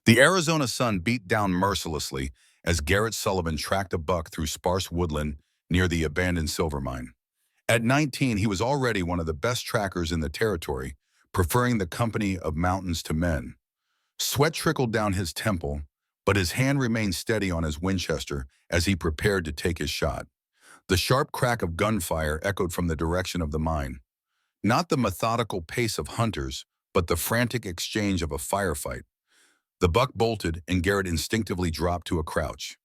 The Arizona sun beat down mercilessly as Garrett Sullivan tracked a buck through sparse woodland near the abandoned silver mine. At 19, he was already one of the best trackers in the territory, preferring the company of mountains to men. Sweat trickled down his temple, but his hand remained steady on his Winchester as he prepared to take his shot. The sharp crack of gunfire echoed from the direction of the mine. Not the methodical pace of hunters, but the frantic exchange of a firefight. The buck bolted, and Garrett instinctively dropped to a crouch.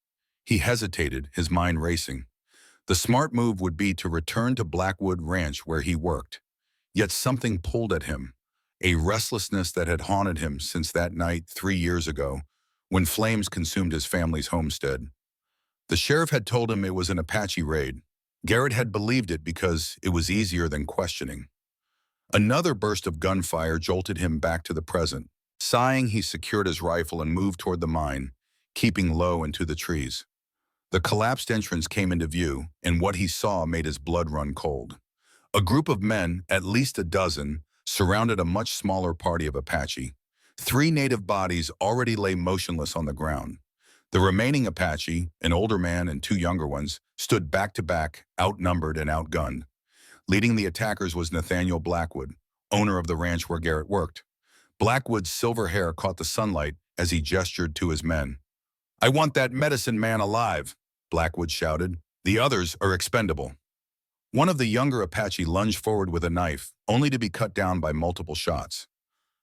He hesitated, his mind racing. The smart move would be to return to Blackwood Ranch where he worked. Yet something pulled at him, a restlessness that had haunted him since that night 3 years ago, when flames consumed his family's homestead. The sheriff had told him it was an Apache raid. Garrett had believed it because it was easier than questioning. Another burst of gunfire jolted him back to the present. Sighing, he secured his rifle and moved toward the mine, keeping low into the trees. The collapsed entrance came into view, and what he saw made his blood run cold. A group of men, at least a dozen, surrounded a much smaller party of Apache. 3 native bodies already lay motionless on the ground. The remaining Apache, an older man and 2 younger ones, stood back to back, outnumbered and outgunned. Leading the attackers was Nathaniel Blackwood, owner of the ranch where Garrett worked. Blackwood's silver hair caught the sunlight as he gestured to his men. "I want that medicine man alive," Blackwood shouted. "The others are expendable." One of the younger Apache lunged forward with a knife, only to be cut down by multiple shots.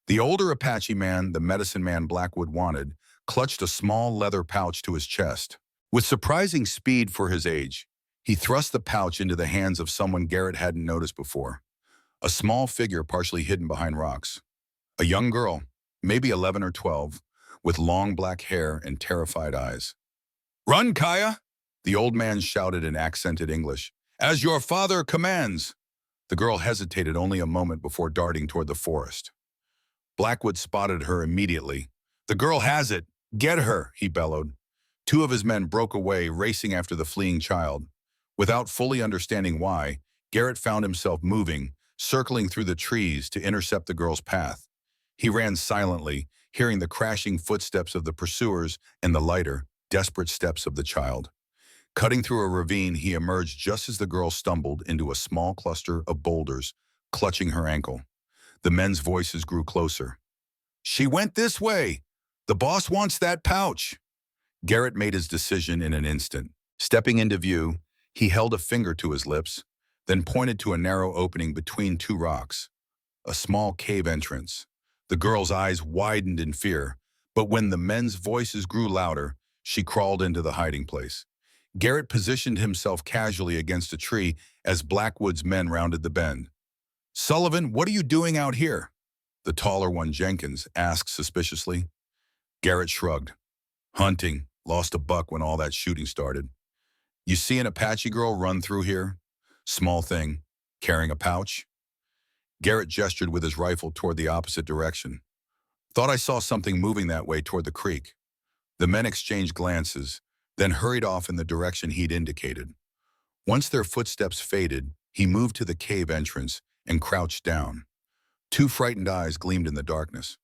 The older Apache man, the medicine man Blackwood wanted, clutched a small leather pouch to his chest. With surprising speed for his age, he thrust the pouch into the hands of someone Garrett hadn't noticed before. A small figure partially hidden behind rocks. A young girl, maybe 11 or 12, with long black hair and terrified eyes. "Run, Kaya!" the old man shouted in accented English. "As your father commands!" The girl hesitated only a moment before darting toward the forest. Blackwood spotted her immediately. "The girl has it! Get her!" he bellowed. 2 of his men broke away, racing after the fleeing child. Without fully understanding why, Garrett found himself moving, circling through the trees to intercept the girl's path. He ran silently, hearing the crashing footsteps of the pursuers and the lighter, desperate steps of the child. Cutting through a ravine, he emerged just as the girl stumbled into a small cluster of boulders, clutching her ankle. The men's voices grew closer. "She went this way! The boss wants that pouch!" Garrett made his decision in an instant. Stepping into view, he held a finger to his lips, then pointed to a narrow opening between 2 rocks. A small cave entrance. The girl's eyes widened in fear, but when the men's voices grew louder, she crawled into the hiding place. Garrett positioned himself casually against a tree as Blackwood's men rounded the bend. "Sullivan, what are you doing out here?" the taller one, Jenkins, asked suspiciously. Garrett shrugged. "Hunting. Lost a buck when all that shooting started." "You see an Apache girl run through here? Small thing. Carrying a pouch?" Garrett gestured with his rifle toward the opposite direction. "Thought I saw something moving that way toward the creek." The men exchanged glances, then hurried off in the direction he'd indicated. Once their footsteps faded, he moved to the cave entrance and crouched down. 2 frightened eyes gleamed in the darkness.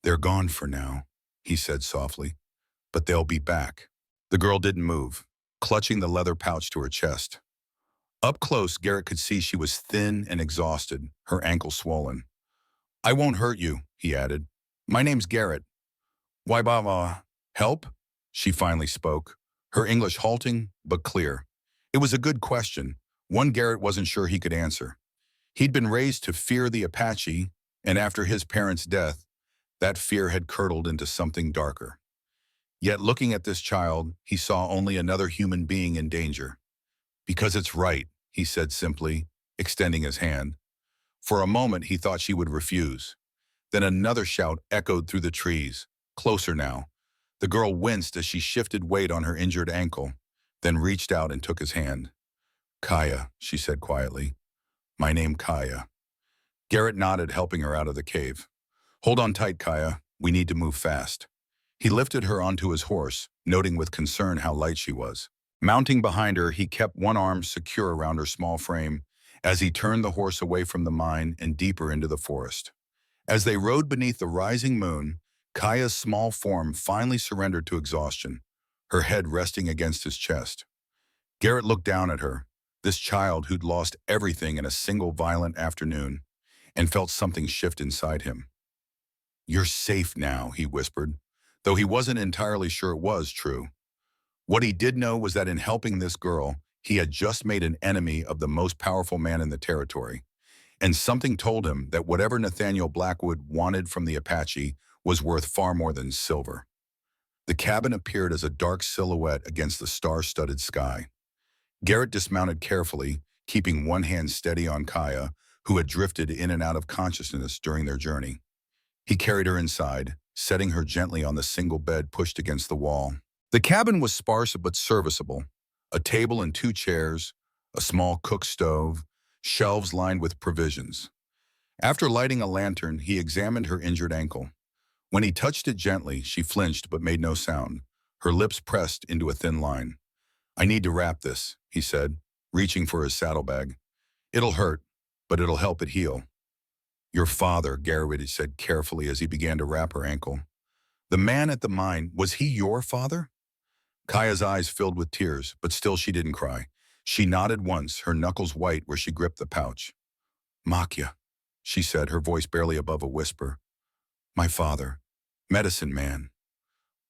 "They're gone for now," he said softly, "but they'll be back." The girl didn't move, clutching the leather pouch to her chest. Up close, Garrett could see she was thin and exhausted, her ankle swollen. "I won't hurt you," he added. "My name's Garrett." "Why, Baba, help?" She finally spoke, her English halting but clear. It was a good question, one Garrett wasn't sure he could answer. He'd been raised to fear the Apache, and after his parents' death, that fear had curdled into something darker. Yet looking at this child, he saw only another human being in danger. "Because it's right," he said simply, extending his hand. For a moment, he thought she would refuse. Then another shout echoed through the trees, closer now. The girl winced as she shifted weight on her injured ankle, then reached out and took his hand. "Kaya," she said quietly. "My name Kaya." Garrett nodded, helping her out of the cave. "Hold on tight, Kaya. We need to move fast." He lifted her onto his horse, noting with concern how light she was. Mounting behind her, he kept one arm secure around her small frame as he turned the horse away from the mine and deeper into the forest. As they rode beneath the rising moon, Kaya's small form finally surrendered to exhaustion, her head resting against his chest. Garrett looked down at her, this child who'd lost everything in a single violent afternoon, and felt something shift inside him. "You're safe now," he whispered, though he wasn't entirely sure it was true. What he did know was that in helping this girl, he had just made an enemy of the most powerful man in the territory, and something told him that whatever Nathaniel Blackwood wanted from the Apache was worth far more than silver. The cabin appeared as a dark silhouette against the star-studded sky. Garrett dismounted carefully, keeping one hand steady on Kaya, who had drifted in and out of consciousness during their journey. He carried her inside, setting her gently on the single bed pushed against the wall. The cabin was sparse but serviceable. A table and 2 chairs, a small cook stove, shelves lined with provisions. After lighting a lantern, he examined her injured ankle. When he touched it gently, she flinched but made no sound, her lips pressed into a thin line. "I need to wrap this," he said, reaching for his saddlebag. "It'll hurt, but it'll help it heal." "Your father," Garrett said carefully as he began to wrap her ankle. "The man at the mine, was he your father?" Kaya's eyes filled with tears, but still she didn't cry. She nodded once, her knuckles white where she gripped the pouch. "Makya," she said, her voice barely above a whisper. "My father. Medicine man."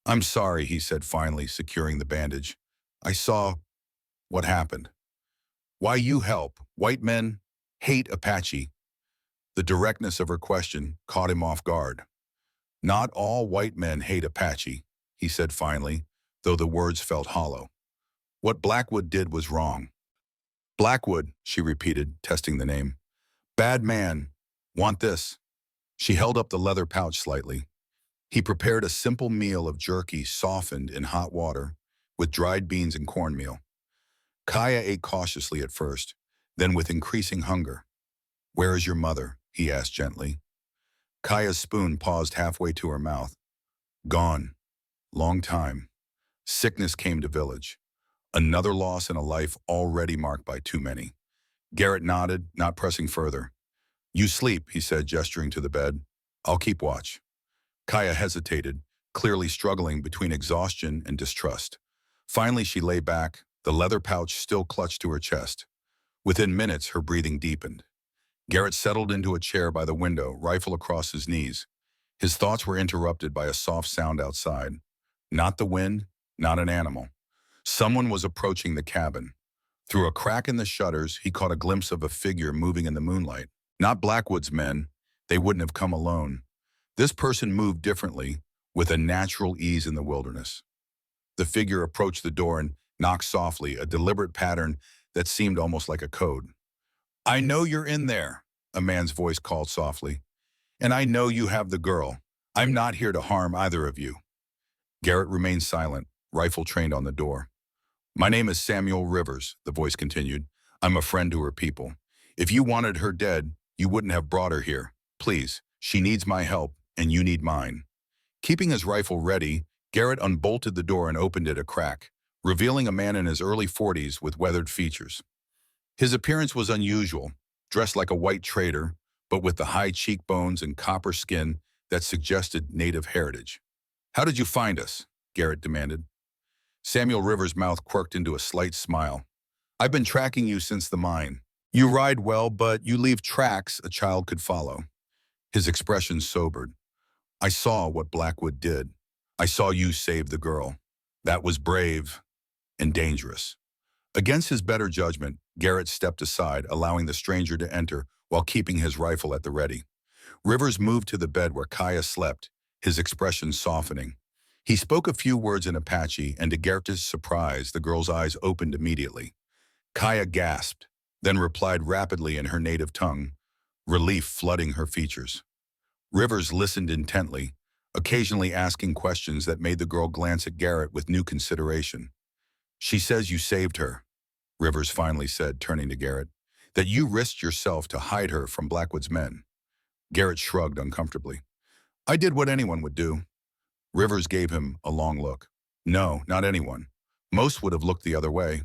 "I'm sorry," he said finally, securing the bandage. "I saw what happened. Why you help? White men hate Apache." The directness of her question caught him off guard. "Not all white men hate Apache," he said finally, though the words felt hollow. "What Blackwood did was wrong." "Blackwood," she repeated, testing the name. "Bad man. Want this?" She held up the leather pouch slightly. He prepared a simple meal of jerky softened in hot water with dried beans and cornmeal. Kaya ate cautiously at first, then with increasing hunger. "Where is your mother?" he asked gently. Kaya's spoon paused halfway to her mouth. "Gone. Long time. Sickness came to village. Another loss in a life already marked by too many." Garrett nodded, not pressing further. "You sleep," he said, gesturing to the bed. "I'll keep watch." Kaya hesitated, clearly struggling between exhaustion and distrust. Finally, she lay back, the leather pouch still clutched to her chest. Within minutes, her breathing deepened. Garrett settled into a chair by the window, rifle across his knees. His thoughts were interrupted by a soft sound outside. Not the wind, not an animal. Someone was approaching the cabin. Through a crack in the shutters, he caught a glimpse of a figure moving in the moonlight. Not Blackwood's men. They wouldn't have come alone. This person moved differently, with a natural ease in the wilderness. The figure approached the door and knocked softly, a deliberate pattern that seemed almost like a code. "I know you're in there," a man's voice called softly. "And I know you have the girl. I'm not here to harm either of you." Garrett remained silent, rifle trained on the door. "My name is Samuel Rivers," the voice continued. "I'm a friend to her people. If you wanted her dead, you wouldn't have brought her here. Please, she needs my help, and you need mine." Keeping his rifle ready, Garrett unbolted the door and opened it a crack, revealing a man in his early 40s with weathered features. His appearance was unusual, dressed like a white trader, but with the high cheekbones and copper skin that suggested native heritage. "How did you find us?" Garrett demanded. Samuel Rivers' mouth quirked into a slight smile. "I've been tracking you since the mine. You ride well, but you leave tracks a child could follow." His expression sobered. "I saw what Blackwood did. I saw you save the girl. That was brave and dangerous." Against his better judgment, Garrett stepped aside, allowing the stranger to enter while keeping his rifle at the ready. Rivers moved to the bed where Kaya slept, his expression softening. He spoke a few words in Apache, and to Garrett's surprise, the girl's eyes opened immediately. Kaya gasped, then replied rapidly in her native tongue, relief flooding her features. Rivers listened intently, occasionally asking questions that made the girl glance at Garrett with new consideration. "She says you saved her," Rivers finally said, turning to Garrett, "that you risked yourself to hide her from Blackwood's men." Garrett shrugged uncomfortably. "I did what anyone would do." Rivers gave him a long look. "No, not anyone. Most would have looked the other way.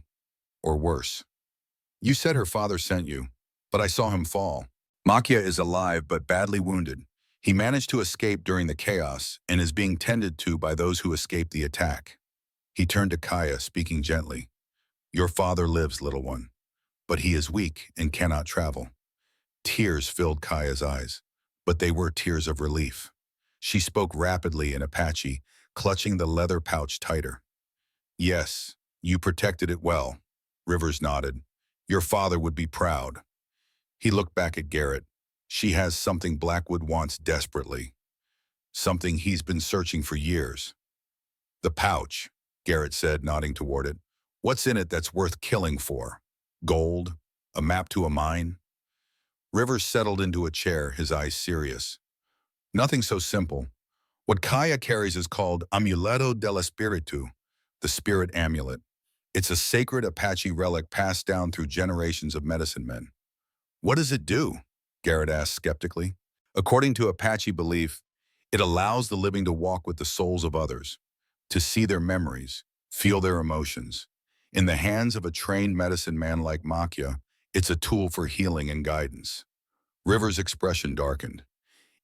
Or worse. You said her father sent you, but I saw him fall. Makia is alive but badly wounded. He managed to escape during the chaos and is being tended to by those who escaped the attack. He turned to Kaya, speaking gently. Your father lives, little one, but he is weak and cannot travel. Tears filled Kaya's eyes, but they were tears of relief. She spoke rapidly in Apache, clutching the leather pouch tighter. Yes, you protected it well. Rivers nodded. Your father would be proud. He looked back at Garrett. She has something Blackwood wants desperately. Something he's been searching for years. The pouch, Garrett said, nodding toward it. What's in it that's worth killing for? Gold? A map to a mine? Rivers settled into a chair, his eyes serious. Nothing so simple. What Kaya carries is called Amuleto del Espiritu, the spirit amulet. It's a sacred Apache relic passed down through generations of medicine men. What does it do? Garrett asked skeptically. According to Apache belief, it allows the living to walk with the souls of others, to see their memories, feel their emotions. In the hands of a trained medicine man like Makia, it's a tool for healing and guidance. Rivers' expression darkened.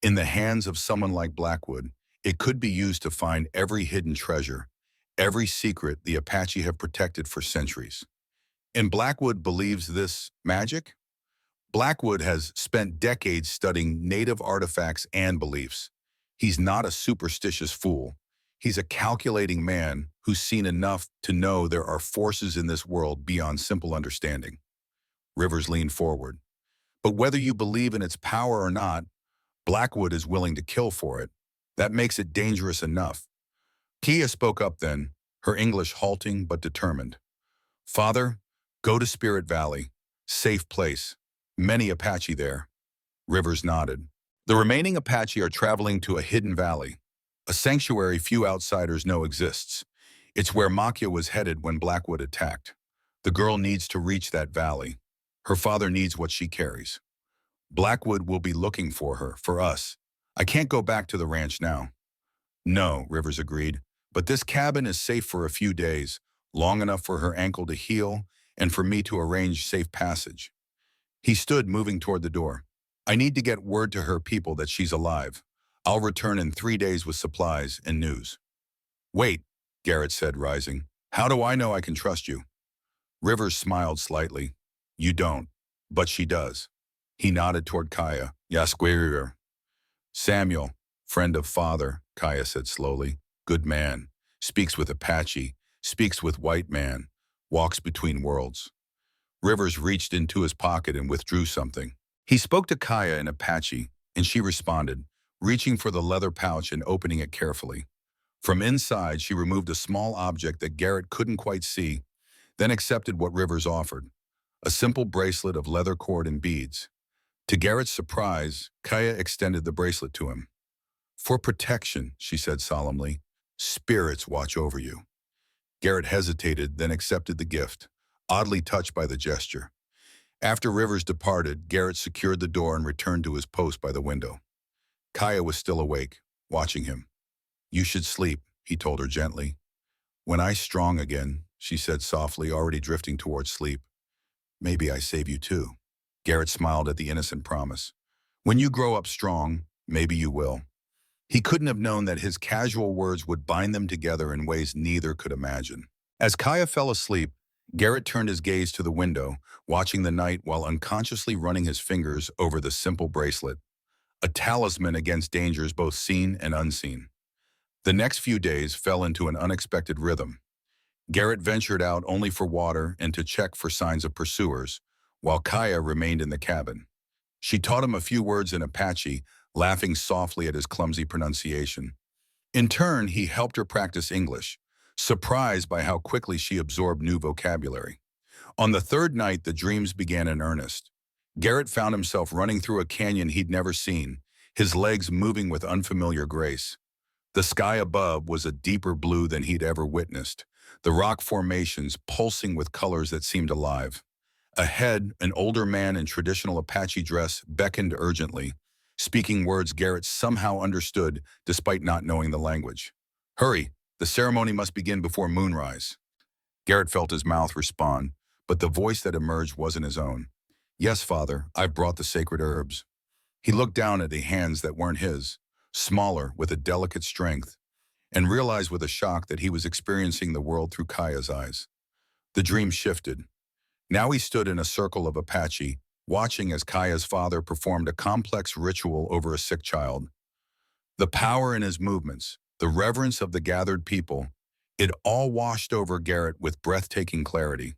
In the hands of someone like Blackwood, it could be used to find every hidden treasure, every secret the Apache have protected for centuries. And Blackwood believes this magic? Blackwood has spent decades studying native artifacts and beliefs. He's not a superstitious fool. He's a calculating man who's seen enough to know there are forces in this world beyond simple understanding. Rivers leaned forward. But whether you believe in its power or not, Blackwood is willing to kill for it. That makes it dangerous enough. Kia spoke up then, her English halting but determined. Father, go to Spirit Valley. Safe place. Many Apache there. Rivers nodded. The remaining Apache are traveling to a hidden valley, a sanctuary few outsiders know exists. It's where Makia was headed when Blackwood attacked. The girl needs to reach that valley. Her father needs what she carries. Blackwood will be looking for her, for us. I can't go back to the ranch now. No, Rivers agreed, but this cabin is safe for a few days, long enough for her ankle to heal and for me to arrange safe passage. He stood, moving toward the door. I need to get word to her people that she's alive. I'll return in 3 days with supplies and news. Wait, Garrett said, rising. How do I know I can trust you? Rivers smiled slightly. You don't, but she does. He nodded toward Kaya. Yasquerir. Samuel, friend of father, Kaya said slowly. Good man. Speaks with Apache. Speaks with white man. Walks between worlds. Rivers reached into his pocket and withdrew something. He spoke to Kaya in Apache, and she responded, reaching for the leather pouch and opening it carefully. From inside, she removed a small object that Garrett couldn't quite see, then accepted what Rivers offered. A simple bracelet of leather cord and beads. To Garrett's surprise, Kaya extended the bracelet to him. For protection, she said solemnly. Spirits watch over you. Garrett hesitated, then accepted the gift, oddly touched by the gesture. After Rivers departed, Garrett secured the door and returned to his post by the window. Kaya was still awake, watching him. You should sleep, he told her gently. When I strong again, she said softly, already drifting towards sleep. Maybe I save you too. Garrett smiled at the innocent promise. When you grow up strong, maybe you will. He couldn't have known that his casual words would bind them together in ways neither could imagine. As Kaya fell asleep, Garrett turned his gaze to the window, watching the night while unconsciously running his fingers over the simple bracelet, a talisman against dangers both seen and unseen. The next few days fell into an unexpected rhythm. Garrett ventured out only for water and to check for signs of pursuers, while Kaya remained in the cabin. She taught him a few words in Apache, laughing softly at his clumsy pronunciation. In turn, he helped her practice English, surprised by how quickly she absorbed new vocabulary. On the third night, the dreams began in earnest. Garrett found himself running through a canyon he'd never seen, his legs moving with unfamiliar grace. The sky above was a deeper blue than he'd ever witnessed, the rock formations pulsing with colors that seemed alive. Ahead, an older man in traditional Apache dress beckoned urgently, speaking words Garrett somehow understood despite not knowing the language. Hurry, the ceremony must begin before moonrise. Garrett felt his mouth respond, but the voice that emerged wasn't his own. Yes, father, I've brought the sacred herbs. He looked down at the hands that weren't his, smaller, with a delicate strength, and realized with a shock that he was experiencing the world through Kaya's eyes. The dream shifted. Now he stood in a circle of Apache, watching as Kaya's father performed a complex ritual over a sick child. The power in his movements, the reverence of the gathered people, it all washed over Garrett with breathtaking clarity.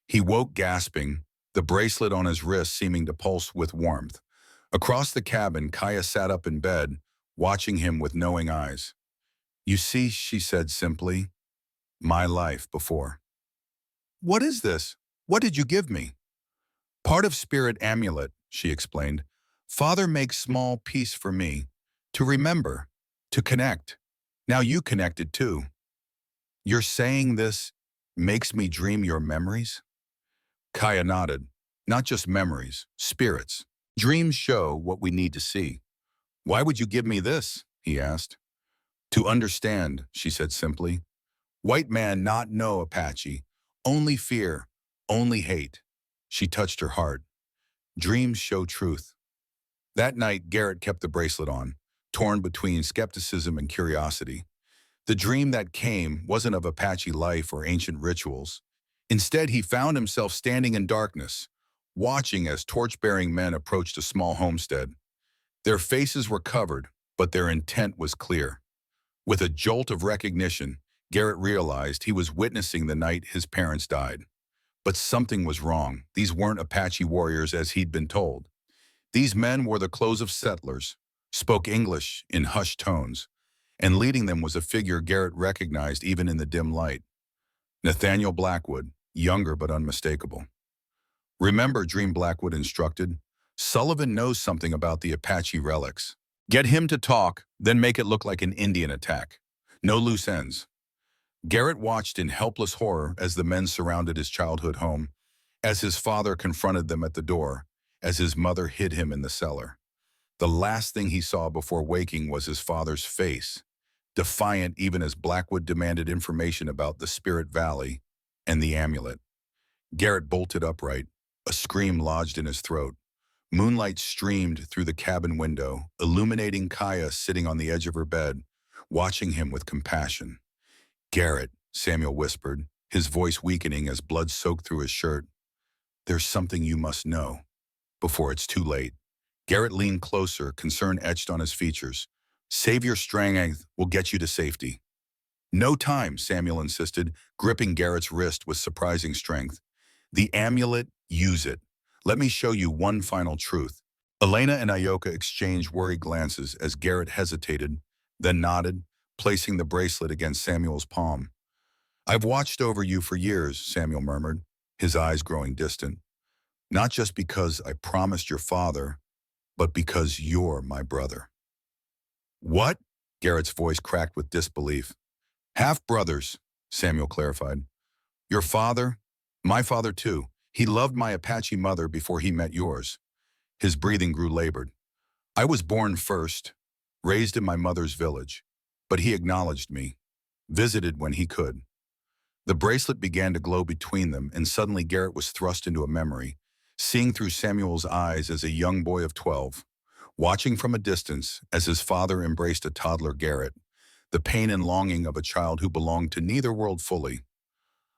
He woke gasping, the bracelet on his wrist seeming to pulse with warmth. Across the cabin, Kaya sat up in bed, watching him with knowing eyes. "You see," she said simply, "my life before." "What is this? What did you give me?" "Part of spirit amulet," she explained. "Father makes small piece for me, to remember, to connect. Now you connected too. You're saying this makes me dream your memories?" Kaya nodded. "Not just memories, spirits. Dreams show what we need to see." "Why would you give me this?" he asked. "To understand," she said simply. "White man not know Apache. Only fear, only hate." She touched her heart. Dreams show truth. That night, Garrett kept the bracelet on, torn between skepticism and curiosity. The dream that came wasn't of Apache life or ancient rituals. Instead, he found himself standing in darkness, watching as torch-bearing men approached a small homestead. Their faces were covered, but their intent was clear. With a jolt of recognition, Garrett realized he was witnessing the night his parents died. But something was wrong. These weren't Apache warriors as he'd been told. These men wore the clothes of settlers, spoke English in hushed tones, and leading them was a figure Garrett recognized even in the dim light. Nathaniel Blackwood, younger but unmistakable. "Remember," Dream Blackwood instructed, "Sullivan knows something about the Apache relics. Get him to talk, then make it look like an Indian attack. No loose ends." Garrett watched in helpless horror as the men surrounded his childhood home, as his father confronted them at the door, as his mother hid him in the cellar. The last thing he saw before waking was his father's face, defiant even as Blackwood demanded information about the Spirit Valley and the amulet. Garrett bolted upright, a scream lodged in his throat. Moonlight streamed through the cabin window, illuminating Kaya sitting on the edge of her bed, watching him with compassion. "Garrett," Samuel whispered, his voice weakening as blood soaked through his shirt. "There's something you must know, before it's too late." Garrett leaned closer, concern etched on his features. "Save your strength, will get you to safety." "No time," Samuel insisted, gripping Garrett's wrist with surprising strength. "The amulet, use it. Let me show you one final truth." Elena and Ioka exchanged worried glances as Garrett hesitated, then nodded, placing the bracelet against Samuel's palm. "I've watched over you for years," Samuel murmured, his eyes growing distant. "Not just because I promised your father, but because you're my brother." "What?" Garrett's voice cracked with disbelief. "Half-brothers," Samuel clarified. "Your father, my father too. He loved my Apache mother before he met yours." His breathing grew labored. "I was born first, raised in my mother's village, but he acknowledged me, visited when he could." The bracelet began to glow between them, and suddenly Garrett was thrust into a memory, seeing through Samuel's eyes as a young boy of 12, watching from a distance as his father embraced a toddler Garrett, the pain and longing of a child who belonged to neither world fully.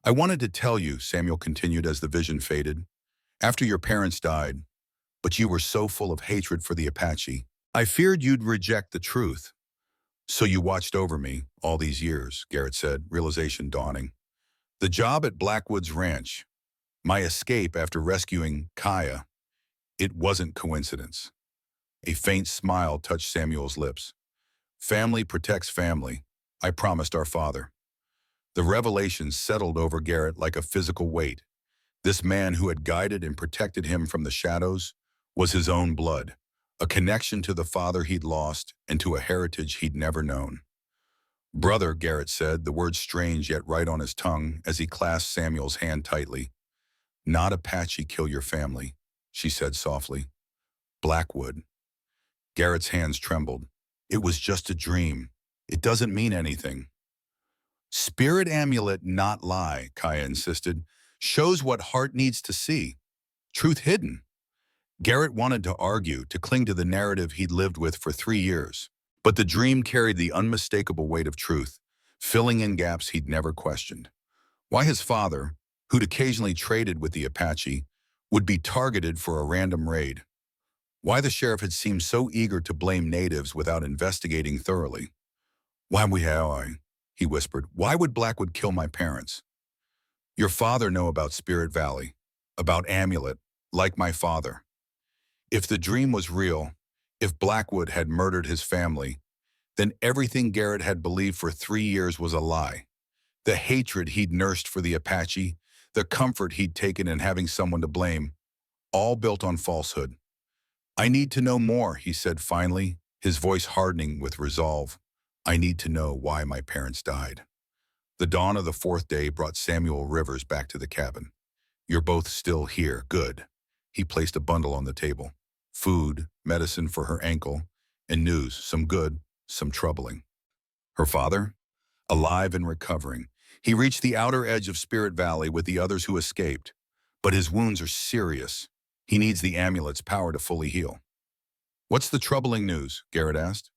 "I wanted to tell you," Samuel continued as the vision faded, "after your parents died, but you were so full of hatred for the Apache. I feared you'd reject the truth. So you watched over me all these years," Garrett said, realization dawning. "The job at Blackwood's ranch, my escape after rescuing Kaya, it wasn't coincidence." A faint smile touched Samuel's lips. "Family protects family. I promised our father." The revelation settled over Garrett like a physical weight. This man who had guided and protected him from the shadows was his own blood, a connection to the father he'd lost and to a heritage he'd never known. "Brother," Garrett said, the word strange yet right on his tongue as he clasped Samuel's hand tightly. "Not Apache kill your family," she said softly. "Blackwood." Garrett's hands trembled. "It was just a dream. It doesn't mean anything." "Spirit amulet not lie," Kaya insisted. "Shows what heart needs to see. Truth hidden." Garrett wanted to argue, to cling to the narrative he'd lived with for 3 years. But the dream carried the unmistakable weight of truth, filling in gaps he'd never questioned. Why his father, who'd occasionally traded with the Apache, would be targeted for a random raid. Why the sheriff had seemed so eager to blame natives without investigating thoroughly. Why we have I? He whispered. Why would Blackwood kill my parents? Your father know about Spirit Valley, about Amulet, like my father. If the dream was real, if Blackwood had murdered his family, then everything Garrett had believed for 3 years was a lie. The hatred he'd nursed for the Apache, the comfort he'd taken in having someone to blame, all built on falsehood. I need to know more, he said finally, his voice hardening with resolve. I need to know why my parents died. The dawn of the fourth day brought Samuel Rivers back to the cabin. You're both still here, good. He placed a bundle on the table. Food, medicine for her ankle, and news, some good, some troubling. Her father? Alive and recovering. He reached the outer edge of Spirit Valley with the others who escaped. But his wounds are serious. He needs the amulet's power to fully heal. What's the troubling news? Garrett asked.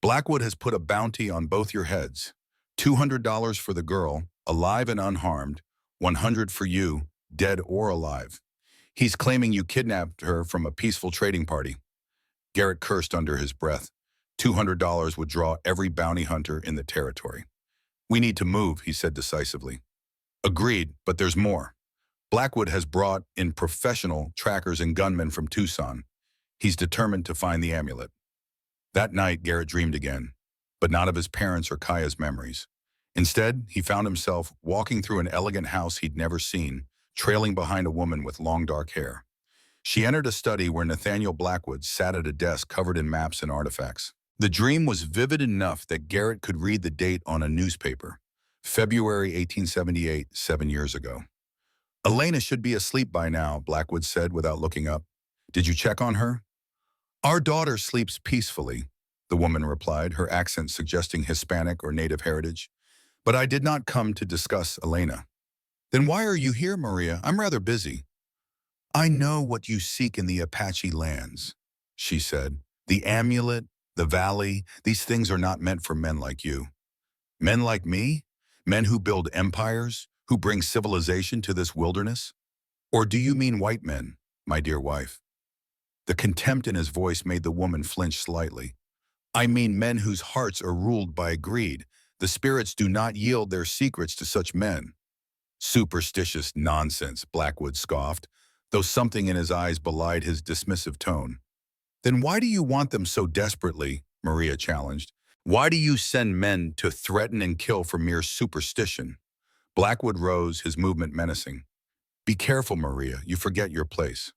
Blackwood has put a bounty on both your heads. $200 for the girl, alive and unharmed, $100 for you, dead or alive. He's claiming you kidnapped her from a peaceful trading party. Garrett cursed under his breath. $200 would draw every bounty hunter in the territory. We need to move, he said decisively. Agreed, but there's more. Blackwood has brought in professional trackers and gunmen from Tucson. He's determined to find the amulet. That night, Garrett dreamed again, but not of his parents or Kaya's memories. Instead, he found himself walking through an elegant house he'd never seen, trailing behind a woman with long dark hair. She entered a study where Nathaniel Blackwood sat at a desk covered in maps and artifacts. The dream was vivid enough that Garrett could read the date on a newspaper. February 1878, 7 years ago. Elena should be asleep by now, Blackwood said without looking up. Did you check on her? Our daughter sleeps peacefully, the woman replied, her accent suggesting Hispanic or native heritage. But I did not come to discuss Elena. Then why are you here, Maria? I'm rather busy. I know what you seek in the Apache lands, she said. The amulet, the valley, these things are not meant for men like you. Men like me? Men who build empires, who bring civilization to this wilderness? Or do you mean white men, my dear wife? The contempt in his voice made the woman flinch slightly. I mean men whose hearts are ruled by greed. The spirits do not yield their secrets to such men. Superstitious nonsense, Blackwood scoffed, though something in his eyes belied his dismissive tone. Then why do you want them so desperately? Maria challenged. Why do you send men to threaten and kill for mere superstition? Blackwood rose, his movement menacing. Be careful, Maria, you forget your place.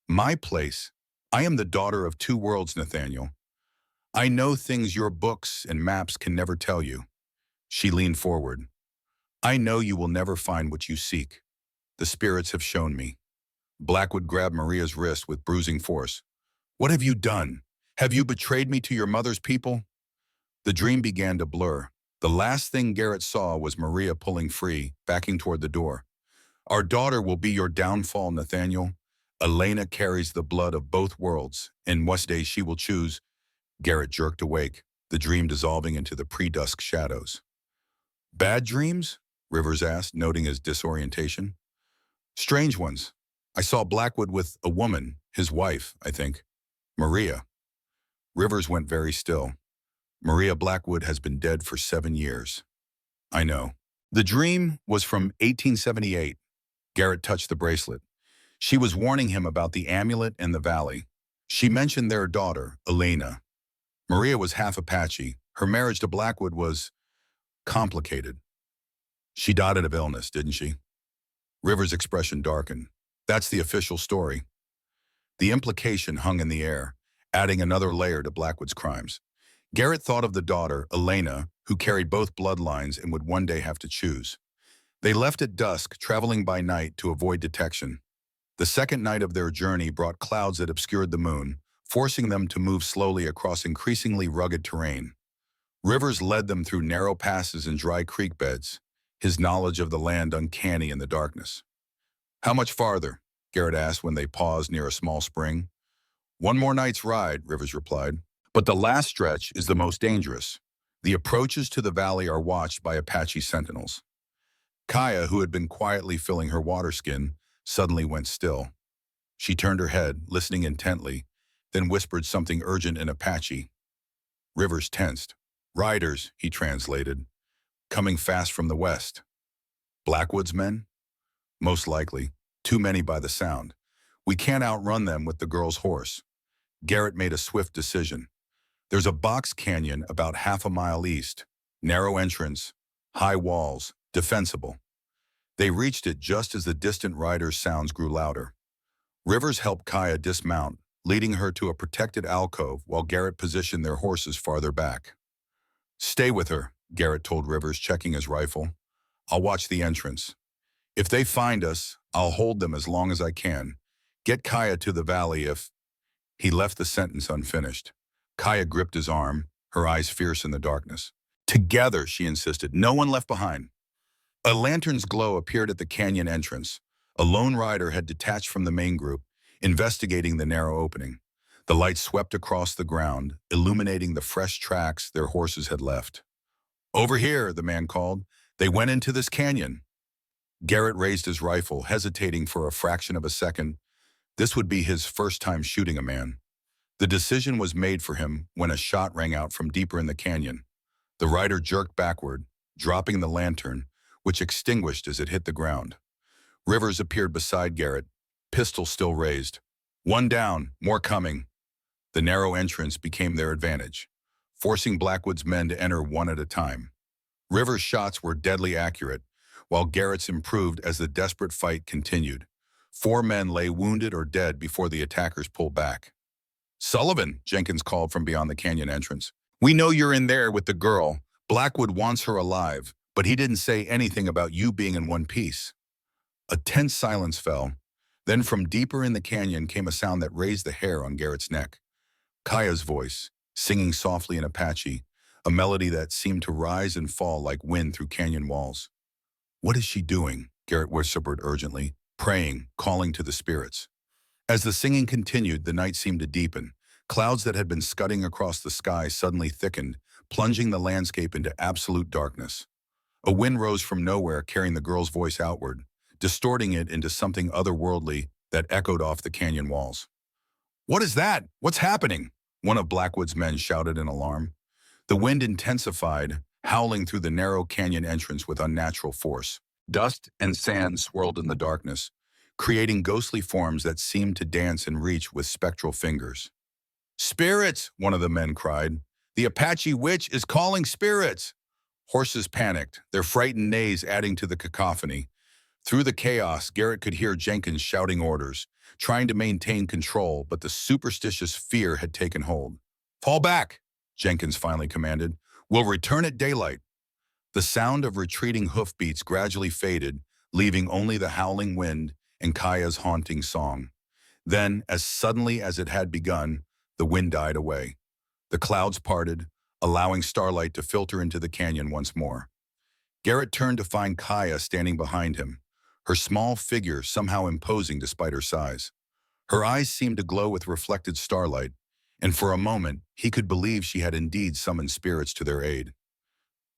My place? I am the daughter of two worlds, Nathaniel. I know things your books and maps can never tell you. She leaned forward. I know you will never find what you seek. The spirits have shown me. Blackwood grabbed Maria's wrist with bruising force. What have you done? Have you betrayed me to your mother's people? The dream began to blur. The last thing Garrett saw was Maria pulling free, backing toward the door. Our daughter will be your downfall, Nathaniel. Elena carries the blood of both worlds, and one day she will choose. Garrett jerked awake, the dream dissolving into the pre-dusk shadows. Bad dreams? Rivers asked, noting his disorientation. Strange ones. I saw Blackwood with a woman, his wife, I think. Maria. Rivers went very still. Maria Blackwood has been dead for 7 years. I know. The dream was from 1878. Garrett touched the bracelet. She was warning him about the amulet and the valley. She mentioned their daughter, Elena. Maria was half Apache. Her marriage to Blackwood was complicated. She died of illness, didn't she? Rivers' expression darkened. That's the official story. The implication hung in the air, adding another layer to Blackwood's crimes. Garrett thought of the daughter, Elena, who carried both bloodlines and would one day have to choose. They left at dusk, traveling by night to avoid detection. The second night of their journey brought clouds that obscured the moon, forcing them to move slowly across increasingly rugged terrain. Rivers led them through narrow passes and dry creek beds, his knowledge of the land uncanny in the darkness. How much farther? Garrett asked when they paused near a small spring. One more night's ride, Rivers replied. But the last stretch is the most dangerous. The approaches to the valley are watched by Apache sentinels. Kaya, who had been quietly filling her water skin, suddenly went still. She turned her head, listening intently, then whispered something urgent in Apache. Rivers tensed. Riders, he translated, coming fast from the west. Blackwoods men? Most likely. Too many by the sound. We can't outrun them with the girl's horse. Garrett made a swift decision. There's a box canyon about half a mile east. Narrow entrance, high walls, defensible. They reached it just as the distant riders' sounds grew louder. Rivers helped Kaya dismount, leading her to a protected alcove while Garrett positioned their horses farther back. Stay with her, Garrett told Rivers, checking his rifle. I'll watch the entrance. If they find us, I'll hold them as long as I can. Get Kaya to the valley if... He left the sentence unfinished. Kaya gripped his arm, her eyes fierce in the darkness. Together, she insisted, no one left behind. A lantern's glow appeared at the canyon entrance. A lone rider had detached from the main group, investigating the narrow opening. The light swept across the ground, illuminating the fresh tracks their horses had left. Over here, the man called. They went into this canyon. Garrett raised his rifle, hesitating for a fraction of a second. This would be his first time shooting a man. The decision was made for him when a shot rang out from deeper in the canyon. The rider jerked backward, dropping the lantern, which extinguished as it hit the ground. Rivers appeared beside Garrett, pistol still raised. One down, more coming. The narrow entrance became their advantage, forcing Blackwood's men to enter one at a time. Rivers' shots were deadly accurate, while Garrett's improved as the desperate fight continued. 4 men lay wounded or dead before the attackers pulled back. Sullivan, Jenkins called from beyond the canyon entrance. We know you're in there with the girl. Blackwood wants her alive, but he didn't say anything about you being in one piece. A tense silence fell. Then from deeper in the canyon came a sound that raised the hair on Garrett's neck. Kaya's voice, singing softly in Apache, a melody that seemed to rise and fall like wind through canyon walls. What is she doing? Garrett whispered urgently, praying, calling to the spirits. As the singing continued, the night seemed to deepen. Clouds that had been scudding across the sky suddenly thickened, plunging the landscape into absolute darkness. A wind rose from nowhere, carrying the girl's voice outward, distorting it into something otherworldly that echoed off the canyon walls. What is that? What's happening? One of Blackwood's men shouted in alarm. The wind intensified, howling through the narrow canyon entrance with unnatural force. Dust and sand swirled in the darkness, creating ghostly forms that seemed to dance and reach with spectral fingers. Spirits, one of the men cried. The Apache witch is calling spirits. Horses panicked, their frightened neighs adding to the cacophony. Through the chaos, Garrett could hear Jenkins shouting orders, trying to maintain control, but the superstitious fear had taken hold. Fall back, Jenkins finally commanded. We'll return at daylight. The sound of retreating hoofbeats gradually faded, leaving only the howling wind and Kaya's haunting song. Then, as suddenly as it had begun, the wind died away. The clouds parted, allowing starlight to filter into the canyon once more. Garrett turned to find Kaya standing behind him, her small figure somehow imposing despite her size. Her eyes seemed to glow with reflected starlight, and for a moment he could believe she had indeed summoned spirits to their aid.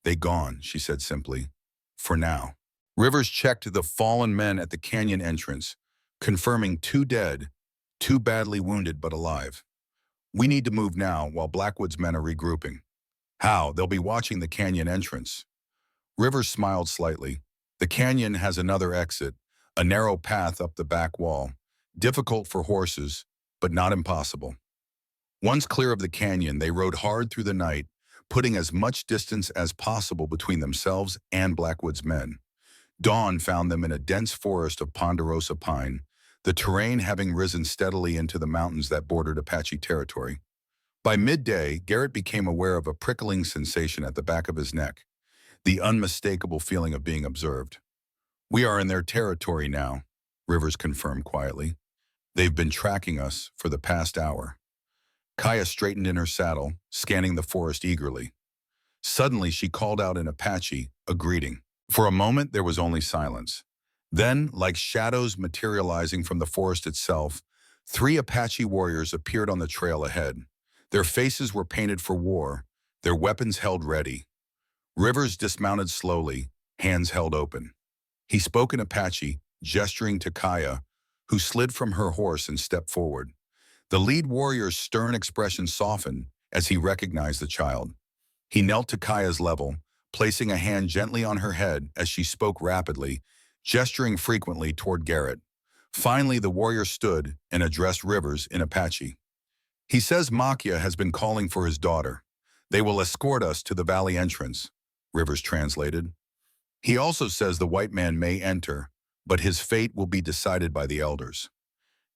They gone, she said simply. For now. Rivers checked the fallen men at the canyon entrance, confirming 2 dead, 2 badly wounded but alive. We need to move now while Blackwood's men are regrouping. How? They'll be watching the canyon entrance. Rivers smiled slightly. The canyon has another exit, a narrow path up the back wall, difficult for horses, but not impossible. Once clear of the canyon, they rode hard through the night, putting as much distance as possible between themselves and Blackwood's men. Dawn found them in a dense forest of ponderosa pine, the terrain having risen steadily into the mountains that bordered Apache territory. By midday, Garrett became aware of a prickling sensation at the back of his neck, the unmistakable feeling of being observed. We are in their territory now, Rivers confirmed quietly. They've been tracking us for the past hour. Kaya straightened in her saddle, scanning the forest eagerly. Suddenly, she called out in Apache, a greeting. For a moment, there was only silence. Then, like shadows materializing from the forest itself, three Apache warriors appeared on the trail ahead. Their faces were painted for war, their weapons held ready. Rivers dismounted slowly, hands held open. He spoke in Apache, gesturing to Kaya, who slid from her horse and stepped forward. The lead warrior's stern expression softened as he recognized the child. He knelt to Kaya's level, placing a hand gently on her head as she spoke rapidly, gesturing frequently toward Garrett. Finally, the warrior stood and addressed Rivers in Apache. He says Makia has been calling for his daughter. They will escort us to the valley entrance, Rivers translated. He also says the white man may enter, but his fate will be decided by the elders.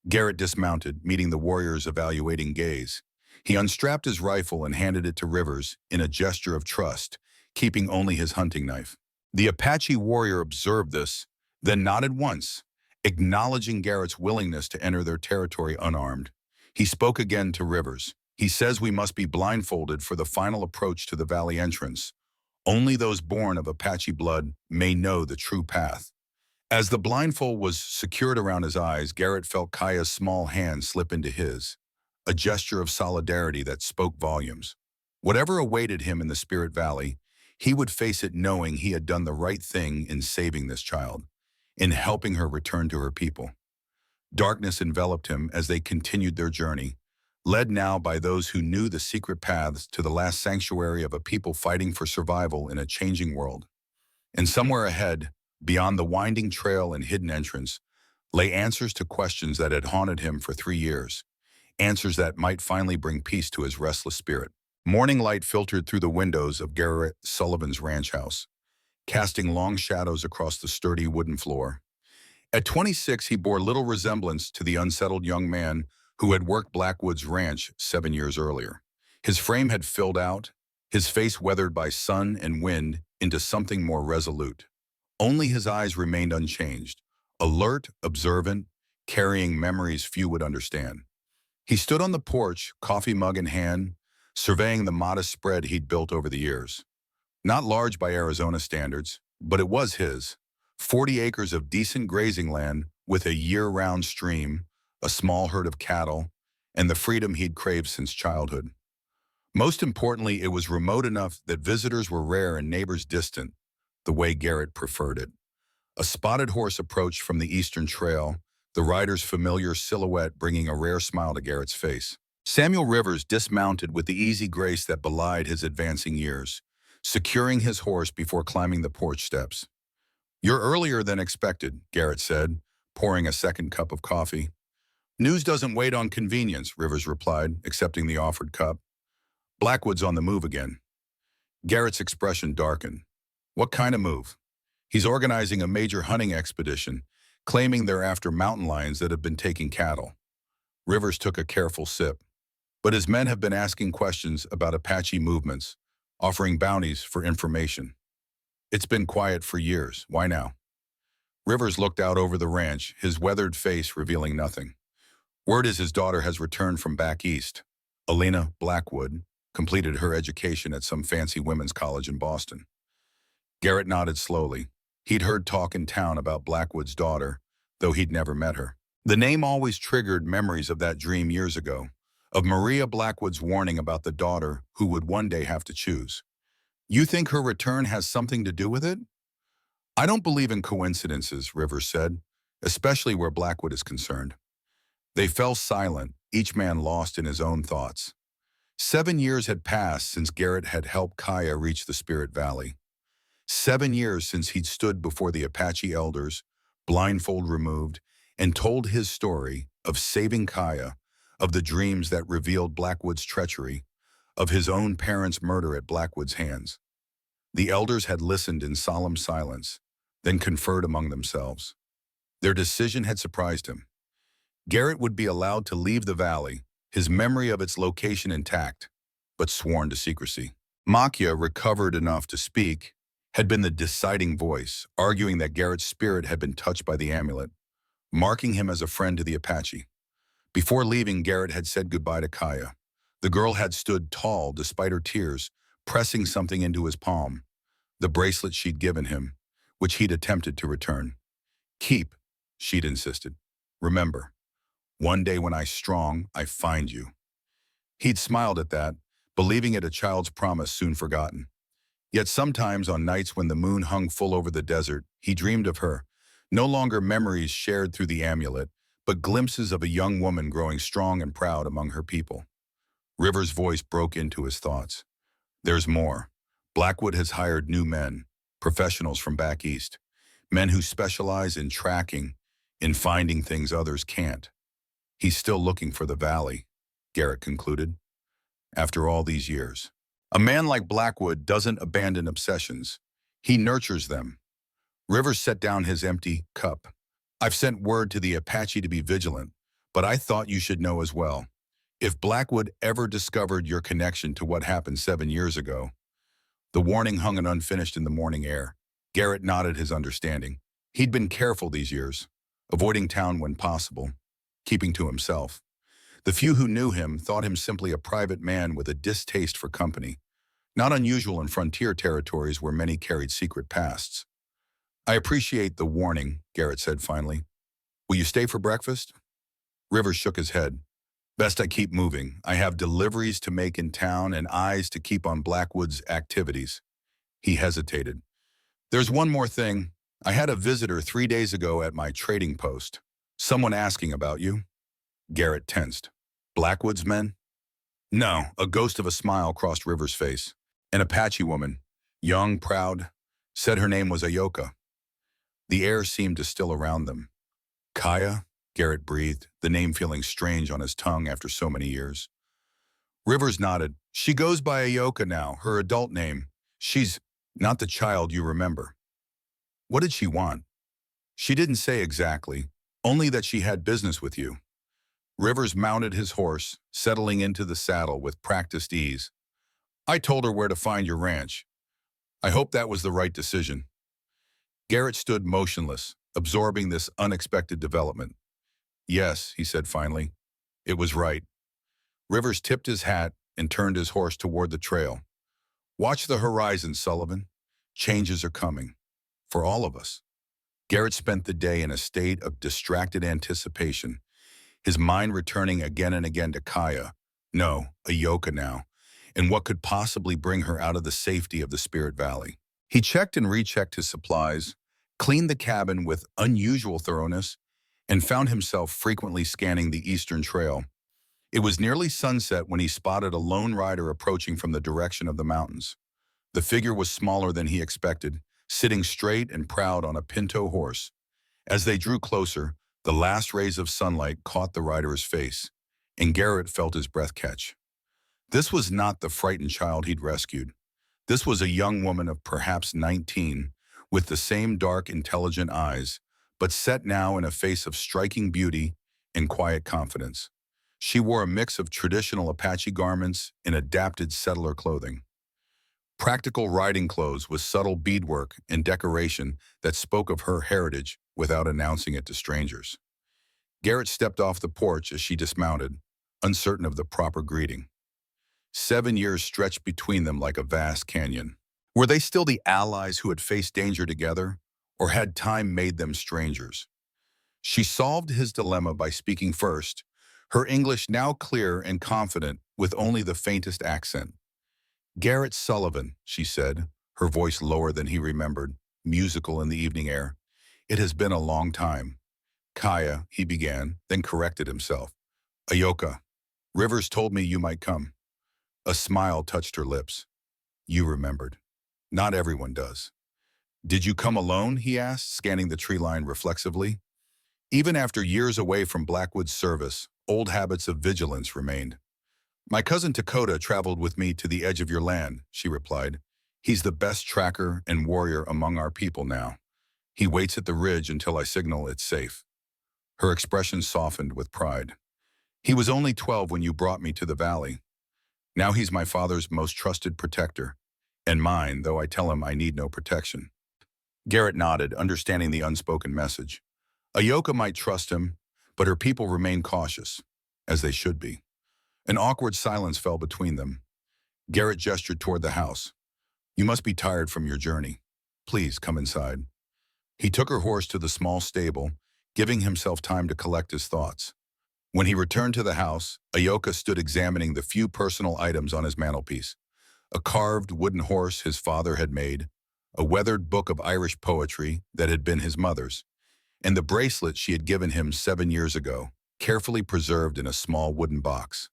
Garrett dismounted, meeting the warrior's evaluating gaze. He unstrapped his rifle and handed it to Rivers in a gesture of trust, keeping only his hunting knife. The Apache warrior observed this, then nodded once, acknowledging Garrett's willingness to enter their territory unarmed. He spoke again to Rivers. He says we must be blindfolded for the final approach to the valley entrance. Only those born of Apache blood may know the true path. As the blindfold was secured around his eyes, Garrett felt Kaya's small hand slip into his, a gesture of solidarity that spoke volumes. Whatever awaited him in the Spirit Valley, he would face it knowing he had done the right thing in saving this child, in helping her return to her people. Darkness enveloped him as they continued their journey, led now by those who knew the secret paths to the last sanctuary of a people fighting for survival in a changing world. And somewhere ahead, beyond the winding trail and hidden entrance, lay answers to questions that had haunted him for 3 years, answers that might finally bring peace to his restless spirit. Morning light filtered through the windows of Garrett Sullivan's ranch house, casting long shadows across the sturdy wooden floor. At 26, he bore little resemblance to the unsettled young man who had worked Blackwood's ranch 7 years earlier. His frame had filled out, his face weathered by sun and wind into something more resolute. Only his eyes remained unchanged, alert, observant, carrying memories few would understand. He stood on the porch, coffee mug in hand, surveying the modest spread he'd built over the years. Not large by Arizona standards, but it was his. 40 acres of decent grazing land with a year-round stream, a small herd of cattle, and the freedom he'd craved since childhood. Most importantly, it was remote enough that visitors were rare and neighbors distant, the way Garrett preferred it. A spotted horse approached from the eastern trail, the rider's familiar silhouette bringing a rare smile to Garrett's face. Samuel Rivers dismounted with the easy grace that belied his advancing years, securing his horse before climbing the porch steps. "You're earlier than expected," Garrett said, pouring a second cup of coffee. "News doesn't wait on convenience," Rivers replied, accepting the offered cup. "Blackwood's on the move again." Garrett's expression darkened. "What kind of move?" "He's organizing a major hunting expedition, claiming they're after mountain lions that have been taking cattle." Rivers took a careful sip. "But his men have been asking questions about Apache movements, offering bounties for information. It's been quiet for years. Why now?" Rivers looked out over the ranch, his weathered face revealing nothing. "Word is his daughter has returned from back east. Elena Blackwood completed her education at some fancy women's college in Boston." Garrett nodded slowly. He'd heard talk in town about Blackwood's daughter, though he'd never met her. The name always triggered memories of that dream years ago, of Maria Blackwood's warning about the daughter who would one day have to choose. "You think her return has something to do with it?" "I don't believe in coincidences," Rivers said, "especially where Blackwood is concerned." They fell silent, each man lost in his own thoughts. 7 years had passed since Garrett had helped Kaya reach the Spirit Valley. 7 years since he'd stood before the Apache elders, blindfold removed, and told his story of saving Kaya, of the dreams that revealed Blackwood's treachery, of his own parents' murder at Blackwood's hands. The elders had listened in solemn silence, then conferred among themselves. Their decision had surprised him. Garrett would be allowed to leave the valley, his memory of its location intact, but sworn to secrecy. Makia, recovered enough to speak, had been the deciding voice, arguing that Garrett's spirit had been touched by the amulet, marking him as a friend to the Apache. Before leaving, Garrett had said goodbye to Kaya. The girl had stood tall despite her tears, pressing something into his palm, the bracelet she'd given him, which he'd attempted to return. Keep, she'd insisted. Remember, one day when I'm strong, I find you. He'd smiled at that, believing it a child's promise soon forgotten. Yet sometimes on nights when the moon hung full over the desert, he dreamed of her. No longer memories shared through the amulet, but glimpses of a young woman growing strong and proud among her people. River's voice broke into his thoughts. There's more. Blackwood has hired new men, professionals from back east, men who specialize in tracking, in finding things others can't. He's still looking for the valley, Garrett concluded, after all these years. A man like Blackwood doesn't abandon obsessions. He nurtures them. Rivers set down his empty cup. I've sent word to the Apache to be vigilant, but I thought you should know as well. If Blackwood ever discovered your connection to what happened 7 years ago, the warning hung unfinished in the morning air. Garrett nodded his understanding. He'd been careful these years, avoiding town when possible, keeping to himself. The few who knew him thought him simply a private man with a distaste for company, not unusual in frontier territories where many carried secret pasts. I appreciate the warning, Garrett said finally. Will you stay for breakfast? Rivers shook his head. Best I keep moving. I have deliveries to make in town and eyes to keep on Blackwood's activities. He hesitated. There's one more thing. I had a visitor 3 days ago at my trading post. Someone asking about you. Garrett tensed. Blackwood's men? No, a ghost of a smile crossed Rivers' face. An Apache woman, young, proud, said her name was Ayoka. The air seemed to still around them. Kaya? Garrett breathed, the name feeling strange on his tongue after so many years. Rivers nodded. She goes by Ayoka now, her adult name. She's not the child you remember. What did she want? She didn't say exactly, only that she had business with you. Rivers mounted his horse, settling into the saddle with practiced ease. I told her where to find your ranch. I hope that was the right decision. Garrett stood motionless, absorbing this unexpected development. Yes, he said finally. It was right. Rivers tipped his hat and turned his horse toward the trail. Watch the horizon, Sullivan. Changes are coming. For all of us. Garrett spent the day in a state of distracted anticipation, his mind returning again and again to Kaya, no, Ayoka now, and what could possibly bring her out of the safety of the Spirit Valley. He checked and rechecked his supplies, cleaned the cabin with unusual thoroughness, and found himself frequently scanning the eastern trail. It was nearly sunset when he spotted a lone rider approaching from the direction of the mountains. The figure was smaller than he expected, sitting straight and proud on a pinto horse. As they drew closer, the last rays of sunlight caught the rider's face, and Garrett felt his breath catch. This was not the frightened child he'd rescued. This was a young woman of perhaps 19, with the same dark, intelligent eyes, but set now in a face of striking beauty and quiet confidence. She wore a mix of traditional Apache garments and adapted settler clothing. Practical riding clothes with subtle beadwork and decoration that spoke of her heritage without announcing it to strangers. Garrett stepped off the porch as she dismounted, uncertain of the proper greeting. 7 years stretched between them like a vast canyon. Were they still the allies who had faced danger together, or had time made them strangers? She solved his dilemma by speaking first, her English now clear and confident with only the faintest accent. Garrett Sullivan, she said, her voice lower than he remembered, musical in the evening air. It has been a long time. Kaya, he began, then corrected himself. Ayoka, Rivers told me you might come. A smile touched her lips. You remembered. Not everyone does. Did you come alone, he asked, scanning the tree line reflexively. Even after years away from Blackwood's service, old habits of vigilance remained. My cousin Dakota traveled with me to the edge of your land, she replied. He's the best tracker and warrior among our people now. He waits at the ridge until I signal it's safe. Her expression softened with pride. He was only 12 when you brought me to the valley. Now he's my father's most trusted protector, and mine, though I tell him I need no protection. Garrett nodded, understanding the unspoken message. Ayoka might trust him, but her people remain cautious, as they should be. An awkward silence fell between them. Garrett gestured toward the house. You must be tired from your journey. Please come inside. He took her horse to the small stable, giving himself time to collect his thoughts. When he returned to the house, Ayoka stood examining the few personal items on his mantelpiece. A carved wooden horse his father had made, a weathered book of Irish poetry that had been his mother's, and the bracelet she had given him 7 years ago, carefully preserved in a small wooden box.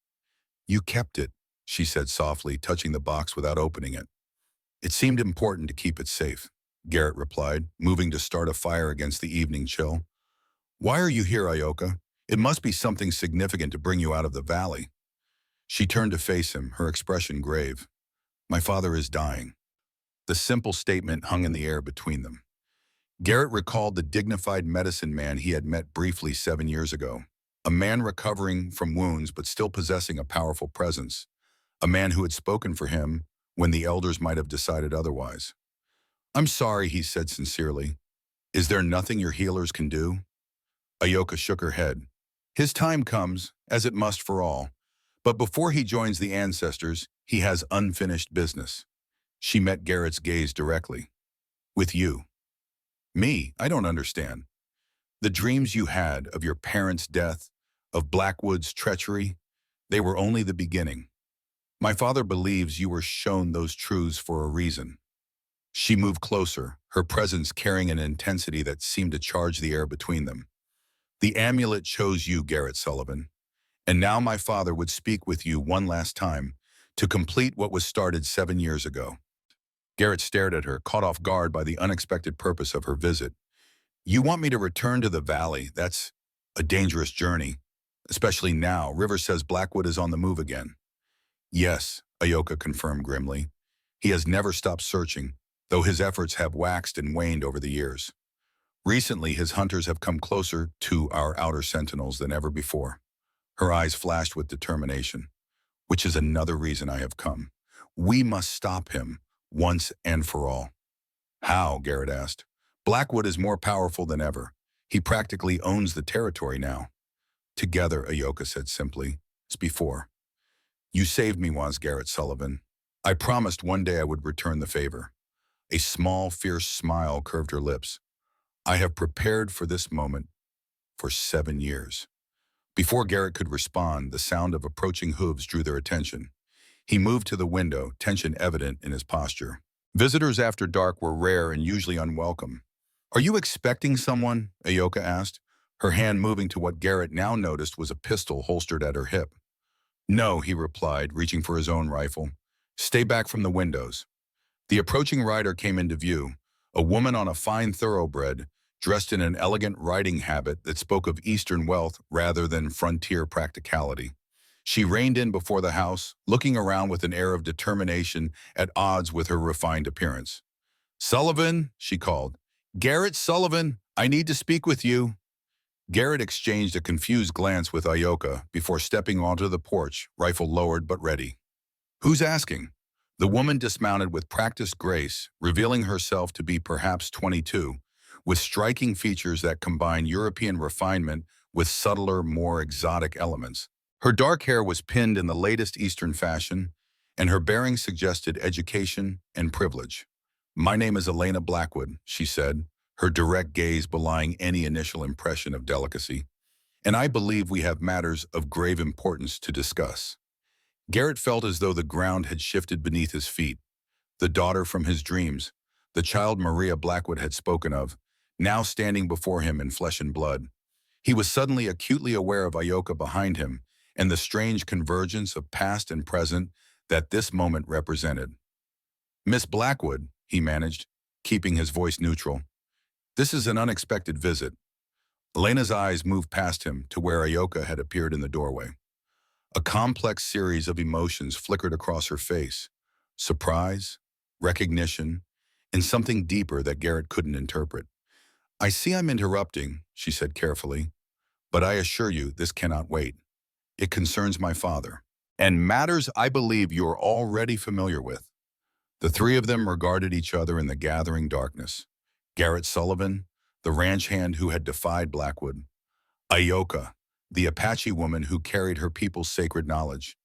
"You kept it," she said softly, touching the box without opening it. "It seemed important to keep it safe," Garrett replied, moving to start a fire against the evening chill. "Why are you here, Ayoka? It must be something significant to bring you out of the valley." She turned to face him, her expression grave. "My father is dying." The simple statement hung in the air between them. Garrett recalled the dignified medicine man he had met briefly 7 years ago. A man recovering from wounds but still possessing a powerful presence. A man who had spoken for him when the elders might have decided otherwise. "I'm sorry," he said sincerely. "Is there nothing your healers can do?" Ayoka shook her head. "His time comes, as it must for all. But before he joins the ancestors, he has unfinished business." She met Garrett's gaze directly. "With you." "Me? I don't understand." "The dreams you had of your parents' death, of Blackwood's treachery, they were only the beginning. My father believes you were shown those truths for a reason." She moved closer, her presence carrying an intensity that seemed to charge the air between them. "The amulet chose you, Garrett Sullivan. And now my father would speak with you one last time to complete what was started 7 years ago." Garrett stared at her, caught off guard by the unexpected purpose of her visit. "You want me to return to the valley? That's a dangerous journey. Especially now, River says Blackwood is on the move again." "Yes," Ayoka confirmed grimly. "He has never stopped searching, though his efforts have waxed and waned over the years. Recently, his hunters have come closer to our outer sentinels than ever before." Her eyes flashed with determination. "Which is another reason I have come. We must stop him, once and for all." "How?" Garrett asked. "Blackwood is more powerful than ever. He practically owns the territory now." "Together," Ayoka said simply, "as before. You saved me once, Garrett Sullivan. I promised one day I would return the favor." A small, fierce smile curved her lips. "I have prepared for this moment for 7 years." Before Garrett could respond, the sound of approaching hooves drew their attention. He moved to the window, tension evident in his posture. Visitors after dark were rare and usually unwelcome. "Are you expecting someone?" Ayoka asked, her hand moving to what Garrett now noticed was a pistol holstered at her hip. "No," he replied, reaching for his own rifle. "Stay back from the windows." The approaching rider came into view, a woman on a fine thoroughbred, dressed in an elegant riding habit that spoke of Eastern wealth rather than frontier practicality. She reined in before the house, looking around with an air of determination at odds with her refined appearance. "Sullivan," she called. "Garrett Sullivan, I need to speak with you." Garrett exchanged a confused glance with Ayoka before stepping onto the porch, rifle lowered but ready. "Who's asking?" The woman dismounted with practiced grace, revealing herself to be perhaps 22, with striking features that combine European refinement with subtler, more exotic elements. Her dark hair was pinned in the latest Eastern fashion, and her bearing suggested education and privilege. "My name is Elena Blackwood," she said, her direct gaze belying any initial impression of delicacy. "And I believe we have matters of grave importance to discuss." Garrett felt as though the ground had shifted beneath his feet. The daughter from his dreams, the child Maria Blackwood had spoken of, now standing before him in flesh and blood. He was suddenly acutely aware of Ayoka behind him and the strange convergence of past and present that this moment represented. "Miss Blackwood," he managed, keeping his voice neutral. "This is an unexpected visit." Elena's eyes moved past him to where Ayoka had appeared in the doorway. A complex series of emotions flickered across her face. Surprise, recognition, and something deeper that Garrett couldn't interpret. "I see I'm interrupting," she said carefully, "but I assure you this cannot wait. It concerns my father, and matters I believe you're already familiar with." The three of them regarded each other in the gathering darkness. Garrett Sullivan, the ranch hand who had defied Blackwood. Ayoka, the Apache woman who carried her people's sacred knowledge.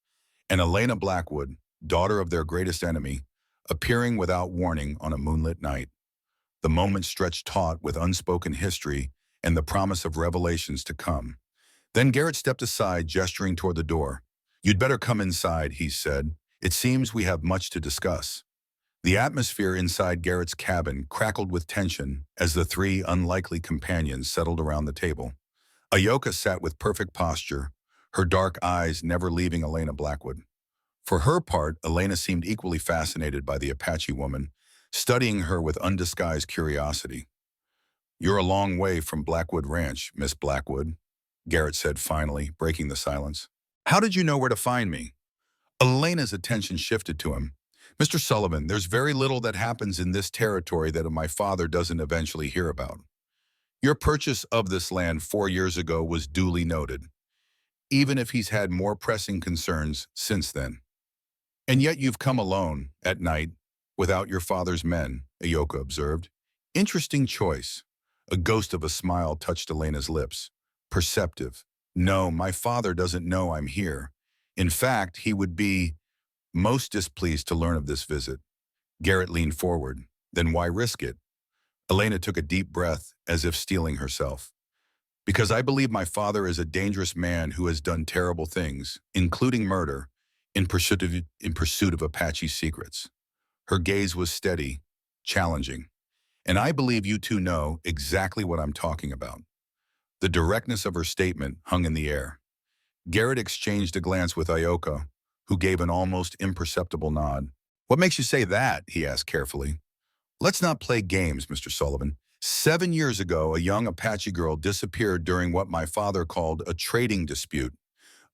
And Elena Blackwood, daughter of their greatest enemy, appearing without warning on a moonlit night. the moment stretched taut with unspoken history and the promise of revelations to come. Then Garrett stepped aside, gesturing toward the door. "You'd better come inside," he said. "It seems we have much to discuss." The atmosphere inside Garrett's cabin crackled with tension as the three unlikely companions settled around the table. Ayoka sat with perfect posture, her dark eyes never leaving Elena Blackwood. For her part, Elena seemed equally fascinated by the Apache woman, studying her with undisguised curiosity. "You're a long way from Blackwood Ranch, Miss Blackwood," Garrett said finally, breaking the silence. "How did you know where to find me?" Elena's attention shifted to him. "Mr. Sullivan, there's very little that happens in this territory that my father doesn't eventually hear about. Your purchase of this land 4 years ago was duly noted, even if he's had more pressing concerns since then. And yet you've come alone, at night, without your father's men," Ayoka observed. "Interesting choice." A ghost of a smile touched Elena's lips. "Perceptive. No, my father doesn't know I'm here. In fact, he would be most displeased to learn of this visit." Garrett leaned forward. "Then why risk it?" Elena took a deep breath, as if steeling herself. "Because I believe my father is a dangerous man who has done terrible things, including murder, in pursuit of Apache secrets." Her gaze was steady, challenging. "And I believe you two know exactly what I'm talking about." The directness of her statement hung in the air. Garrett exchanged a glance with Ayoka, who gave an almost imperceptible nod. "What makes you say that?" he asked carefully. "Let's not play games, Mr. Sullivan. 7 years ago, a young Apache girl disappeared during what my father called a trading dispute.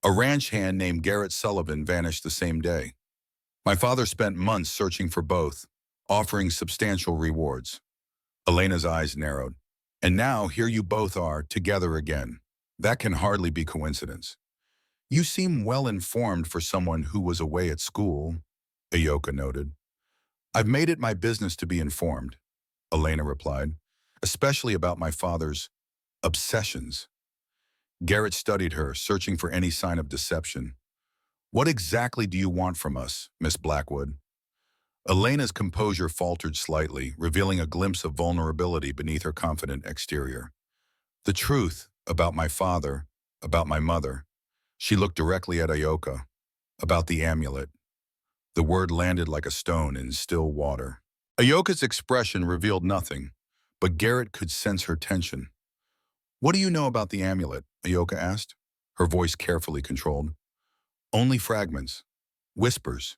A ranch hand named Garrett Sullivan vanished the same day. My father spent months searching for both, offering substantial rewards." Elena's eyes narrowed. "And now here you both are, together again. That can hardly be coincidence." "You seem well informed for someone who was away at school," Ayoka noted. "I've made it my business to be informed," Elena replied, "especially about my father's obsessions." Garrett studied her, searching for any sign of deception. "What exactly do you want from us, Miss Blackwood?" Elena's composure faltered slightly, revealing a glimpse of vulnerability beneath her confident exterior. "The truth about my father, about my mother." She looked directly at Ayoka. "About the amulet." The word landed like a stone in still water. Ayoka's expression revealed nothing, but Garrett could sense her tension. "What do you know about the amulet?" Ayoka asked, her voice carefully controlled. "Only fragments. Whispers.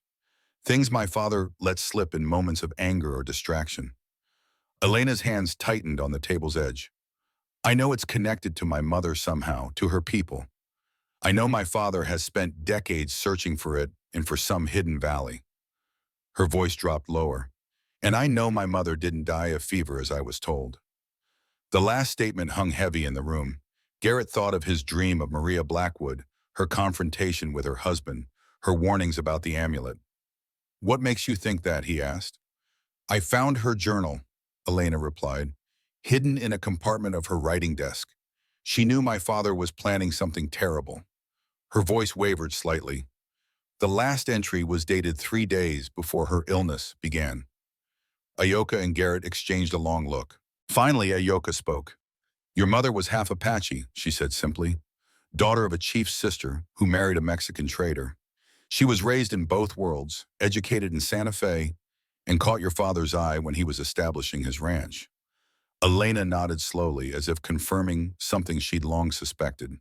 Things my father let slip in moments of anger or distraction." Elena's hands tightened on the table's edge. "I know it's connected to my mother somehow, to her people. I know my father has spent decades searching for it and for some hidden valley." Her voice dropped lower. "And I know my mother didn't die of fever as I was told." The last statement hung heavy in the room. Garrett thought of his dream of Maria Blackwood, her confrontation with her husband, her warnings about the amulet. "What makes you think that?" he asked. "I found her journal," Elena replied, "hidden in a compartment of her writing desk. She knew my father was planning something terrible." Her voice wavered slightly. "The last entry was dated 3 days before her illness began." Ayoka and Garrett exchanged a long look. Finally, Ayoka spoke. "Your mother was half Apache," she said simply, "daughter of a chief's sister who married a Mexican trader. She was raised in both worlds, educated in Santa Fe, and caught your father's eye when he was establishing his ranch." Elena nodded slowly, as if confirming something she'd long suspected.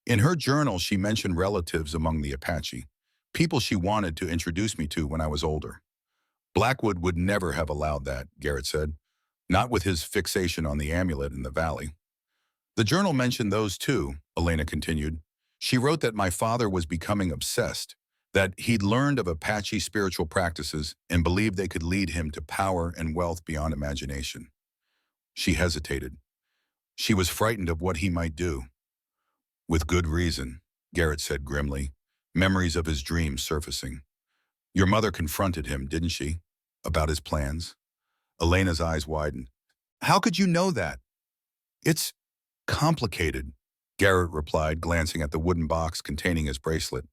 "In her journal, she mentioned relatives among the Apache, people she wanted to introduce me to when I was older." "Blackwood would never have allowed that," Garrett said, "not with his fixation on the amulet in the valley." "The journal mentioned those too," Elena continued. "She wrote that my father was becoming obsessed, that he'd learned of Apache spiritual practices and believed they could lead him to power and wealth beyond imagination." She hesitated. She was frightened of what he might do. "With good reason," Garrett said grimly, memories of his dreams surfacing. "Your mother confronted him, didn't she? About his plans?" Elena's eyes widened. "How could you know that?" "It's complicated," Garrett replied, glancing at the wooden box containing his bracelet.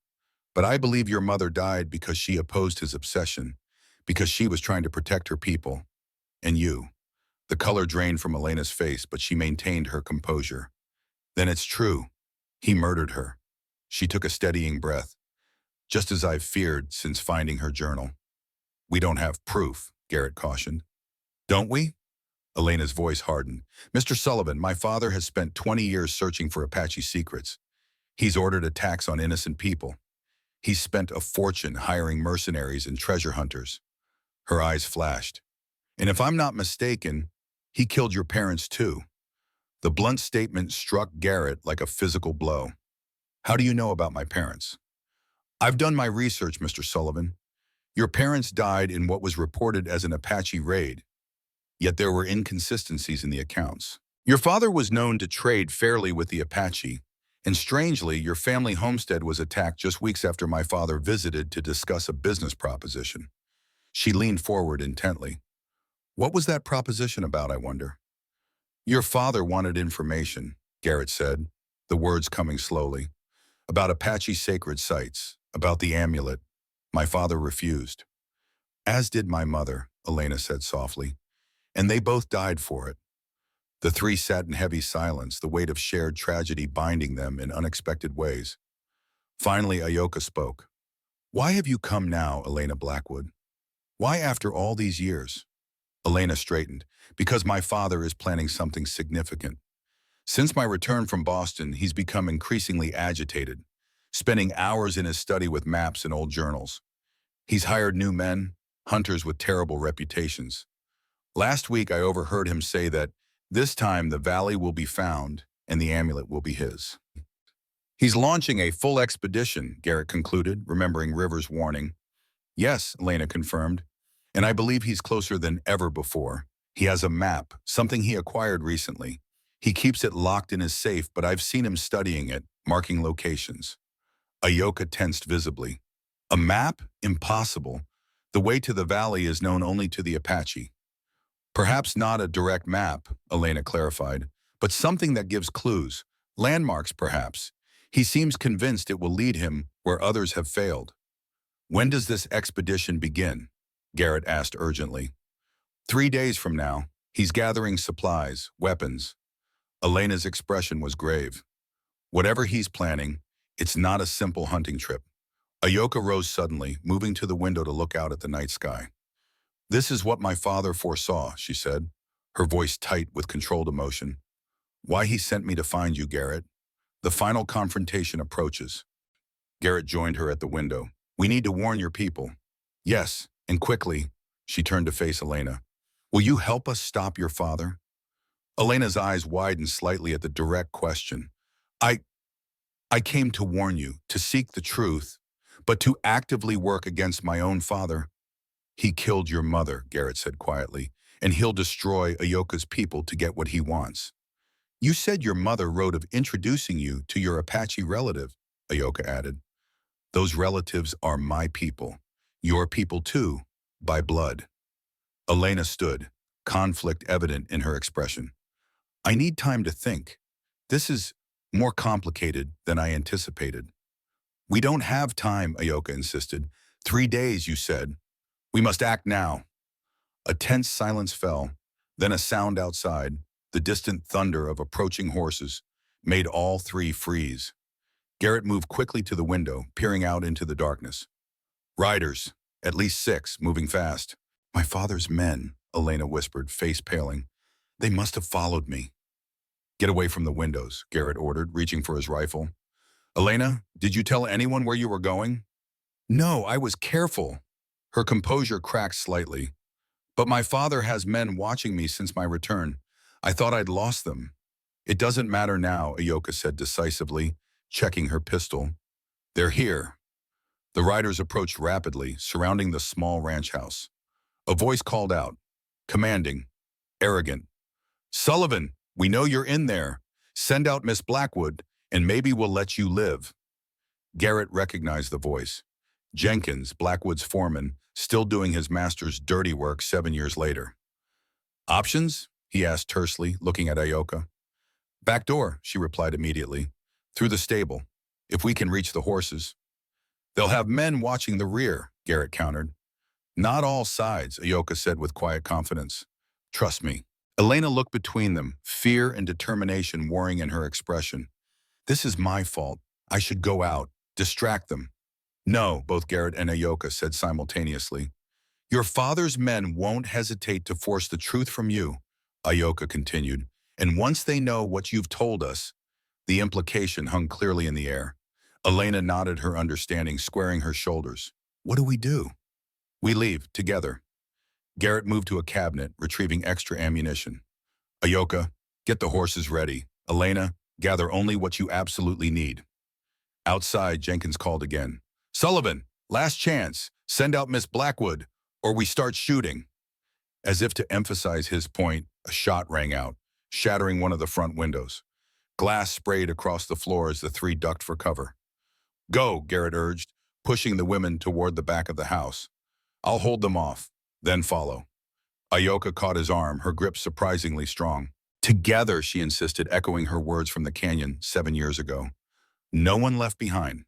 "But I believe your mother died because she opposed his obsession, because she was trying to protect her people, and you." The color drained from Elena's face, but she maintained her composure. Then it's true. He murdered her. She took a steadying breath. Just as I've feared since finding her journal. We don't have proof, Garrett cautioned. Don't we? Elena's voice hardened. Mr. Sullivan, my father has spent 20 years searching for Apache secrets. He's ordered attacks on innocent people. He's spent a fortune hiring mercenaries and treasure hunters. Her eyes flashed. And if I'm not mistaken, he killed your parents too. The blunt statement struck Garrett like a physical blow. How do you know about my parents? I've done my research, Mr. Sullivan. Your parents died in what was reported as an Apache raid, yet there were inconsistencies in the accounts. Your father was known to trade fairly with the Apache, and strangely, your family homestead was attacked just weeks after my father visited to discuss a business proposition. She leaned forward intently. What was that proposition about, I wonder? Your father wanted information, Garrett said, the words coming slowly. About Apache sacred sites, about the amulet. My father refused. As did my mother, Elena said softly, and they both died for it. The three sat in heavy silence, the weight of shared tragedy binding them in unexpected ways. Finally, Ayoka spoke. Why have you come now, Elena Blackwood? Why after all these years? Elena straightened. Because my father is planning something significant. Since my return from Boston, he's become increasingly agitated, spending hours in his study with maps and old journals. He's hired new men, hunters with terrible reputations. Last week, I overheard him say that this time the valley will be found and the amulet will be his. He's launching a full expedition, Garrett concluded, remembering River's warning. Yes, Elena confirmed, and I believe he's closer than ever before. He has a map, something he acquired recently. He keeps it locked in his safe, but I've seen him studying it, marking locations. Ayoka tensed visibly. A map? Impossible. The way to the valley is known only to the Apache. Perhaps not a direct map, Elena clarified, but something that gives clues. Landmarks, perhaps. He seems convinced it will lead him where others have failed. When does this expedition begin? Garrett asked urgently. 3 days from now. He's gathering supplies, weapons. Elena's expression was grave. Whatever he's planning, it's not a simple hunting trip. Ayoka rose suddenly, moving to the window to look out at the night sky. This is what my father foresaw, she said, her voice tight with controlled emotion. Why he sent me to find you, Garrett. The final confrontation approaches. Garrett joined her at the window. We need to warn your people. Yes, and quickly. She turned to face Elena. Will you help us stop your father? Elena's eyes widened slightly at the direct question. I came to warn you, to seek the truth, but to actively work against my own father. He killed your mother, Garrett said quietly, and he'll destroy Ayoka's people to get what he wants. You said your mother wrote of introducing you to your Apache relative, Ayoka added. Those relatives are my people, your people too, by blood. Elena stood, conflict evident in her expression. I need time to think. This is more complicated than I anticipated. We don't have time, Ayoka insisted. 3 days, you said. We must act now. A tense silence fell, then a sound outside, the distant thunder of approaching horses, made all three freeze. Garrett moved quickly to the window, peering out into the darkness. Riders, at least 6, moving fast. My father's men, Elena whispered, face paling. They must have followed me. Get away from the windows, Garrett ordered, reaching for his rifle. Elena, did you tell anyone where you were going? No, I was careful. Her composure cracked slightly. But my father has men watching me since my return. I thought I'd lost them. It doesn't matter now, Ayoka said decisively, checking her pistol. They're here. The riders approached rapidly, surrounding the small ranch house. A voice called out, commanding, arrogant. Sullivan, we know you're in there. Send out Miss Blackwood, and maybe we'll let you live. Garrett recognized the voice. Jenkins, Blackwood's foreman, still doing his master's dirty work 7 years later. Options? He asked tersely, looking at Ayoka. Back door, she replied immediately. Through the stable, if we can reach the horses. They'll have men watching the rear, Garrett countered. Not all sides, Ayoka said with quiet confidence. Trust me. Elena looked between them, fear and determination warring in her expression. This is my fault. I should go out, distract them. No, both Garrett and Ayoka said simultaneously. Your father's men won't hesitate to force the truth from you, Ayoka continued. And once they know what you've told us, the implication hung clearly in the air. Elena nodded her understanding, squaring her shoulders. What do we do? We leave, together. Garrett moved to a cabinet, retrieving extra ammunition. Ayoka, get the horses ready. Elena, gather only what you absolutely need. Outside, Jenkins called again. Sullivan, last chance. Send out Miss Blackwood, or we start shooting. As if to emphasize his point, a shot rang out, shattering one of the front windows. Glass sprayed across the floor as the three ducked for cover. Go, Garrett urged, pushing the women toward the back of the house. I'll hold them off, then follow. Ayoka caught his arm, her grip surprisingly strong. Together, she insisted, echoing her words from the canyon 7 years ago. No one left behind.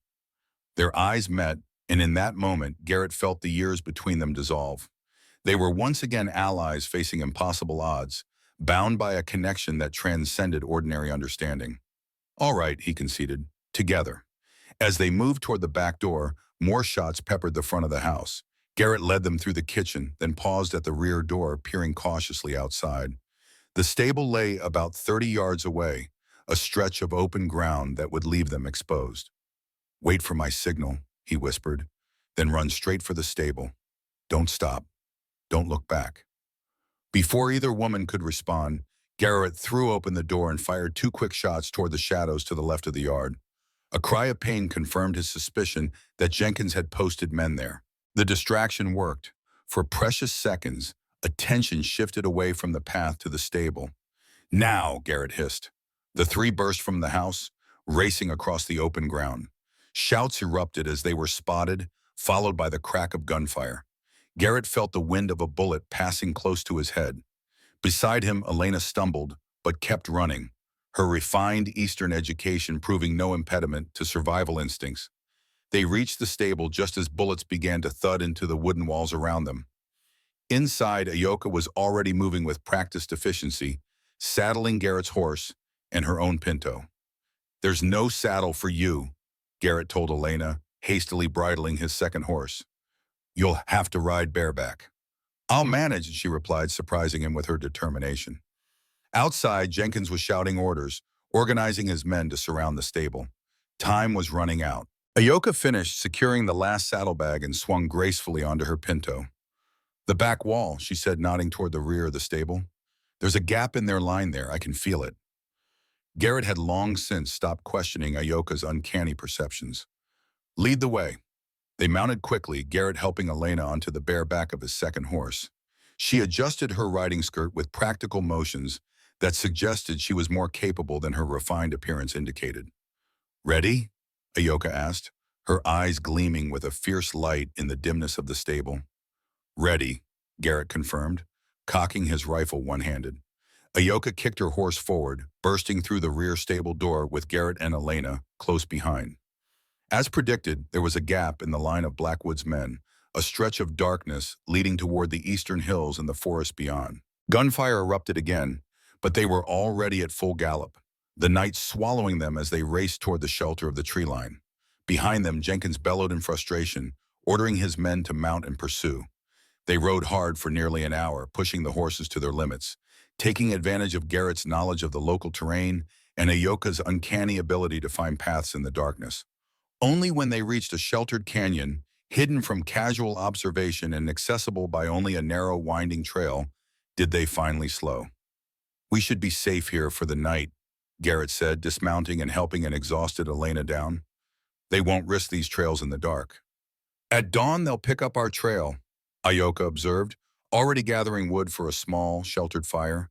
Their eyes met, and in that moment, Garrett felt the years between them dissolve. They were once again allies facing impossible odds, bound by a connection that transcended ordinary understanding. All right, he conceded, together. As they moved toward the back door, more shots peppered the front of the house. Garrett led them through the kitchen, then paused at the rear door, peering cautiously outside. The stable lay about 30 yards away, a stretch of open ground that would leave them exposed. Wait for my signal, he whispered, then run straight for the stable. Don't stop. Don't look back. Before either woman could respond, Garrett threw open the door and fired 2 quick shots toward the shadows to the left of the yard. A cry of pain confirmed his suspicion that Jenkins had posted men there. The distraction worked. For precious seconds, attention shifted away from the path to the stable. Now, Garrett hissed. The three burst from the house, racing across the open ground. Shouts erupted as they were spotted, followed by the crack of gunfire. Garrett felt the wind of a bullet passing close to his head. Beside him, Elena stumbled, but kept running, her refined Eastern education proving no impediment to survival instincts. They reached the stable just as bullets began to thud into the wooden walls around them. Inside, Ayoka was already moving with practiced efficiency, saddling Garrett's horse and her own pinto. There's no saddle for you, Garrett told Elena, hastily bridling his second horse. You'll have to ride bareback. I'll manage, she replied, surprising him with her determination. Outside, Jenkins was shouting orders, organizing his men to surround the stable. Time was running out. Ayoka finished securing the last saddlebag and swung gracefully onto her pinto. The back wall, she said, nodding toward the rear of the stable. There's a gap in their line there, I can feel it. Garrett had long since stopped questioning Ayoka's uncanny perceptions. Lead the way. They mounted quickly, Garrett helping Elena onto the bare back of his second horse. She adjusted her riding skirt with practical motions that suggested she was more capable than her refined appearance indicated. Ready? Ayoka asked, her eyes gleaming with a fierce light in the dimness of the stable. Ready, Garrett confirmed, cocking his rifle one-handed. Ayoka kicked her horse forward, bursting through the rear stable door with Garrett and Elena close behind. As predicted, there was a gap in the line of Blackwood's men, a stretch of darkness leading toward the eastern hills and the forest beyond. Gunfire erupted again, but they were already at full gallop, the night swallowing them as they raced toward the shelter of the tree line. Behind them, Jenkins bellowed in frustration, ordering his men to mount and pursue. They rode hard for nearly an hour, pushing the horses to their limits, taking advantage of Garrett's knowledge of the local terrain and Ayoka's uncanny ability to find paths in the darkness. Only when they reached a sheltered canyon, hidden from casual observation and accessible by only a narrow, winding trail, did they finally slow. We should be safe here for the night, Garrett said, dismounting and helping an exhausted Elena down. They won't risk these trails in the dark. At dawn, they'll pick up our trail, Ayoka observed, already gathering wood for a small, sheltered fire.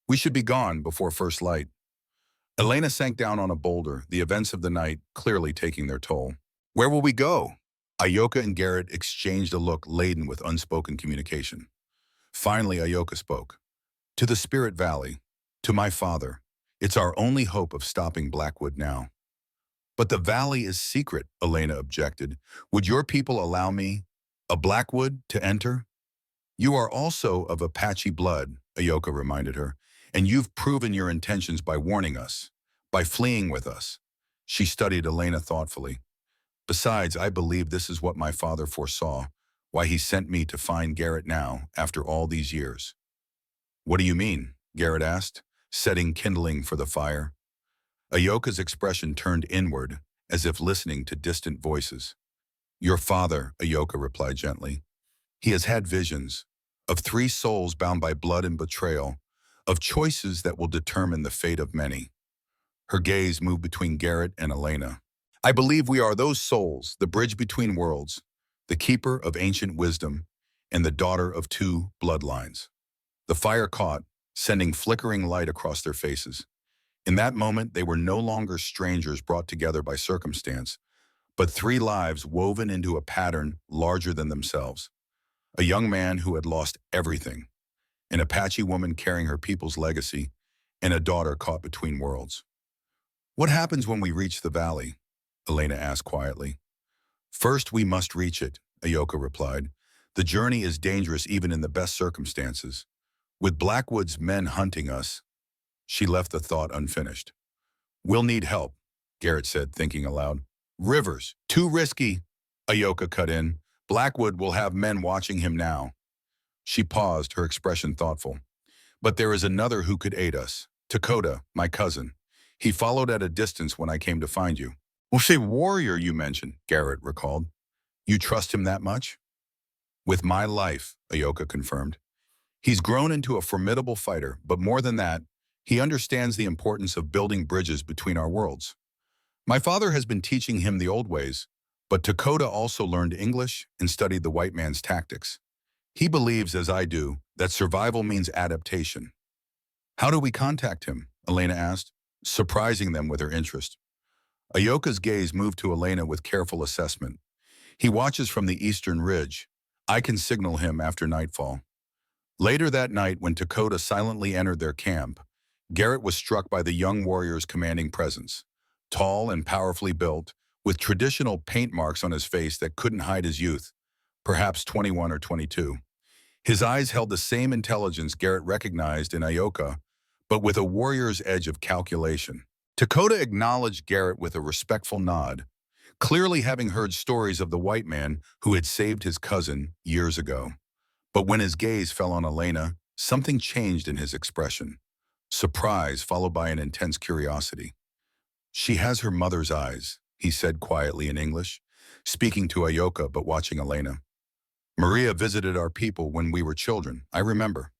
We should be gone before first light. Elena sank down on a boulder, the events of the night clearly taking their toll. Where will we go? Ayoka and Garrett exchanged a look laden with unspoken communication. Finally, Ayoka spoke. To the Spirit Valley, to my father. It's our only hope of stopping Blackwood now. But the valley is secret, Elena objected. Would your people allow me, a Blackwood, to enter? You are also of Apache blood, Ayoka reminded her. And you've proven your intentions by warning us, by fleeing with us. She studied Elena thoughtfully. Besides, I believe this is what my father foresaw, why he sent me to find Garrett now, after all these years. What do you mean? Garrett asked, setting kindling for the fire. Ayoka's expression turned inward, as if listening to distant voices. Your father, Ayoka replied gently. He has had visions of three souls bound by blood and betrayal, of choices that will determine the fate of many. Her gaze moved between Garrett and Elena. I believe we are those souls, the bridge between worlds, the keeper of ancient wisdom, and the daughter of two bloodlines. The fire caught, sending flickering light across their faces. In that moment, they were no longer strangers brought together by circumstance, but three lives woven into a pattern larger than themselves. A young man who had lost everything, an Apache woman carrying her people's legacy, and a daughter caught between worlds. What happens when we reach the valley? Elena asked quietly. First, we must reach it, Ayoka replied. The journey is dangerous even in the best circumstances. With Blackwood's men hunting us, she left the thought unfinished. We'll need help, Garrett said, thinking aloud. Rivers, too risky, Ayoka cut in. Blackwood will have men watching him now. She paused, her expression thoughtful. But there is another who could aid us. Dakota, my cousin. He followed at a distance when I came to find you. Well, say warrior you mentioned, Garrett recalled. You trust him that much? With my life, Ayoka confirmed. He's grown into a formidable fighter, but more than that, he understands the importance of building bridges between our worlds. My father has been teaching him the old ways, but Dakota also learned English and studied the white man's tactics. He believes, as I do, that survival means adaptation. How do we contact him? Elena asked, surprising them with her interest. Ayoka's gaze moved to Elena with careful assessment. He watches from the eastern ridge. I can signal him after nightfall. Later that night, when Dakota silently entered their camp, Garrett was struck by the young warrior's commanding presence. Tall and powerfully built, with traditional paint marks on his face that couldn't hide his youth, perhaps 21 or 22. His eyes held the same intelligence Garrett recognized in Ayoka, but with a warrior's edge of calculation. Dakota acknowledged Garrett with a respectful nod, clearly having heard stories of the white man who had saved his cousin years ago. But when his gaze fell on Elena, something changed in his expression. Surprise followed by an intense curiosity. She has her mother's eyes, he said quietly in English, speaking to Ayoka but watching Elena. Maria visited our people when we were children, I remember.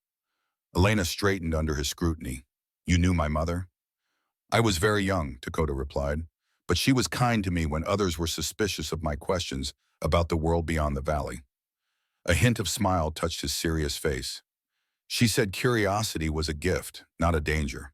Elena straightened under his scrutiny. You knew my mother? I was very young, Dakota replied, but she was kind to me when others were suspicious of my questions about the world beyond the valley. A hint of smile touched his serious face. She said curiosity was a gift, not a danger.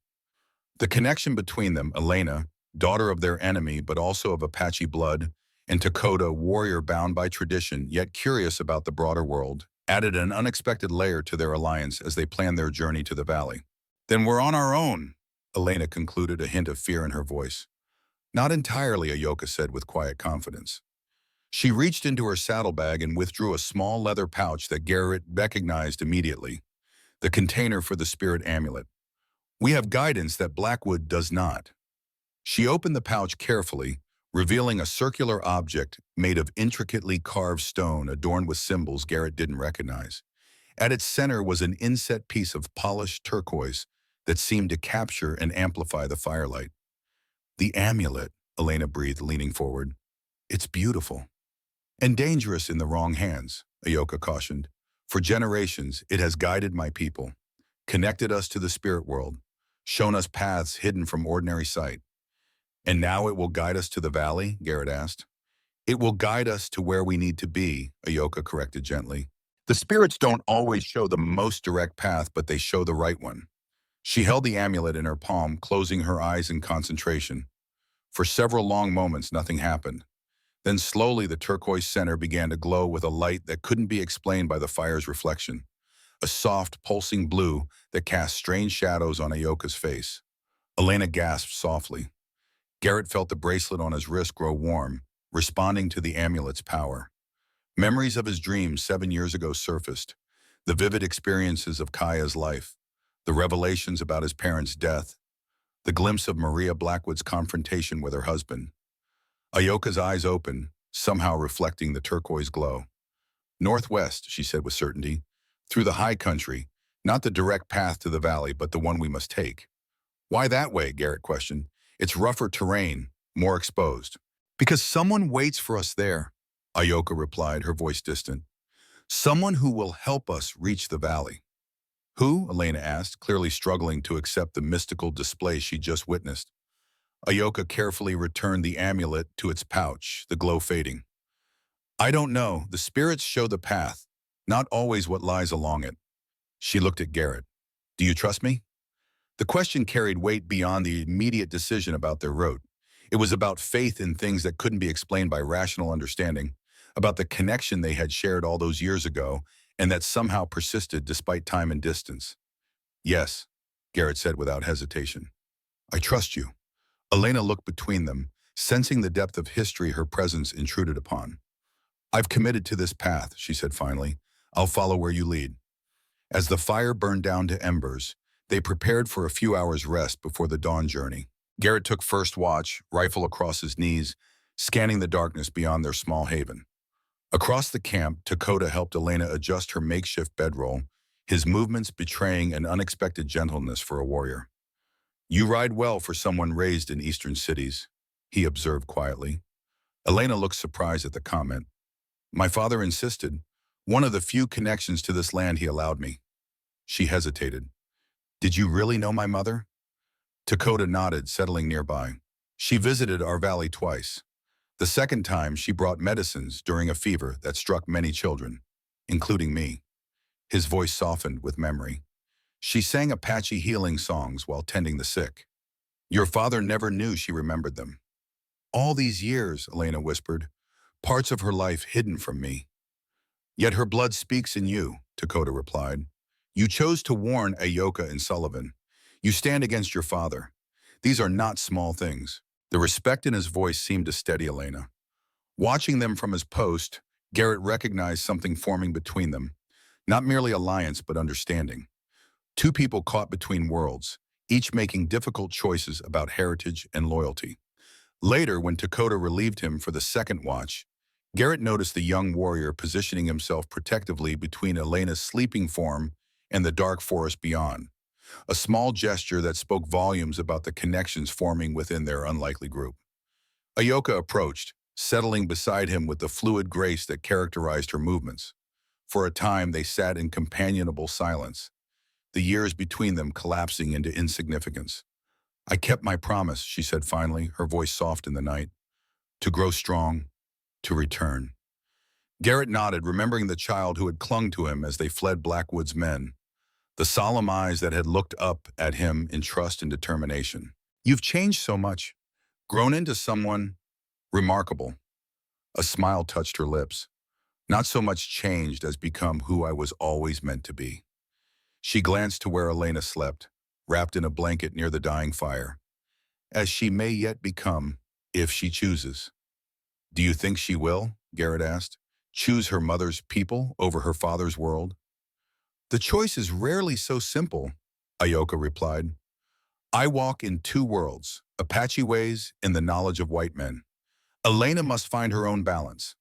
The connection between them, Elena, daughter of their enemy but also of Apache blood, and Dakota, warrior bound by tradition yet curious about the broader world, added an unexpected layer to their alliance as they planned their journey to the valley. Then we're on our own, Elena concluded, a hint of fear in her voice. Not entirely, Ayoka said with quiet confidence. She reached into her saddlebag and withdrew a small leather pouch that Garrett recognized immediately, the container for the spirit amulet. We have guidance that Blackwood does not. She opened the pouch carefully, revealing a circular object made of intricately carved stone adorned with symbols Garrett didn't recognize. At its center was an inset piece of polished turquoise that seemed to capture and amplify the firelight. The amulet, Elena breathed, leaning forward. It's beautiful. And dangerous in the wrong hands, Ayoka cautioned. For generations, it has guided my people, connected us to the spirit world, shown us paths hidden from ordinary sight. And now it will guide us to the valley, Garrett asked. It will guide us to where we need to be, Ayoka corrected gently. The spirits don't always show the most direct path, but they show the right one. She held the amulet in her palm, closing her eyes in concentration. For several long moments, nothing happened. Then slowly the turquoise center began to glow with a light that couldn't be explained by the fire's reflection. A soft, pulsing blue that cast strange shadows on Ayoka's face. Elena gasped softly. Garrett felt the bracelet on his wrist grow warm, responding to the amulet's power. Memories of his dreams 7 years ago surfaced, the vivid experiences of Kaya's life, The revelations about his parents' death, the glimpse of Maria Blackwood's confrontation with her husband. Ayoka's eyes opened, somehow reflecting the turquoise glow. Northwest, she said with certainty. Through the high country, not the direct path to the valley, but the one we must take. Why that way? Garrett questioned. It's rougher terrain, more exposed. Because someone waits for us there, Ayoka replied, her voice distant. Someone who will help us reach the valley. Who? Elena asked, clearly struggling to accept the mystical display she just witnessed. Ayoka carefully returned the amulet to its pouch, the glow fading. I don't know. The spirits show the path, not always what lies along it. She looked at Garrett. Do you trust me? The question carried weight beyond the immediate decision about their route. It was about faith in things that couldn't be explained by rational understanding, about the connection they had shared all those years ago and that somehow persisted despite time and distance. Yes, Garrett said without hesitation. I trust you. Elena looked between them, sensing the depth of history her presence intruded upon. I've committed to this path, she said finally. I'll follow where you lead. As the fire burned down to embers, they prepared for a few hours' rest before the dawn journey. Garrett took first watch, rifle across his knees, scanning the darkness beyond their small haven. Across the camp, Dakota helped Elena adjust her makeshift bedroll, his movements betraying an unexpected gentleness for a warrior. You ride well for someone raised in eastern cities, he observed quietly. Elena looked surprised at the comment. My father insisted, one of the few connections to this land he allowed me. She hesitated. Did you really know my mother? Dakota nodded, settling nearby. She visited our valley twice. The second time, she brought medicines during a fever that struck many children, including me. His voice softened with memory. She sang Apache healing songs while tending the sick. Your father never knew she remembered them. All these years, Elena whispered, parts of her life hidden from me. Yet her blood speaks in you, Dakota replied. You chose to warn Ayoka and Sullivan. You stand against your father. These are not small things. The respect in his voice seemed to steady Elena. Watching them from his post, Garrett recognized something forming between them. Not merely alliance, but understanding. Two people caught between worlds, each making difficult choices about heritage and loyalty. Later, when Dakota relieved him for the second watch, Garrett noticed the young warrior positioning himself protectively between Elena's sleeping form and the dark forest beyond, a small gesture that spoke volumes about the connections forming within their unlikely group. Ayoka approached, settling beside him with the fluid grace that characterized her movements. For a time, they sat in companionable silence, the years between them collapsing into insignificance. I kept my promise, she said finally, her voice soft in the night. To grow strong, to return. Garrett nodded, remembering the child who had clung to him as they fled Blackwood's men, the solemn eyes that had looked up at him in trust and determination. You've changed so much, grown into someone remarkable. A smile touched her lips. Not so much changed as become who I was always meant to be. She glanced to where Elena slept, wrapped in a blanket near the dying fire. As she may yet become, if she chooses. Do you think she will? Garrett asked. Choose her mother's people over her father's world? The choice is rarely so simple, Ayoka replied. I walk in two worlds, Apache ways and the knowledge of white men. Elena must find her own balance.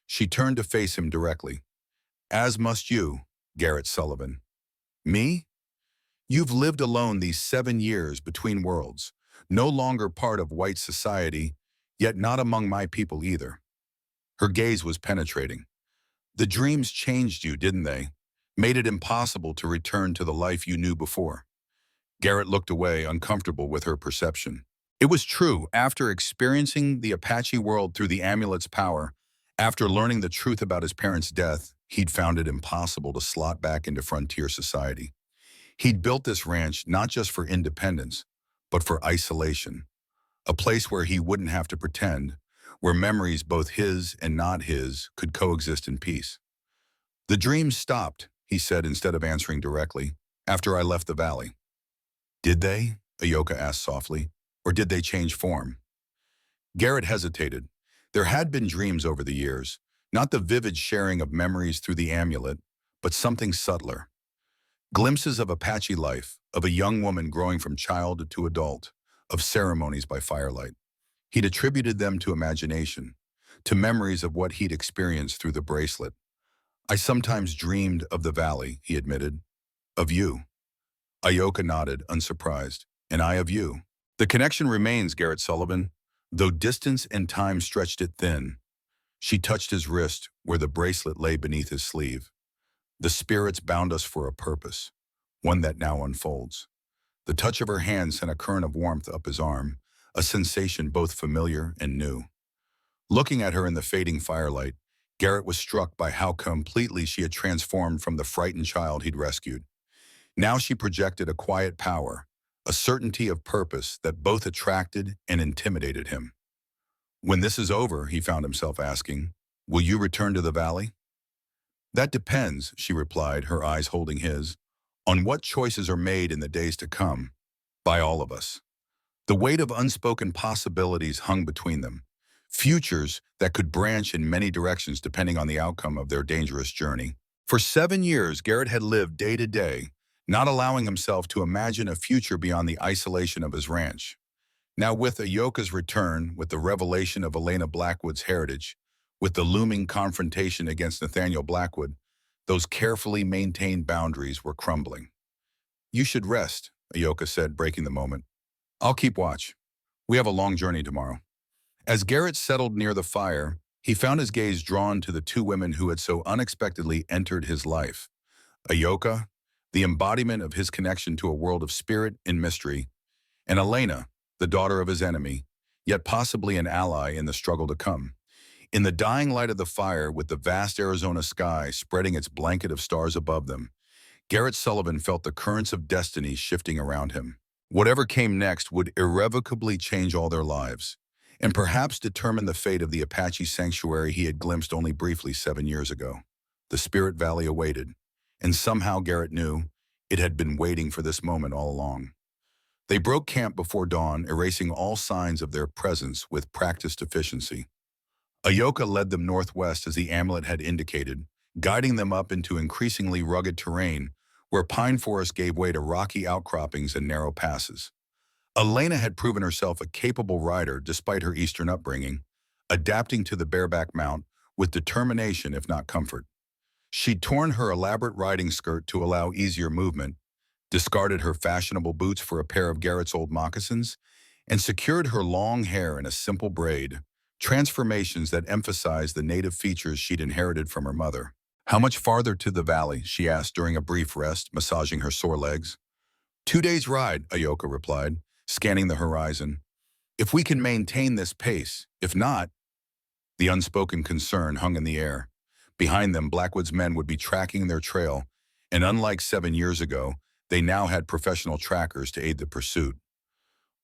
She turned to face him directly. As must you, Garrett Sullivan. Me? You've lived alone these 7 years between worlds, no longer part of white society, yet not among my people either. Her gaze was penetrating. The dreams changed you, didn't they? Made it impossible to return to the life you knew before. Garrett looked away, uncomfortable with her perception. It was true. After experiencing the Apache world through the amulet's power, after learning the truth about his parents' death, he'd found it impossible to slot back into frontier society. He'd built this ranch not just for independence, but for isolation, a place where he wouldn't have to pretend, where memories, both his and not his, could coexist in peace. The dreams stopped, he said instead of answering directly, after I left the valley. Did they? Ayoka asked softly, or did they change form? Garrett hesitated. There had been dreams over the years, not the vivid sharing of memories through the amulet, but something subtler. Glimpses of Apache life, of a young woman growing from child to adult, of ceremonies by firelight. He'd attributed them to imagination, to memories of what he'd experienced through the bracelet. I sometimes dreamed of the valley, he admitted. Of you. Ayoka nodded, unsurprised. And I of you. The connection remains, Garrett Sullivan, though distance and time stretched it thin. She touched his wrist where the bracelet lay beneath his sleeve. The spirits bound us for a purpose, one that now unfolds. The touch of her hand sent a current of warmth up his arm, a sensation both familiar and new. Looking at her in the fading firelight, Garrett was struck by how completely she had transformed from the frightened child he'd rescued. Now she projected a quiet power, a certainty of purpose that both attracted and intimidated him. When this is over, he found himself asking, will you return to the valley? That depends, she replied, her eyes holding his, on what choices are made in the days to come, by all of us. The weight of unspoken possibilities hung between them, futures that could branch in many directions depending on the outcome of their dangerous journey. For 7 years, Garrett had lived day to day, not allowing himself to imagine a future beyond the isolation of his ranch. Now with Ayoka's return, with the revelation of Elena Blackwood's heritage, with the looming confrontation against Nathaniel Blackwood, those carefully maintained boundaries were crumbling. You should rest, Ayoka said, breaking the moment. I'll keep watch. We have a long journey tomorrow. As Garrett settled near the fire, he found his gaze drawn to the two women who had so unexpectedly entered his life. Ayoka, the embodiment of his connection to a world of spirit and mystery, and Elena, the daughter of his enemy, yet possibly an ally in the struggle to come. In the dying light of the fire, with the vast Arizona sky spreading its blanket of stars above them, Garrett Sullivan felt the currents of destiny shifting around him. Whatever came next would irrevocably change all their lives, and perhaps determine the fate of the Apache sanctuary he had glimpsed only briefly 7 years ago. The Spirit Valley awaited, and somehow Garrett knew it had been waiting for this moment all along. They broke camp before dawn, erasing all signs of their presence with practiced efficiency. Ayoka led them northwest as the amulet had indicated, guiding them up into increasingly rugged terrain where pine forest gave way to rocky outcroppings and narrow passes. Elena had proven herself a capable rider despite her eastern upbringing, adapting to the bareback mount with determination if not comfort. She'd torn her elaborate riding skirt to allow easier movement, discarded her fashionable boots for a pair of Garrett's old moccasins, and secured her long hair in a simple braid, transformations that emphasized the native features she'd inherited from her mother. How much farther to the valley, she asked during a brief rest, massaging her sore legs. 2 days' ride, Ayoka replied, scanning the horizon. If we can maintain this pace, if not, the unspoken concern hung in the air. Behind them, Blackwood's men would be tracking their trail, and unlike 7 years ago, they now had professional trackers to aid the pursuit.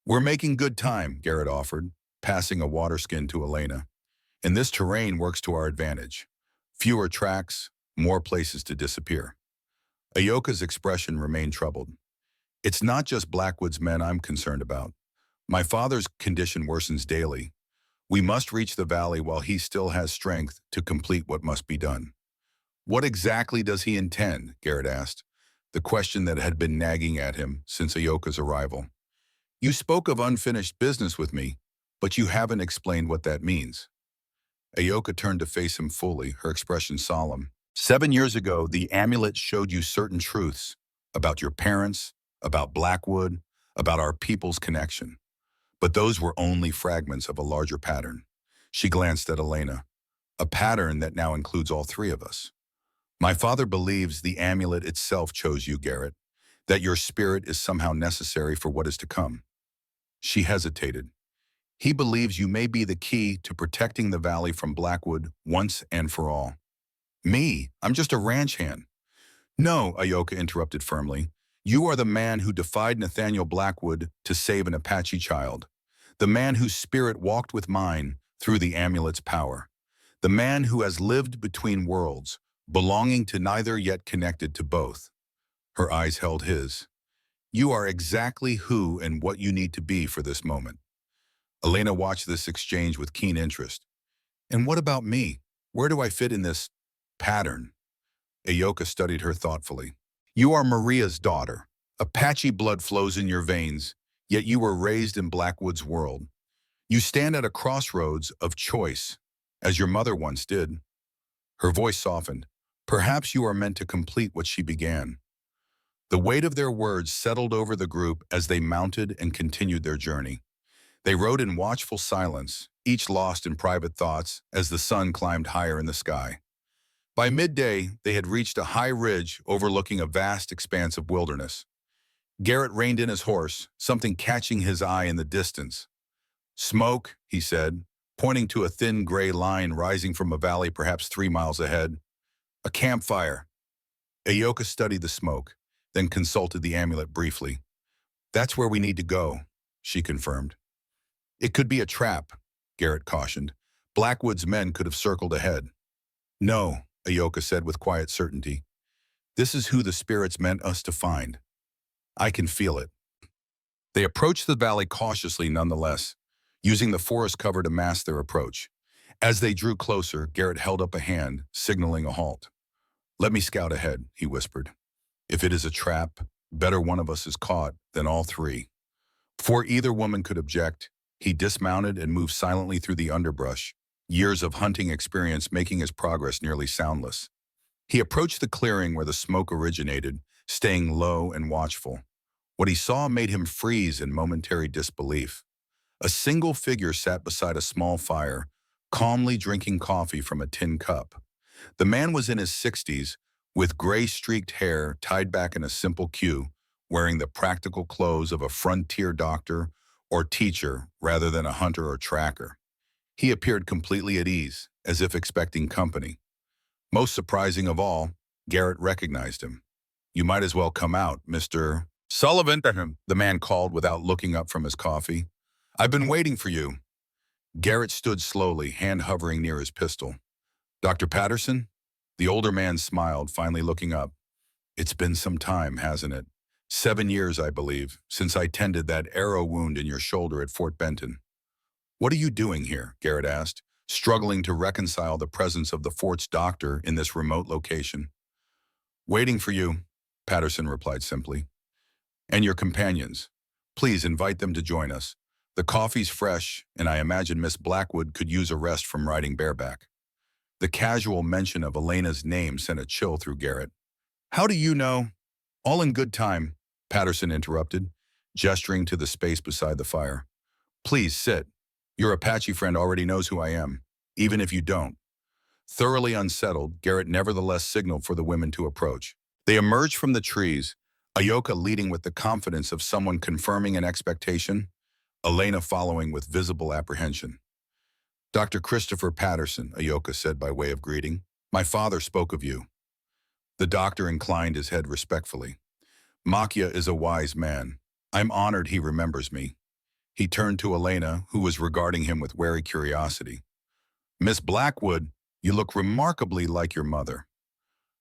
We're making good time, Garrett offered, passing a water skin to Elena. And this terrain works to our advantage. Fewer tracks, more places to disappear. Ayoka's expression remained troubled. It's not just Blackwood's men I'm concerned about. My father's condition worsens daily. We must reach the valley while he still has strength to complete what must be done. What exactly does he intend? Garrett asked, the question that had been nagging at him since Ayoka's arrival. You spoke of unfinished business with me, but you haven't explained what that means. Ayoka turned to face him fully, her expression solemn. 7 years ago, the amulet showed you certain truths about your parents, about Blackwood, about our people's connection. But those were only fragments of a larger pattern. She glanced at Elena, a pattern that now includes all three of us. My father believes the amulet itself chose you, Garrett, that your spirit is somehow necessary for what is to come. She hesitated. He believes you may be the key to protecting the valley from Blackwood once and for all. Me? I'm just a ranch hand. No, Ayoka interrupted firmly. You are the man who defied Nathaniel Blackwood to save an Apache child. The man whose spirit walked with mine through the amulet's power. The man who has lived between worlds, belonging to neither yet connected to both. Her eyes held his. You are exactly who and what you need to be for this moment. Elena watched this exchange with keen interest. And what about me? Where do I fit in this pattern? Ayoka studied her thoughtfully. You are Maria's daughter. Apache blood flows in your veins, yet you were raised in Blackwood's world. You stand at a crossroads of choice, as your mother once did. Her voice softened. Perhaps you are meant to complete what she began. The weight of their words settled over the group as they mounted and continued their journey. They rode in watchful silence, each lost in private thoughts as the sun climbed higher in the sky. By midday, they had reached a high ridge overlooking a vast expanse of wilderness. Garrett reined in his horse, something catching his eye in the distance. Smoke, he said, pointing to a thin gray line rising from a valley perhaps 3 miles ahead. A campfire. Ayoka studied the smoke, then consulted the amulet briefly. That's where we need to go, she confirmed. It could be a trap, Garrett cautioned. Blackwood's men could have circled ahead. No, Ayoka said with quiet certainty. This is who the spirits meant us to find. I can feel it. They approached the valley cautiously nonetheless, using the forest cover to mask their approach. As they drew closer, Garrett held up a hand, signaling a halt. Let me scout ahead, he whispered. If it is a trap, better one of us is caught than all three. Before either woman could object, he dismounted and moved silently through the underbrush, years of hunting experience making his progress nearly soundless. He approached the clearing where the smoke originated, staying low and watchful. What he saw made him freeze in momentary disbelief. A single figure sat beside a small fire, calmly drinking coffee from a tin cup. The man was in his 60s, with gray-streaked hair tied back in a simple queue, wearing the practical clothes of a frontier doctor or teacher rather than a hunter or tracker. He appeared completely at ease, as if expecting company. Most surprising of all, Garrett recognized him. You might as well come out, Mr. Sullivan, the man called without looking up from his coffee. I've been waiting for you. Garrett stood slowly, hand hovering near his pistol. Dr. Patterson? The older man smiled, finally looking up. It's been some time, hasn't it? 7 years, I believe, since I tended that arrow wound in your shoulder at Fort Benton. What are you doing here? Garrett asked, struggling to reconcile the presence of the fort's doctor in this remote location. Waiting for you, Patterson replied simply. And your companions. Please invite them to join us. The coffee's fresh, and I imagine Miss Blackwood could use a rest from riding bareback. The casual mention of Elena's name sent a chill through Garrett. How do you know? All in good time, Patterson interrupted, gesturing to the space beside the fire. Please sit. Your Apache friend already knows who I am, even if you don't. Thoroughly unsettled, Garrett nevertheless signaled for the women to approach. They emerged from the trees, Ayoka leading with the confidence of someone confirming an expectation, Elena following with visible apprehension. Dr. Christopher Patterson, Ayoka said by way of greeting. My father spoke of you. The doctor inclined his head respectfully. Makia is a wise man. I'm honored he remembers me. He turned to Elena, who was regarding him with wary curiosity. Miss Blackwood, you look remarkably like your mother.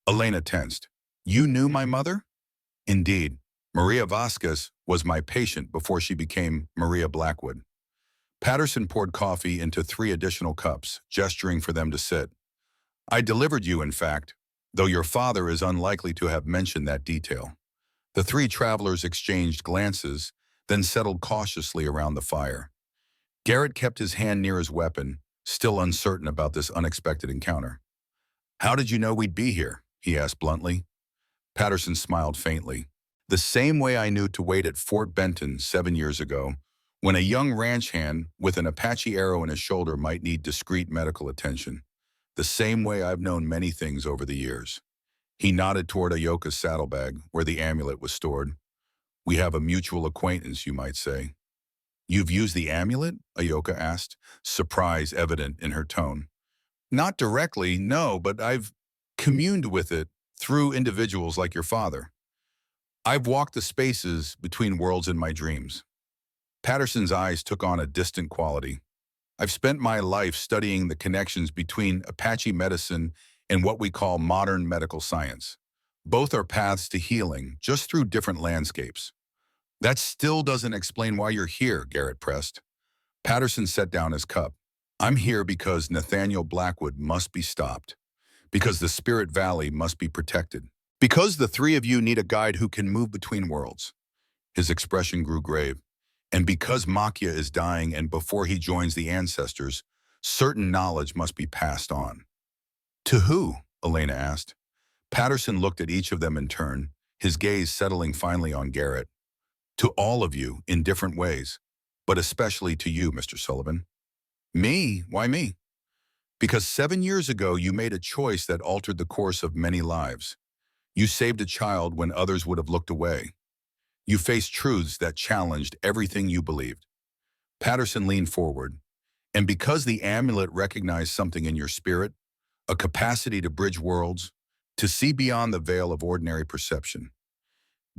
Elena tensed. You knew my mother? Indeed. Maria Vasquez was my patient before she became Maria Blackwood. Patterson poured coffee into 3 additional cups, gesturing for them to sit. I delivered you, in fact, though your father is unlikely to have mentioned that detail. The 3 travelers exchanged glances, then settled cautiously around the fire. Garrett kept his hand near his weapon, still uncertain about this unexpected encounter. How did you know we'd be here? He asked bluntly. Patterson smiled faintly. The same way I knew to wait at Fort Benton 7 years ago, when a young ranch hand with an Apache arrow in his shoulder might need discreet medical attention. The same way I've known many things over the years. He nodded toward Ayoka's saddlebag, where the amulet was stored. We have a mutual acquaintance, you might say. You've used the amulet? Ayoka asked, surprise evident in her tone. Not directly, no, but I've communed with it through individuals like your father. I've walked the spaces between worlds in my dreams. Patterson's eyes took on a distant quality. I've spent my life studying the connections between Apache medicine and what we call modern medical science. Both are paths to healing, just through different landscapes. That still doesn't explain why you're here, Garrett pressed. Patterson set down his cup. I'm here because Nathaniel Blackwood must be stopped, because the Spirit Valley must be protected, Because the three of you need a guide who can move between worlds. His expression grew grave. And because Makia is dying and before he joins the ancestors, certain knowledge must be passed on. To who? Elena asked. Patterson looked at each of them in turn, his gaze settling finally on Garrett. To all of you, in different ways, but especially to you, Mr. Sullivan. Me? Why me? Because 7 years ago you made a choice that altered the course of many lives. You saved a child when others would have looked away. You faced truths that challenged everything you believed. Patterson leaned forward, and because the amulet recognized something in your spirit, a capacity to bridge worlds, to see beyond the veil of ordinary perception.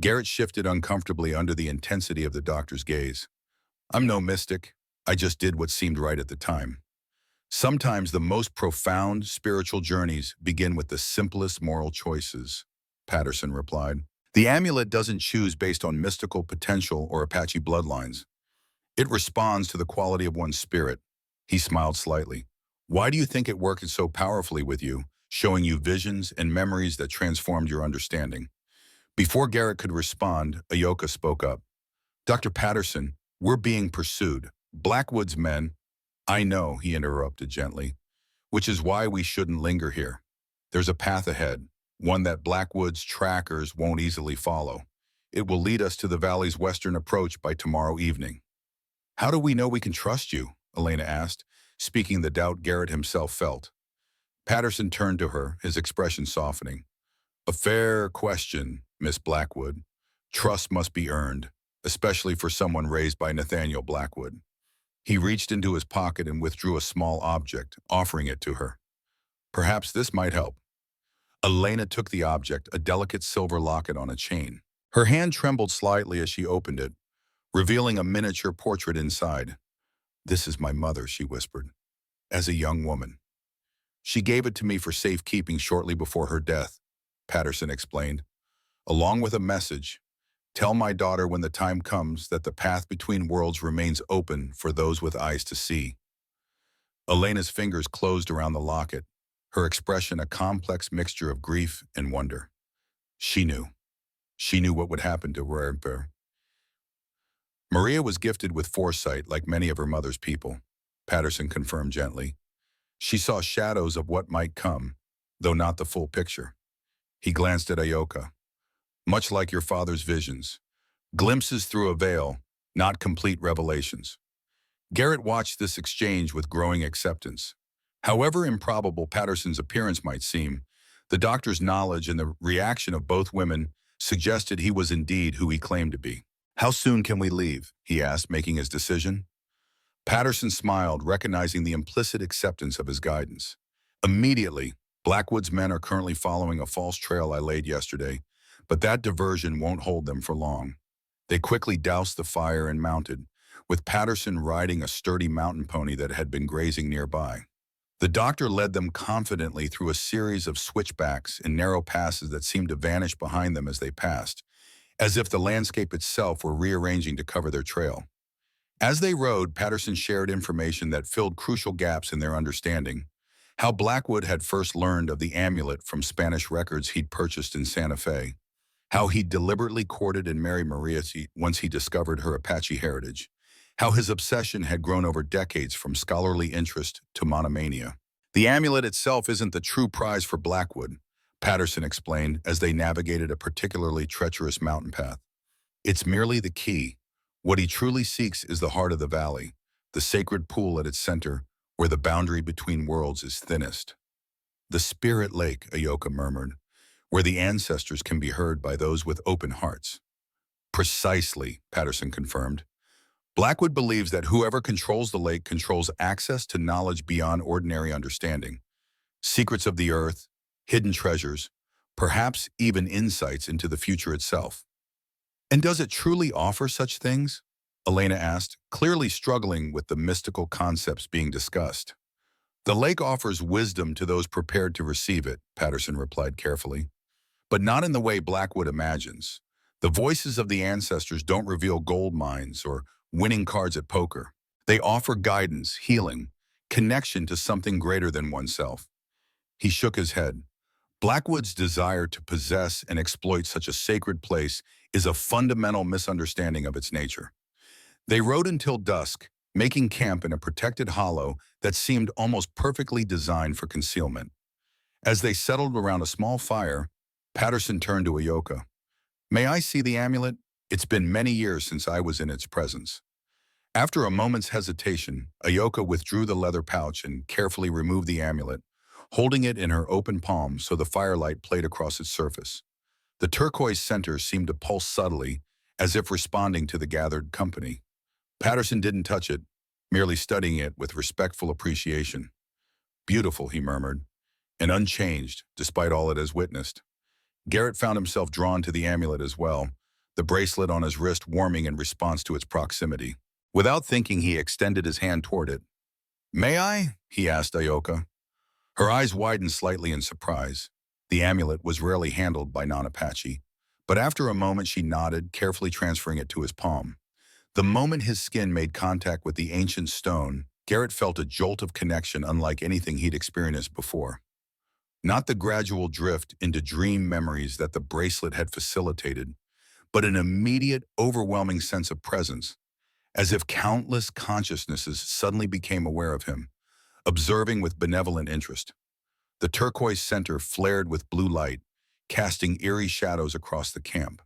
Garrett shifted uncomfortably under the intensity of the doctor's gaze. I'm no mystic. I just did what seemed right at the time. Sometimes the most profound spiritual journeys begin with the simplest moral choices, Patterson replied. The amulet doesn't choose based on mystical potential or Apache bloodlines. It responds to the quality of one's spirit. He smiled slightly. Why do you think it worked so powerfully with you, showing you visions and memories that transformed your understanding? Before Garrett could respond, Ayoka spoke up. Dr. Patterson, we're being pursued. Blackwood's men. I know, he interrupted gently, which is why we shouldn't linger here. There's a path ahead, one that Blackwood's trackers won't easily follow. It will lead us to the valley's western approach by tomorrow evening. How do we know we can trust you? Elena asked, speaking the doubt Garrett himself felt. Patterson turned to her, his expression softening. A fair question, Miss Blackwood. Trust must be earned, especially for someone raised by Nathaniel Blackwood. He reached into his pocket and withdrew a small object, offering it to her. Perhaps this might help. Elena took the object, a delicate silver locket on a chain. Her hand trembled slightly as she opened it, revealing a miniature portrait inside. This is my mother, she whispered, as a young woman. She gave it to me for safekeeping shortly before her death, Patterson explained, along with a message. Tell my daughter when the time comes that the path between worlds remains open for those with eyes to see. Elena's fingers closed around the locket, her expression a complex mixture of grief and wonder. She knew. She knew what would happen to her. Maria was gifted with foresight like many of her mother's people, Patterson confirmed gently. She saw shadows of what might come, though not the full picture. He glanced at Ayoka. Much like your father's visions, glimpses through a veil, not complete revelations. Garrett watched this exchange with growing acceptance. However improbable Patterson's appearance might seem, the doctor's knowledge and the reaction of both women suggested he was indeed who he claimed to be. How soon can we leave? He asked, making his decision. Patterson smiled, recognizing the implicit acceptance of his guidance. Immediately, Blackwood's men are currently following a false trail I laid yesterday, but that diversion won't hold them for long. They quickly doused the fire and mounted, with Patterson riding a sturdy mountain pony that had been grazing nearby. The doctor led them confidently through a series of switchbacks and narrow passes that seemed to vanish behind them as they passed, as if the landscape itself were rearranging to cover their trail. As they rode, Patterson shared information that filled crucial gaps in their understanding. How Blackwood had first learned of the amulet from Spanish records he'd purchased in Santa Fe. How he deliberately courted and married Maria once he discovered her Apache heritage. How his obsession had grown over decades from scholarly interest to monomania. The amulet itself isn't the true prize for Blackwood, Patterson explained as they navigated a particularly treacherous mountain path. It's merely the key. What he truly seeks is the heart of the valley, the sacred pool at its center, where the boundary between worlds is thinnest. The Spirit Lake, Ayoka murmured, where the ancestors can be heard by those with open hearts. Precisely, Patterson confirmed. Blackwood believes that whoever controls the lake controls access to knowledge beyond ordinary understanding. Secrets of the earth, hidden treasures, perhaps even insights into the future itself. And does it truly offer such things? Elena asked, clearly struggling with the mystical concepts being discussed. The lake offers wisdom to those prepared to receive it, Patterson replied carefully. But not in the way Blackwood imagines. The voices of the ancestors don't reveal gold mines or winning cards at poker. They offer guidance, healing, connection to something greater than oneself. He shook his head. Blackwood's desire to possess and exploit such a sacred place is a fundamental misunderstanding of its nature. They rode until dusk, making camp in a protected hollow that seemed almost perfectly designed for concealment. As they settled around a small fire, Patterson turned to Ayoka. "May I see the amulet? It's been many years since I was in its presence." After a moment's hesitation, Ayoka withdrew the leather pouch and carefully removed the amulet, holding it in her open palm so the firelight played across its surface. The turquoise center seemed to pulse subtly, as if responding to the gathered company. Patterson didn't touch it, merely studying it with respectful appreciation. "Beautiful," he murmured, "and unchanged, despite all it has witnessed." Garrett found himself drawn to the amulet as well, the bracelet on his wrist warming in response to its proximity. Without thinking, he extended his hand toward it. "May I?" he asked Ayoka. Her eyes widened slightly in surprise. The amulet was rarely handled by non-Apache, but after a moment she nodded, carefully transferring it to his palm. The moment his skin made contact with the ancient stone, Garrett felt a jolt of connection unlike anything he'd experienced before. Not the gradual drift into dream memories that the bracelet had facilitated, but an immediate, overwhelming sense of presence, as if countless consciousnesses suddenly became aware of him, observing with benevolent interest. The turquoise center flared with blue light, casting eerie shadows across the camp.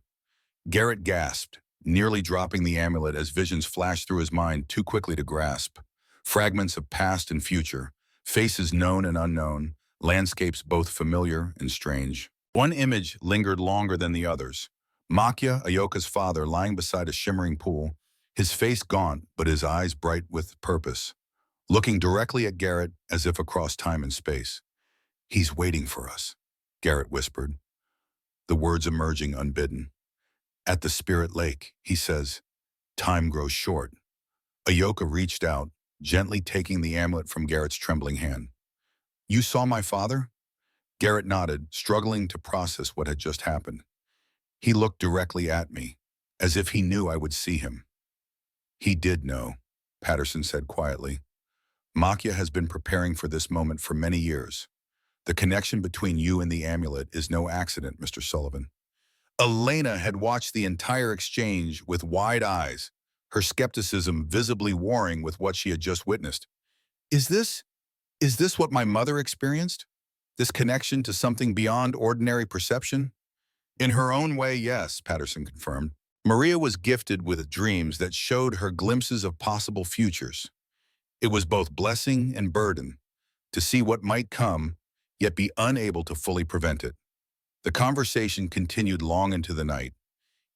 Garrett gasped, nearly dropping the amulet as visions flashed through his mind too quickly to grasp. Fragments of past and future, faces known and unknown, landscapes both familiar and strange. One image lingered longer than the others. Makya, Ayoka's father, lying beside a shimmering pool, his face gaunt but his eyes bright with purpose, looking directly at Garrett as if across time and space. "He's waiting for us," Garrett whispered, the words emerging unbidden. "At the Spirit Lake," he says, "time grows short." Ayoka reached out, gently taking the amulet from Garrett's trembling hand. "You saw my father?" Garrett nodded, struggling to process what had just happened. "He looked directly at me, as if he knew I would see him." "He did know," Patterson said quietly. "Makya has been preparing for this moment for many years. The connection between you and the amulet is no accident, Mr. Sullivan." Elena had watched the entire exchange with wide eyes, her skepticism visibly warring with what she had just witnessed. Is this what my mother experienced? This connection to something beyond ordinary perception?" "In her own way, yes," Patterson confirmed. "Maria was gifted with dreams that showed her glimpses of possible futures. It was both blessing and burden, to see what might come, yet be unable to fully prevent it." The conversation continued long into the night,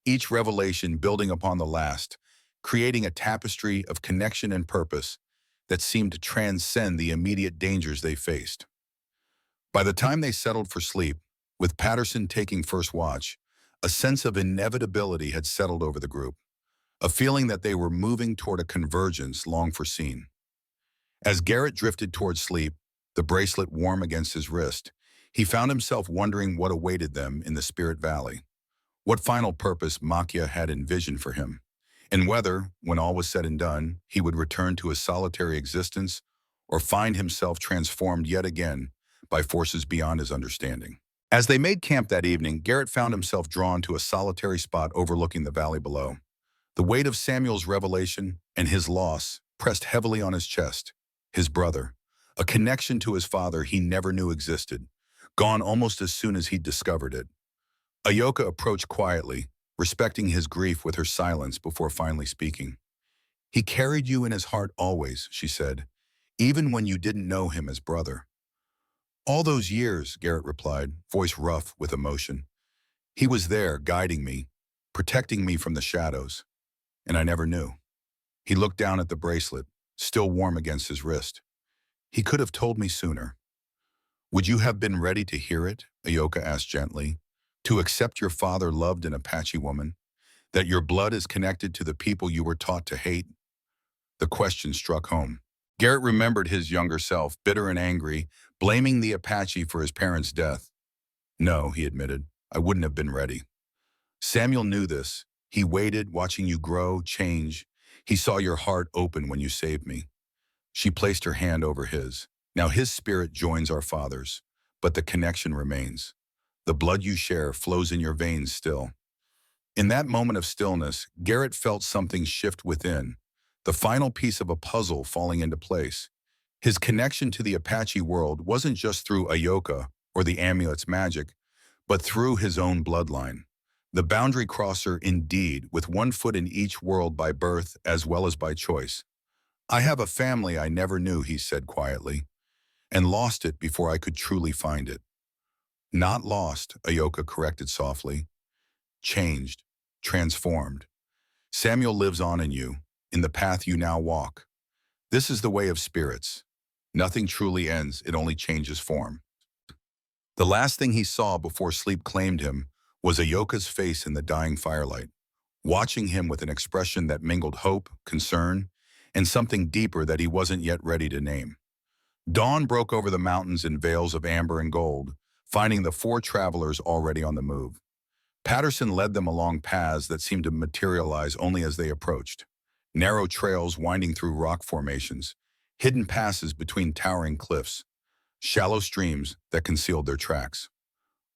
each revelation building upon the last, creating a tapestry of connection and purpose that seemed to transcend the immediate dangers they faced. By the time they settled for sleep, with Patterson taking first watch, a sense of inevitability had settled over the group, a feeling that they were moving toward a convergence long foreseen. As Garrett drifted toward sleep, the bracelet warm against his wrist, he found himself wondering what awaited them in the Spirit Valley, what final purpose Makya had envisioned for him, and whether, when all was said and done, he would return to his solitary existence or find himself transformed yet again by forces beyond his understanding. As they made camp that evening, Garrett found himself drawn to a solitary spot overlooking the valley below. The weight of Samuel's revelation and his loss pressed heavily on his chest. His brother, a connection to his father he never knew existed, gone almost as soon as he'd discovered it. Ayoka approached quietly, respecting his grief with her silence before finally speaking. "He carried you in his heart always," she said, "even when you didn't know him as brother." "All those years," Garrett replied, voice rough with emotion. "He was there, guiding me, protecting me from the shadows, and I never knew." He looked down at the bracelet, still warm against his wrist. "He could have told me sooner." "Would you have been ready to hear it?" Ayoka asked gently. "To accept your father loved an Apache woman? That your blood is connected to the people you were taught to hate?" The question struck home. Garrett remembered his younger self, bitter and angry, blaming the Apache for his parents' death. "No," he admitted, "I wouldn't have been ready." "Samuel knew this. He waited, watching you grow, change. He saw your heart open when you saved me." She placed her hand over his. "Now his spirit joins our father's, but the connection remains. The blood you share flows in your veins still. In that moment of stillness, Garrett felt something shift within, the final piece of a puzzle falling into place. His connection to the Apache world wasn't just through Ayoka or the amulet's magic, but through his own bloodline. The boundary crosser indeed, with one foot in each world by birth as well as by choice. I have a family I never knew, he said quietly, and lost it before I could truly find it. Not lost, Ayoka corrected softly. Changed, transformed. Samuel lives on in you, in the path you now walk. This is the way of spirits. Nothing truly ends, it only changes form. The last thing he saw before sleep claimed him was Ayoka's face in the dying firelight, watching him with an expression that mingled hope, concern, and something deeper that he wasn't yet ready to name. Dawn broke over the mountains in veils of amber and gold, finding the four travelers already on the move. Patterson led them along paths that seemed to materialize only as they approached. Narrow trails winding through rock formations, hidden passes between towering cliffs, shallow streams that concealed their tracks.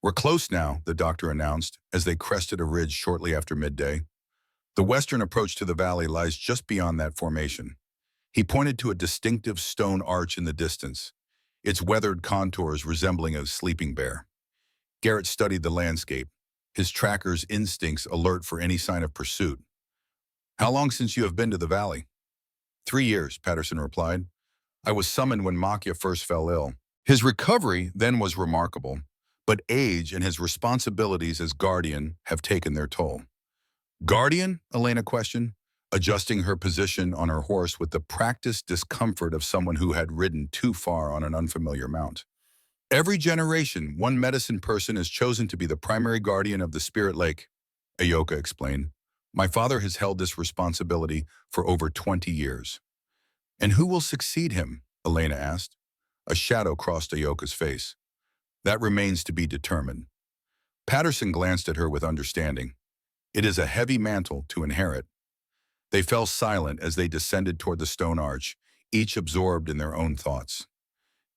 We're close now, the doctor announced, as they crested a ridge shortly after midday. The western approach to the valley lies just beyond that formation. He pointed to a distinctive stone arch in the distance, its weathered contours resembling a sleeping bear. Garrett studied the landscape, his tracker's instincts alert for any sign of pursuit. How long since you have been to the valley? 3 years, Patterson replied. I was summoned when Makia first fell ill. His recovery then was remarkable, but age and his responsibilities as guardian have taken their toll. Guardian? Elena questioned, adjusting her position on her horse with the practiced discomfort of someone who had ridden too far on an unfamiliar mount. Every generation, one medicine person is chosen to be the primary guardian of the spirit lake, Ayoka explained. My father has held this responsibility for over 20 years. And who will succeed him? Elena asked. A shadow crossed Ayoka's face. That remains to be determined. Patterson glanced at her with understanding. It is a heavy mantle to inherit. They fell silent as they descended toward the stone arch, each absorbed in their own thoughts.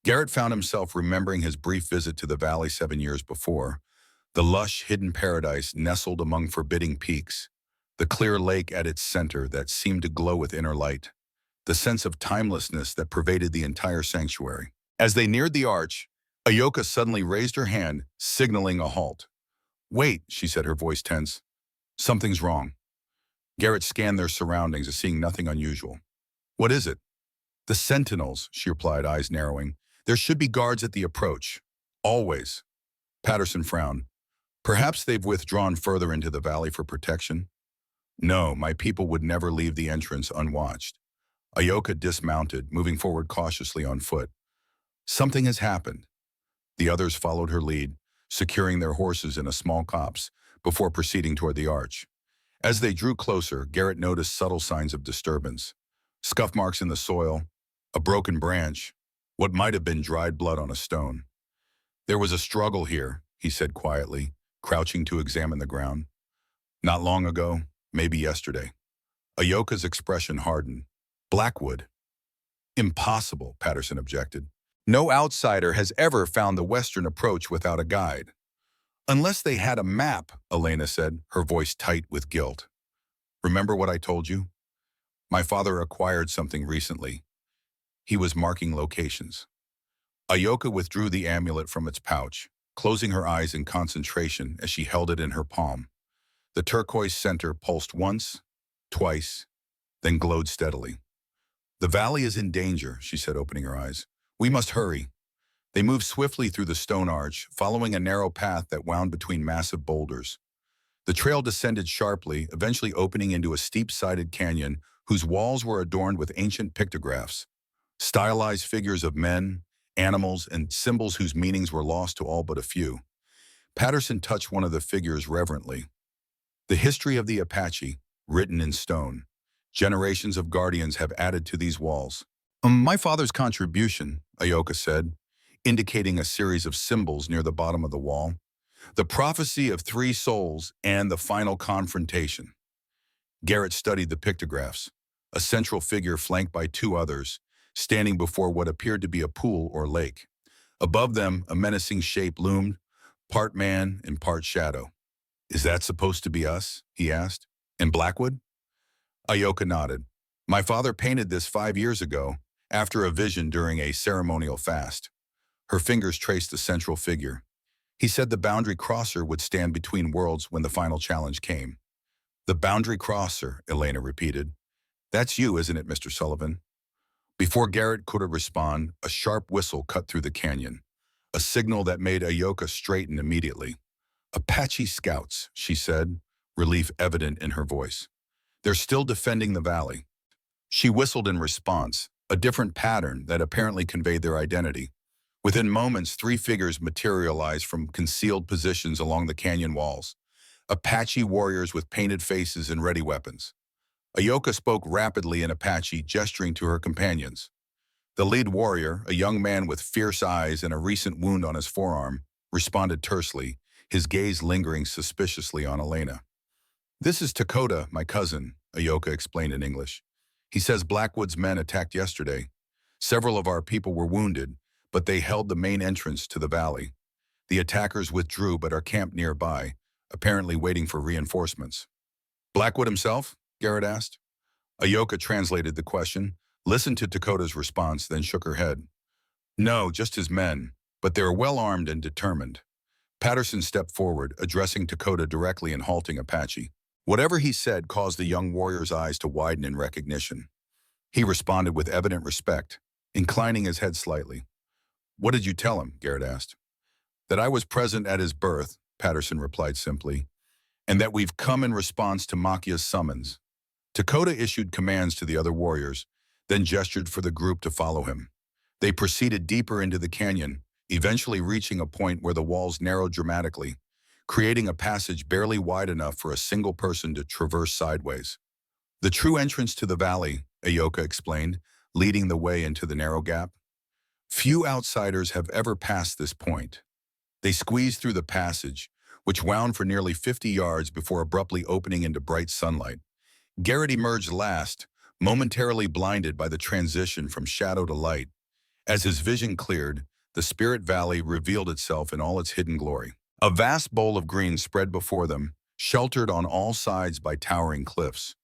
Garrett found himself remembering his brief visit to the valley 7 years before, the lush, hidden paradise nestled among forbidding peaks, the clear lake at its center that seemed to glow with inner light, the sense of timelessness that pervaded the entire sanctuary. As they neared the arch, Ayoka suddenly raised her hand, signaling a halt. Wait, she said, her voice tense. Something's wrong. Garrett scanned their surroundings, seeing nothing unusual. What is it? The sentinels, she replied, eyes narrowing. There should be guards at the approach. Always. Patterson frowned. Perhaps they've withdrawn further into the valley for protection? No, my people would never leave the entrance unwatched. Ayoka dismounted, moving forward cautiously on foot. Something has happened. The others followed her lead, securing their horses in a small copse before proceeding toward the arch. As they drew closer, Garrett noticed subtle signs of disturbance. Scuff marks in the soil, a broken branch, what might have been dried blood on a stone. There was a struggle here, he said quietly, crouching to examine the ground. Not long ago, maybe yesterday. Ayoka's expression hardened. Blackwood. Impossible, Patterson objected. No outsider has ever found the western approach without a guide. Unless they had a map, Elena said, her voice tight with guilt. Remember what I told you? My father acquired something recently. He was marking locations. Ayoka withdrew the amulet from its pouch, closing her eyes in concentration as she held it in her palm. The turquoise center pulsed once, twice, then glowed steadily. The valley is in danger, she said, opening her eyes. We must hurry. They moved swiftly through the stone arch, following a narrow path that wound between massive boulders. The trail descended sharply, eventually opening into a steep-sided canyon whose walls were adorned with ancient pictographs, stylized figures of men, animals, and symbols whose meanings were lost to all but a few. Patterson touched one of the figures reverently. The history of the Apache, written in stone. Generations of guardians have added to these walls. My father's contribution, Ayoka said, indicating a series of symbols near the bottom of the wall. The prophecy of 3 souls and the final confrontation. Garrett studied the pictographs, a central figure flanked by 2 others, standing before what appeared to be a pool or lake. Above them, a menacing shape loomed, part man and part shadow. "Is that supposed to be us?" he asked. "In Blackwood?" Ayoka nodded. "My father painted this 5 years ago, after a vision during a ceremonial fast." Her fingers traced the central figure. "He said the boundary crosser would stand between worlds when the final challenge came." "The boundary crosser," Elena repeated. "That's you, isn't it, Mr. Sullivan?" Before Garrett could respond, a sharp whistle cut through the canyon, a signal that made Ayoka straighten immediately. "Apache scouts," she said, relief evident in her voice. "They're still defending the valley." She whistled in response, a different pattern that apparently conveyed their identity. Within moments, three figures materialized from concealed positions along the canyon walls, Apache warriors with painted faces and ready weapons. Ayoka spoke rapidly in Apache, gesturing to her companions. The lead warrior, a young man with fierce eyes and a recent wound on his forearm, responded tersely, his gaze lingering suspiciously on Elena. "This is Dakota, my cousin," Ayoka explained in English. "He says Blackwood's men attacked yesterday. Several of our people were wounded, but they held the main entrance to the valley. The attackers withdrew but are camped nearby, apparently waiting for reinforcements." "Blackwood himself?" Garrett asked. Ayoka translated the question, listened to Dakota's response, then shook her head. "No, just his men, but they're well armed and determined." Patterson stepped forward, addressing Dakota directly and halting Apache. Whatever he said caused the young warrior's eyes to widen in recognition. He responded with evident respect, inclining his head slightly. "What did you tell him?" Garrett asked. "That I was present at his birth," Patterson replied simply, "and that we've come in response to Makia's summons." Dakota issued commands to the other warriors, then gestured for the group to follow him. They proceeded deeper into the canyon, eventually reaching a point where the walls narrowed dramatically, creating a passage barely wide enough for a single person to traverse sideways. "The true entrance to the valley," Ayoka explained, leading the way into the narrow gap. "Few outsiders have ever passed this point." They squeezed through the passage, which wound for nearly 50 yards before abruptly opening into bright sunlight. Garrett emerged last, momentarily blinded by the transition from shadow to light. As his vision cleared, the Spirit Valley revealed itself in all its hidden glory. A vast bowl of green spread before them, sheltered on all sides by towering cliffs.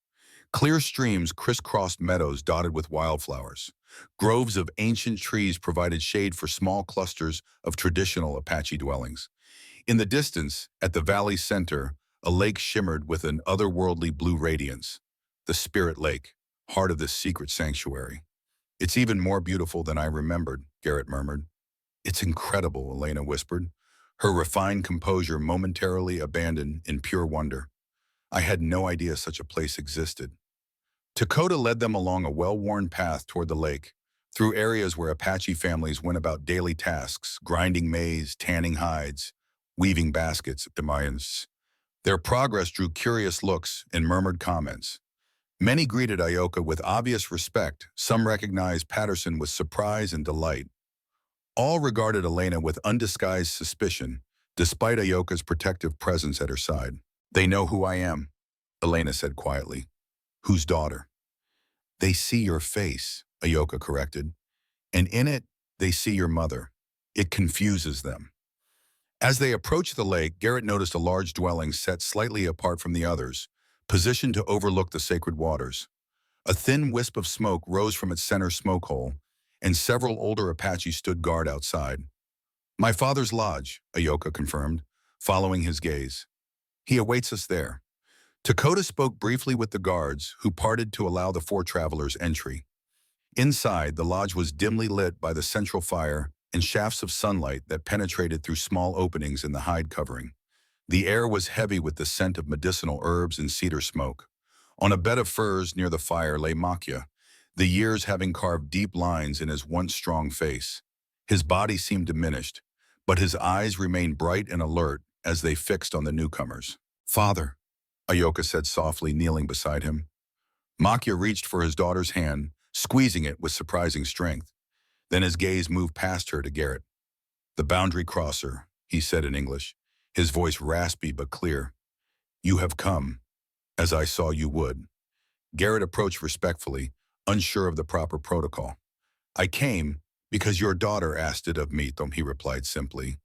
Clear streams crisscrossed meadows dotted with wildflowers. Groves of ancient trees provided shade for small clusters of traditional Apache dwellings. In the distance, at the valley's center, a lake shimmered with an otherworldly blue radiance. The Spirit Lake, heart of this secret sanctuary. "It's even more beautiful than I remembered," Garrett murmured. "It's incredible," Elena whispered, her refined composure momentarily abandoned in pure wonder. "I had no idea such a place existed." Dakota led them along a well-worn path toward the lake, through areas where Apache families went about daily tasks, grinding maize, tanning hides, weaving baskets of demayans. Their progress drew curious looks and murmured comments. Many greeted Ayoka with obvious respect, some recognized Patterson with surprise and delight. All regarded Elena with undisguised suspicion, despite Ayoka's protective presence at her side. "They know who I am," Elena said quietly. "Whose daughter?" "They see your face," Ayoka corrected, "and in it, they see your mother. It confuses them." As they approached the lake, Garrett noticed a large dwelling set slightly apart from the others, positioned to overlook the sacred waters. A thin wisp of smoke rose from its center smoke hole, and several older Apaches stood guard outside. "My father's lodge," Ayoka confirmed, following his gaze. "He awaits us there." Dakota spoke briefly with the guards, who parted to allow the four travelers entry. Inside, the lodge was dimly lit by the central fire and shafts of sunlight that penetrated through small openings in the hide covering. The air was heavy with the scent of medicinal herbs and cedar smoke. On a bed of furs near the fire lay Makia, the years having carved deep lines in his once strong face. His body seemed diminished, but his eyes remained bright and alert as they fixed on the newcomers. "Father," Ayoka said softly, kneeling beside him. Makia reached for his daughter's hand, squeezing it with surprising strength. Then his gaze moved past her to Garrett. "The boundary crosser," he said in English, his voice raspy but clear. "You have come, as I saw you would." Garrett approached respectfully, unsure of the proper protocol. "I came Because your daughter asked it of me, Tom, he replied simply.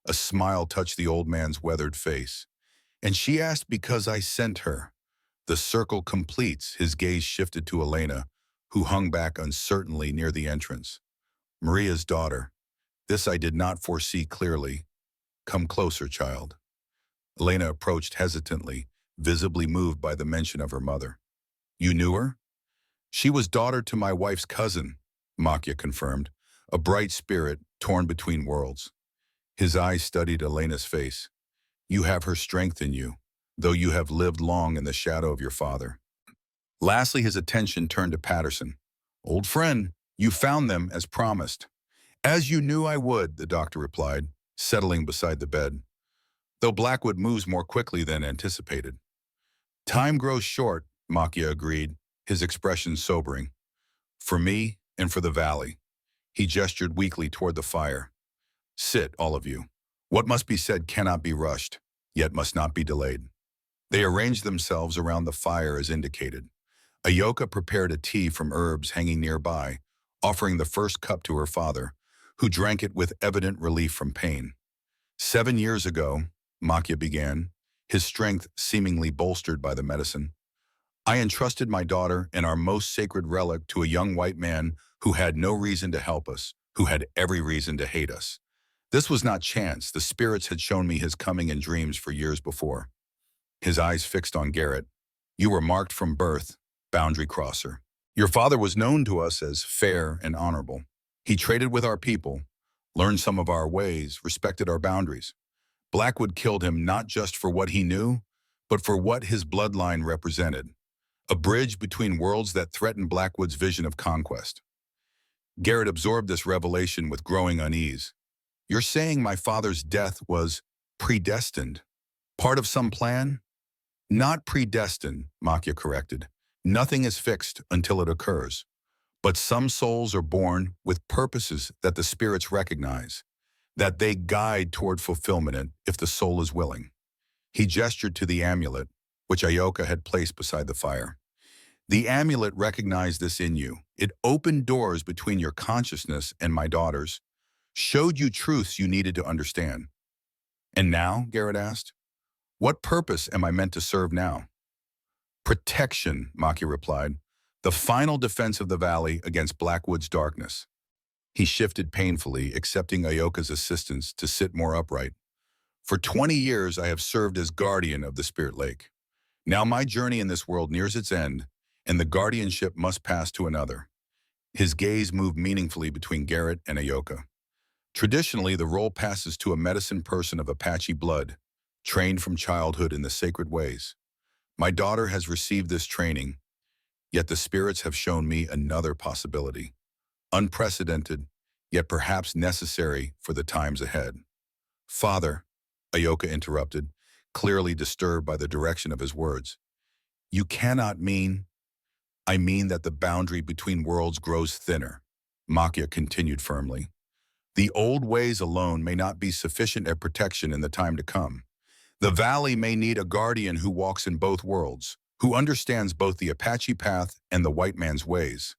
A smile touched the old man's weathered face. And she asked because I sent her. The circle completes. His gaze shifted to Elena, who hung back uncertainly near the entrance. Maria's daughter. This I did not foresee clearly. Come closer, child. Elena approached hesitantly, visibly moved by the mention of her mother. You knew her? She was daughter to my wife's cousin, Makia confirmed, a bright spirit torn between worlds. His eyes studied Elena's face. You have her strength in you, though you have lived long in the shadow of your father. Lastly, his attention turned to Patterson. Old friend, you found them as promised. As you knew I would, the doctor replied, settling beside the bed, though Blackwood moves more quickly than anticipated. Time grows short, Makia agreed, his expression sobering. For me and for the valley. He gestured weakly toward the fire. Sit, all of you. What must be said cannot be rushed, yet must not be delayed. They arranged themselves around the fire as indicated. Ayoka prepared a tea from herbs hanging nearby, offering the first cup to her father, who drank it with evident relief from pain. 7 years ago, Makia began, his strength seemingly bolstered by the medicine, I entrusted my daughter and our most sacred relic to a young white man who had no reason to help us, who had every reason to hate us. This was not chance. The spirits had shown me his coming in dreams for years before. His eyes fixed on Garrett. You were marked from birth, boundary crosser. Your father was known to us as fair and honorable. He traded with our people, learned some of our ways, respected our boundaries. Blackwood killed him not just for what he knew, but for what his bloodline represented. A bridge between worlds that threatened Blackwood's vision of conquest. Garrett absorbed this revelation with growing unease. You're saying my father's death was predestined? Part of some plan? Not predestined, Makia corrected. Nothing is fixed until it occurs. But some souls are born with purposes that the spirits recognize, that they guide toward fulfillment if the soul is willing. He gestured to the amulet, which Ayoka had placed beside the fire. The amulet recognized this in you. It opened doors between your consciousness and my daughter's, showed you truths you needed to understand. And now, Garrett asked, what purpose am I meant to serve now? Protection, Makia replied, the final defense of the valley against Blackwood's darkness. He shifted painfully, accepting Ayoka's assistance to sit more upright. For 20 years, I have served as guardian of the Spirit Lake. Now my journey in this world nears its end, and the guardianship must pass to another. His gaze moved meaningfully between Garrett and Ayoka. Traditionally, the role passes to a medicine person of Apache blood, trained from childhood in the sacred ways. My daughter has received this training, yet the spirits have shown me another possibility. Unprecedented, yet perhaps necessary for the times ahead. Father, Ayoka interrupted, clearly disturbed by the direction of his words. You cannot mean... I mean that the boundary between worlds grows thinner, Makia continued firmly. The old ways alone may not be sufficient at protection in the time to come. The valley may need a guardian who walks in both worlds, who understands both the Apache path and the white man's ways.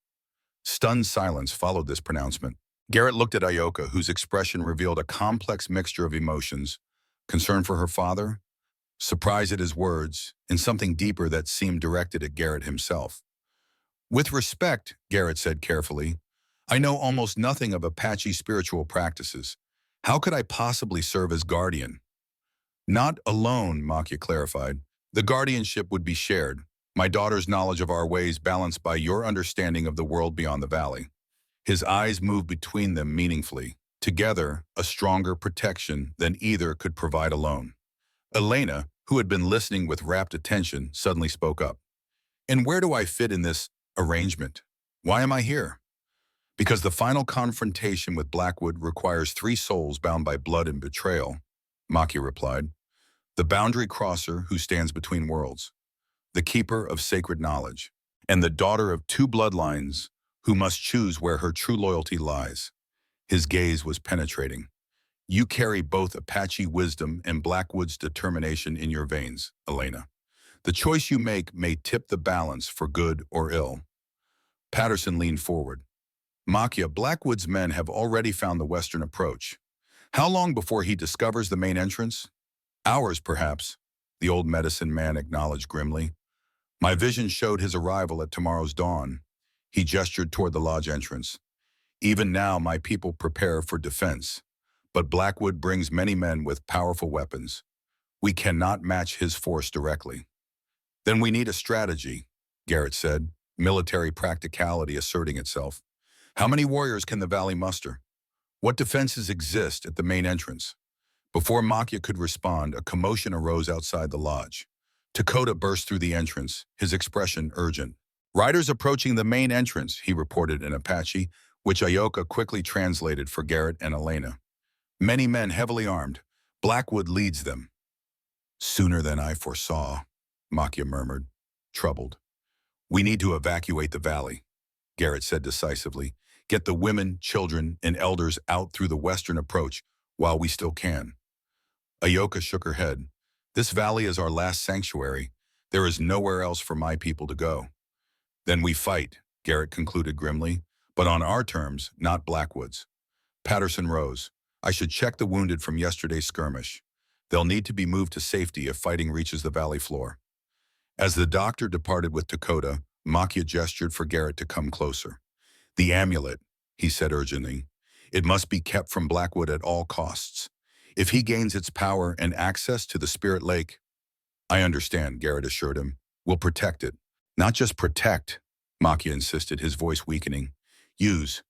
Stunned silence followed this pronouncement. Garrett looked at Ayoka, whose expression revealed a complex mixture of emotions, concern for her father, surprise at his words, and something deeper that seemed directed at Garrett himself. With respect, Garrett said carefully, I know almost nothing of Apache spiritual practices. How could I possibly serve as guardian? Not alone, Makia clarified. The guardianship would be shared, my daughter's knowledge of our ways balanced by your understanding of the world beyond the valley. His eyes moved between them meaningfully, together a stronger protection than either could provide alone. Elena, who had been listening with rapt attention, suddenly spoke up. And where do I fit in this arrangement? Why am I here? Because the final confrontation with Blackwood requires 3 souls bound by blood and betrayal, Makia replied. The boundary crosser who stands between worlds, the keeper of sacred knowledge, and the daughter of 2 bloodlines who must choose where her true loyalty lies. His gaze was penetrating. You carry both Apache wisdom and Blackwood's determination in your veins, Elena. The choice you make may tip the balance for good or ill. Patterson leaned forward. Makia, Blackwood's men have already found the western approach. How long before he discovers the main entrance? Hours, perhaps, the old medicine man acknowledged grimly. My vision showed his arrival at tomorrow's dawn. He gestured toward the lodge entrance. Even now, my people prepare for defense. But Blackwood brings many men with powerful weapons. We cannot match his force directly. Then we need a strategy, Garrett said, military practicality asserting itself. How many warriors can the valley muster? What defenses exist at the main entrance? Before Makia could respond, a commotion arose outside the lodge. Dakota burst through the entrance, his expression urgent. Riders approaching the main entrance, he reported in Apache, which Ayoka quickly translated for Garrett and Elena. Many men heavily armed. Blackwood leads them. Sooner than I foresaw, Makia murmured, troubled. We need to evacuate the valley, Garrett said decisively. Get the women, children, and elders out through the western approach while we still can. Ayoka shook her head. This valley is our last sanctuary. There is nowhere else for my people to go. Then we fight, Garrett concluded grimly, but on our terms, not Blackwood's. Patterson rose. I should check the wounded from yesterday's skirmish. They'll need to be moved to safety if fighting reaches the valley floor. As the doctor departed with Dakota, Makia gestured for Garrett to come closer. The amulet, he said urgently. It must be kept from Blackwood at all costs. If he gains its power and access to the Spirit Lake, I understand, Garrett assured him. We'll protect it. Not just protect, Makia insisted, his voice weakening. Use.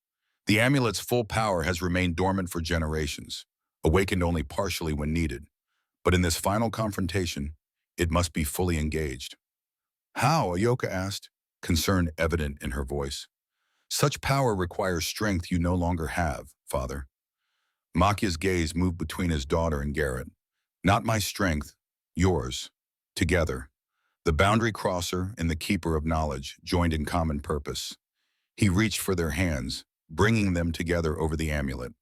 The amulet's full power has remained dormant for generations, awakened only partially when needed. But in this final confrontation, it must be fully engaged. How? Ayoka asked, concern evident in her voice. Such power requires strength you no longer have, Father. Makia's gaze moved between his daughter and Garrett. Not my strength, yours. Together. The boundary crosser and the keeper of knowledge joined in common purpose. He reached for their hands, bringing them together over the amulet.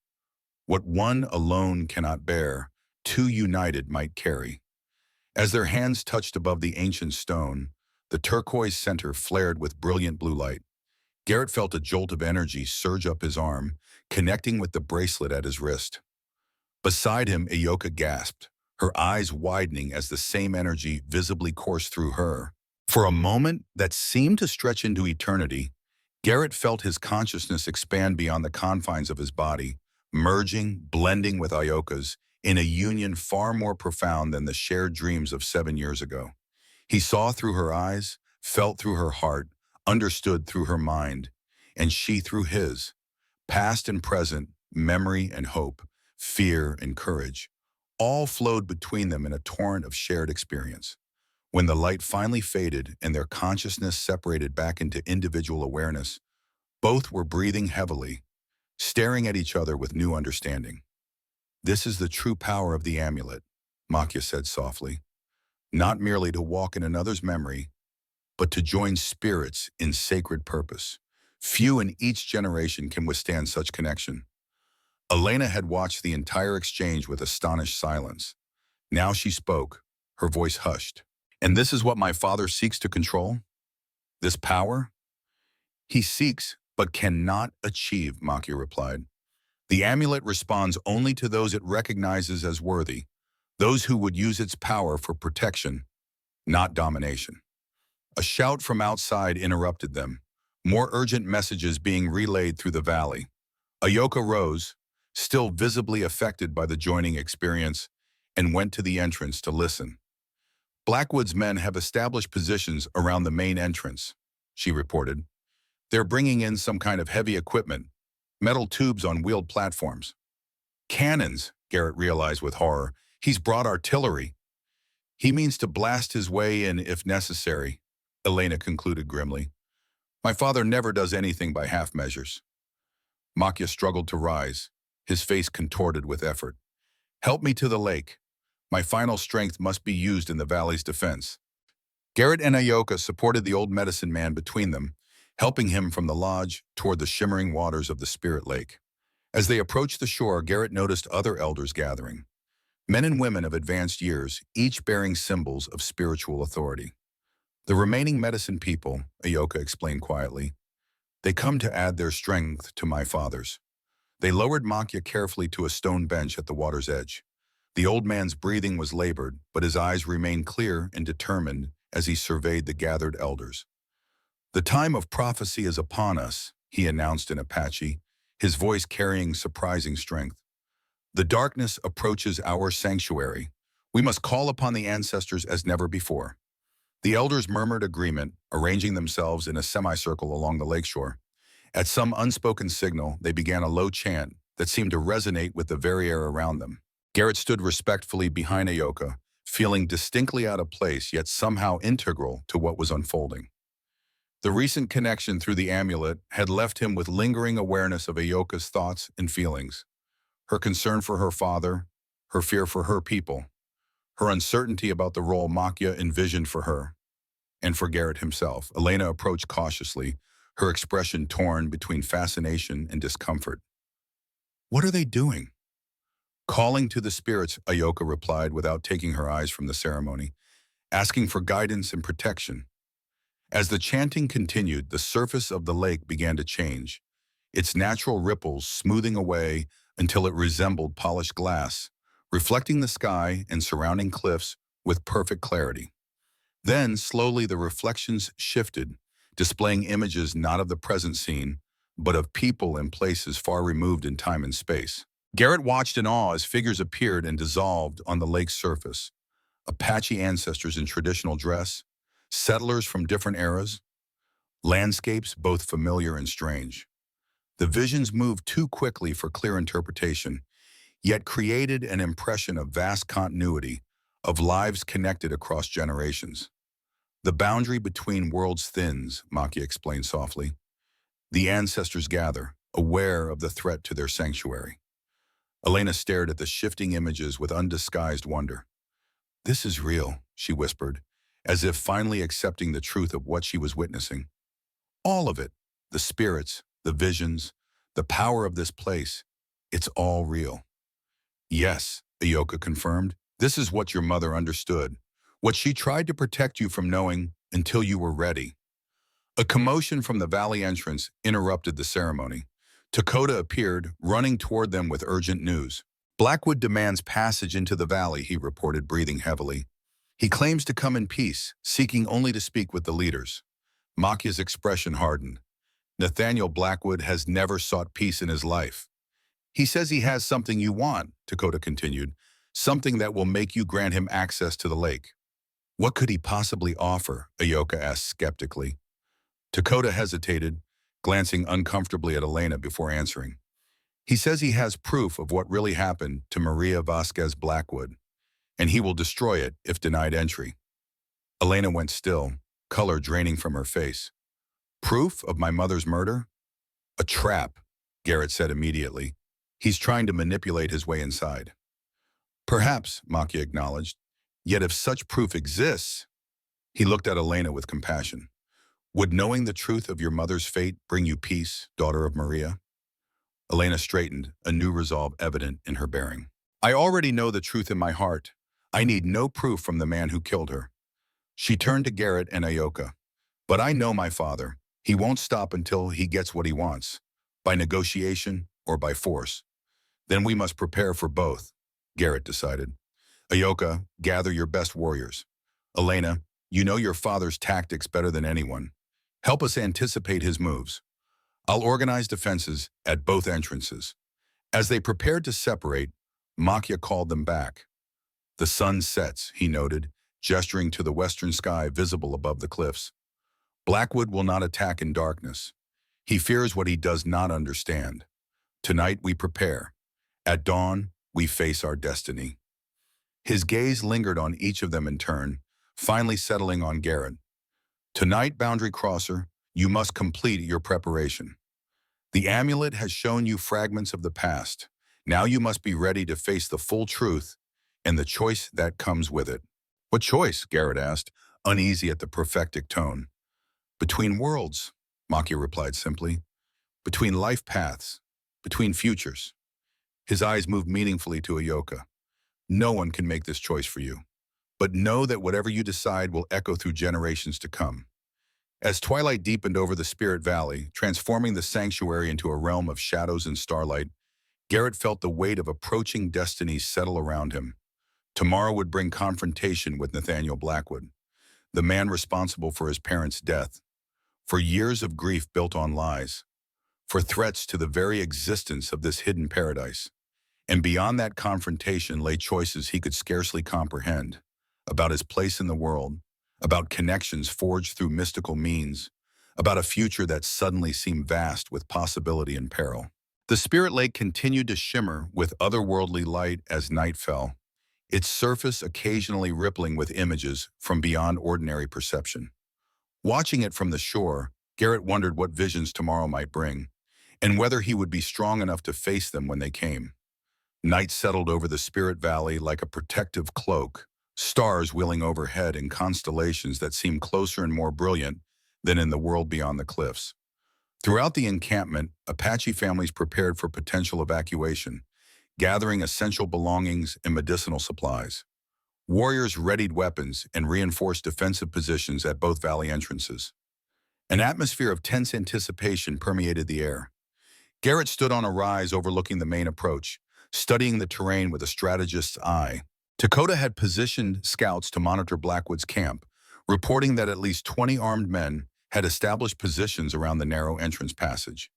What one alone cannot bear, two united might carry. As their hands touched above the ancient stone, the turquoise center flared with brilliant blue light. Garrett felt a jolt of energy surge up his arm, connecting with the bracelet at his wrist. Beside him, Ayoka gasped, her eyes widening as the same energy visibly coursed through her. For a moment that seemed to stretch into eternity, Garrett felt his consciousness expand beyond the confines of his body, merging, blending with Ayoka's, in a union far more profound than the shared dreams of 7 years ago. He saw through her eyes, felt through her heart, understood through her mind, and she through his. Past and present, memory and hope, fear and courage, all flowed between them in a torrent of shared experience. When the light finally faded and their consciousness separated back into individual awareness, both were breathing heavily, staring at each other with new understanding. This is the true power of the amulet, Makia said softly. Not merely to walk in another's memory, but to join spirits in sacred purpose. Few in each generation can withstand such connection. Elena had watched the entire exchange with astonished silence. Now she spoke, her voice hushed. And this is what my father seeks to control? This power? He seeks, but cannot achieve, Makia replied. The amulet responds only to those it recognizes as worthy, those who would use its power for protection, not domination. A shout from outside interrupted them, more urgent messages being relayed through the valley. Ayoka rose, still visibly affected by the joining experience, and went to the entrance to listen. Blackwood's men have established positions around the main entrance, she reported. They're bringing in some kind of heavy equipment, metal tubes on wheeled platforms. Cannons, Garrett realized with horror. He's brought artillery. He means to blast his way in if necessary, Elena concluded grimly. My father never does anything by half measures. Makia struggled to rise, his face contorted with effort. Help me to the lake. My final strength must be used in the valley's defense. Garrett and Ayoka supported the old medicine man between them, helping him from the lodge toward the shimmering waters of the Spirit Lake. As they approached the shore, Garrett noticed other elders gathering. Men and women of advanced years, each bearing symbols of spiritual authority. The remaining medicine people, Ayoka explained quietly, They come to add their strength to my father's. They lowered Makya carefully to a stone bench at the water's edge. The old man's breathing was labored, but his eyes remained clear and determined as he surveyed the gathered elders. The time of prophecy is upon us, he announced in Apache, his voice carrying surprising strength. The darkness approaches our sanctuary. We must call upon the ancestors as never before. The elders murmured agreement, arranging themselves in a semicircle along the lakeshore. At some unspoken signal, they began a low chant that seemed to resonate with the very air around them. Garrett stood respectfully behind Ayoka, feeling distinctly out of place yet somehow integral to what was unfolding. The recent connection through the amulet had left him with lingering awareness of Ayoka's thoughts and feelings. Her concern for her father, her fear for her people, her uncertainty about the role Makya envisioned for her, and for Garrett himself. Elena approached cautiously, her expression torn between fascination and discomfort. "What are they doing?" "Calling to the spirits," Ayoka replied without taking her eyes from the ceremony, "asking for guidance and protection." As the chanting continued, the surface of the lake began to change, its natural ripples smoothing away until it resembled polished glass, reflecting the sky and surrounding cliffs with perfect clarity. Then, slowly, the reflections shifted, displaying images not of the present scene, but of people and places far removed in time and space. Garrett watched in awe as figures appeared and dissolved on the lake's surface. Apache ancestors in traditional dress, settlers from different eras, landscapes both familiar and strange. The visions moved too quickly for clear interpretation, yet created an impression of vast continuity, of lives connected across generations. "The boundary between worlds thins," Maki explained softly. "The ancestors gather, aware of the threat to their sanctuary." Elena stared at the shifting images with undisguised wonder. "This is real," she whispered, as if finally accepting the truth of what she was witnessing. "All of it, the spirits, the visions, the power of this place, it's all real." "Yes," Ayoka confirmed, "this is what your mother understood, what she tried to protect you from knowing until you were ready." A commotion from the valley entrance interrupted the ceremony. Dakota appeared, running toward them with urgent news. "Blackwood demands passage into the valley," he reported, breathing heavily. "He claims to come in peace, seeking only to speak with the leaders." Makya's expression hardened. "Nathaniel Blackwood has never sought peace in his life." "He says he has something you want," Dakota continued, "something that will make you grant him access to the lake." "What could he possibly offer?" Ayoka asked skeptically. Dakota hesitated, glancing uncomfortably at Elena before answering. "He says he has proof of what really happened to Maria Vasquez Blackwood, and he will destroy it if denied entry." Elena went still, color draining from her face. "Proof of my mother's murder?" "A trap," Garrett said immediately. "He's trying to manipulate his way inside." "Perhaps," Makya acknowledged. "Yet if such proof exists—" He looked at Elena with compassion. "Would knowing the truth of your mother's fate bring you peace, daughter of Maria?" Elena straightened, a new resolve evident in her bearing. "I already know the truth in my heart. I need no proof from the man who killed her." She turned to Garrett and Ayoka. "But I know my father. He won't stop until he gets what he wants, by negotiation or by force." "Then we must prepare for both," Garrett decided. "Ayoka, gather your best warriors. Elena, you know your father's tactics better than anyone. Help us anticipate his moves. I'll organize defenses at both entrances." As they prepared to separate, Makya called them back. "The sun sets," he noted, gesturing to the western sky visible above the cliffs. "Blackwood will not attack in darkness. He fears what he does not understand. Tonight we prepare. At dawn, we face our destiny." His gaze lingered on each of them in turn, finally settling on Garrett. "Tonight, Boundary Crosser, you must complete your preparation. The amulet has shown you fragments of the past. Now you must be ready to face the full truth and the choice that comes with it." "What choice?" Garrett asked, uneasy at the prophetic tone. "Between worlds," Makya replied simply. "Between life paths, between futures." His eyes moved meaningfully to Ayoka. "No one can make this choice for you. But know that whatever you decide will echo through generations to come." As twilight deepened over the Spirit Valley, transforming the sanctuary into a realm of shadows and starlight, Garrett felt the weight of approaching destiny settle around him. Tomorrow would bring confrontation with Nathaniel Blackwood, the man responsible for his parents' death, for years of grief built on lies, for threats to the very existence of this hidden paradise. And beyond that confrontation lay choices he could scarcely comprehend, about his place in the world, about connections forged through mystical means, about a future that suddenly seemed vast with possibility and peril. The Spirit Lake continued to shimmer with otherworldly light as night fell, its surface occasionally rippling with images from beyond ordinary perception. Watching it from the shore, Garrett wondered what visions tomorrow might bring, and whether he would be strong enough to face them when they came. Night settled over the Spirit Valley like a protective cloak, stars wheeling overhead in constellations that seemed closer and more brilliant than in the world beyond the cliffs. Throughout the encampment, Apache families prepared for potential evacuation, gathering essential belongings and medicinal supplies. Warriors readied weapons and reinforced defensive positions at both valley entrances. An atmosphere of tense anticipation permeated the air. Garrett stood on a rise overlooking the main approach, studying the terrain with a strategist's eye. Dakota had positioned scouts to monitor Blackwood's camp, reporting that at least 20 armed men had established positions around the narrow entrance passage.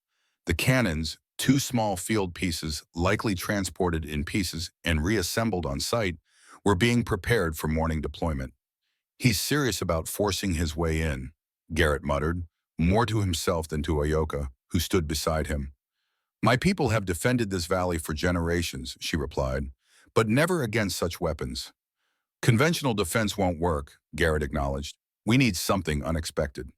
The cannons, two small field pieces likely transported in pieces and reassembled on site, were being prepared for morning deployment. "He's serious about forcing his way in," Garrett muttered, more to himself than to Ayoka, who stood beside him. "My people have defended this valley for generations," she replied, "but never against such weapons." "Conventional defense won't work," Garrett acknowledged. "We need something unexpected."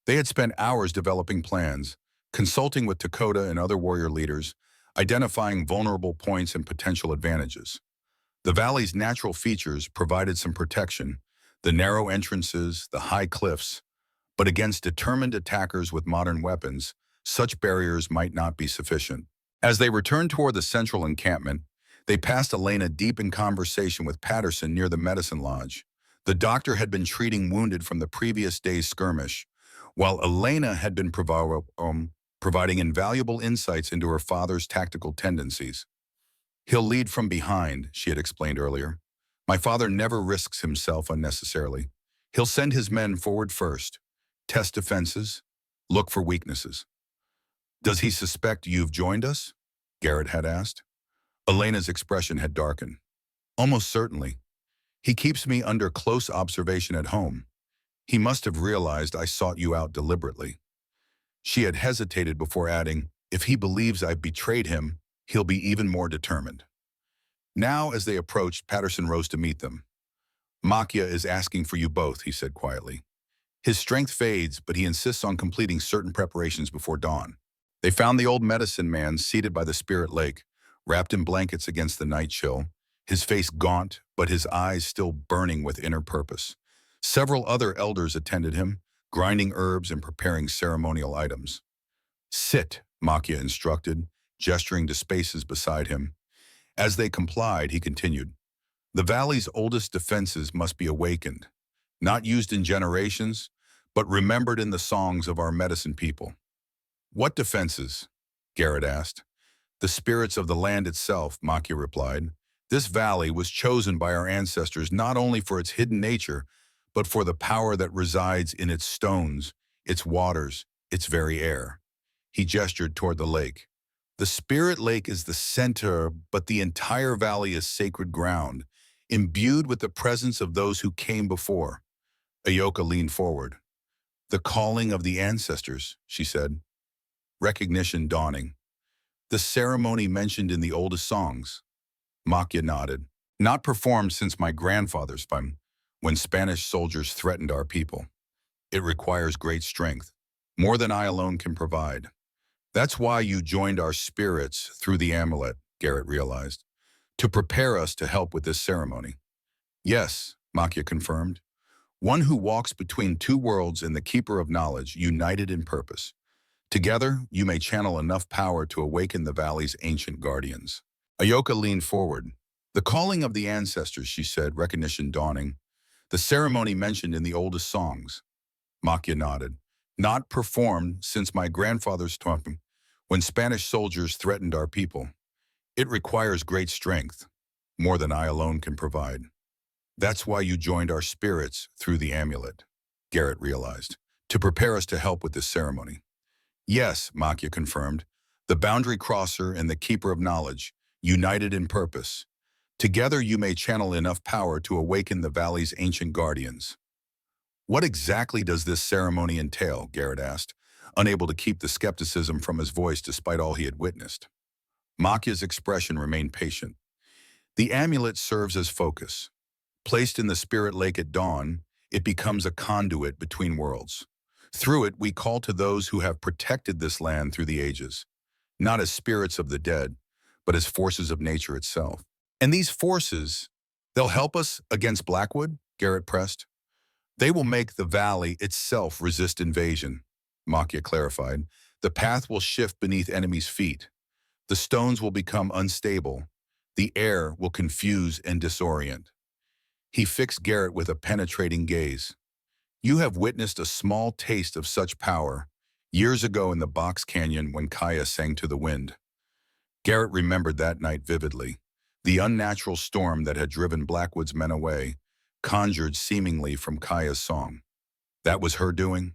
They had spent hours developing plans, consulting with Dakota and other warrior leaders, identifying vulnerable points and potential advantages. The valley's natural features provided some protection, the narrow entrances, the high cliffs, but against determined attackers with modern weapons, such barriers might not be sufficient. As they returned toward the central encampment, they passed Elena deep in conversation with Patterson near the medicine lodge. The doctor had been treating wounded from the previous day's skirmish, while Elena had been providing invaluable insights into her father's tactical tendencies. "He'll lead from behind," she had explained earlier. "My father never risks himself unnecessarily. He'll send his men forward first, test defenses, look for weaknesses." "Does he suspect you've joined us?" Garrett had asked. Elena's expression had darkened. "Almost certainly. He keeps me under close observation at home. He must have realized I sought you out deliberately." She had hesitated before adding, "If he believes I've betrayed him, he'll be even more determined." Now, as they approached, Patterson rose to meet them. "Makia is asking for you both," he said quietly. "His strength fades, but he insists on completing certain preparations before dawn." They found the old medicine man seated by the Spirit Lake, wrapped in blankets against the night chill, his face gaunt, but his eyes still burning with inner purpose. Several other elders attended him, grinding herbs and preparing ceremonial items. "Sit," Makia instructed, gesturing to spaces beside him. As they complied, he continued, "The valley's oldest defenses must be awakened, not used in generations, but remembered in the songs of our medicine people." "What defenses?" Garrett asked. "The spirits of the land itself," Makia replied. "This valley was chosen by our ancestors not only for its hidden nature, but for the power that resides in its stones, its waters, its very air." He gestured toward the lake. "The Spirit Lake is the center, but the entire valley is sacred ground, imbued with the presence of those who came before." Ayoka leaned forward. "The calling of the ancestors," she said, recognition dawning. "The ceremony mentioned in the oldest songs." Makia nodded. "Not performed since my grandfather's time, when Spanish soldiers threatened our people. It requires great strength, more than I alone can provide." "That's why you joined our spirits through the amulet," Garrett realized, "to prepare us to help with this ceremony." "Yes," Makia confirmed. "One who walks between two worlds and the keeper of knowledge, united in purpose. Together, you may channel enough power to awaken the valley's ancient guardians." Ayoka leaned forward. "The calling of the ancestors," she said, recognition dawning. "The ceremony mentioned in the oldest songs." Makia nodded. Not performed since my grandfather's time, when Spanish soldiers threatened our people. It requires great strength, more than I alone can provide. That's why you joined our spirits through the amulet, Garrett realized, to prepare us to help with this ceremony. Yes, Makia confirmed, the boundary crosser and the keeper of knowledge, united in purpose. Together you may channel enough power to awaken the valley's ancient guardians. What exactly does this ceremony entail? Garrett asked, unable to keep the skepticism from his voice despite all he had witnessed. Makia's expression remained patient. The amulet serves as focus. Placed in the spirit lake at dawn, it becomes a conduit between worlds. Through it, we call to those who have protected this land through the ages, not as spirits of the dead, but as forces of nature itself. And these forces, they'll help us against Blackwood? Garrett pressed. They will make the valley itself resist invasion, Makia clarified. The path will shift beneath enemies' feet. The stones will become unstable. The air will confuse and disorient. He fixed Garrett with a penetrating gaze. You have witnessed a small taste of such power years ago in the Box Canyon when Kaya sang to the wind. Garrett remembered that night vividly. The unnatural storm that had driven Blackwood's men away, conjured seemingly from Kaya's song. That was her doing?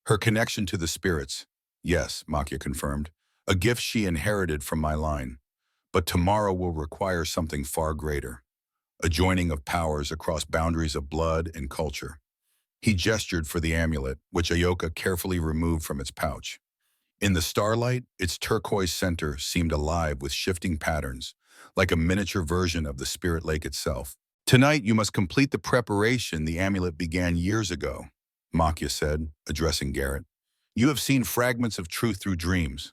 Her connection to the spirits. Yes, Makia confirmed. A gift she inherited from my line. But tomorrow will require something far greater. A joining of powers across boundaries of blood and culture. He gestured for the amulet, which Ayoka carefully removed from its pouch. In the starlight, its turquoise center seemed alive with shifting patterns, like a miniature version of the spirit lake itself. Tonight, you must complete the preparation the amulet began years ago, Makia said, addressing Garrett. You have seen fragments of truth through dreams.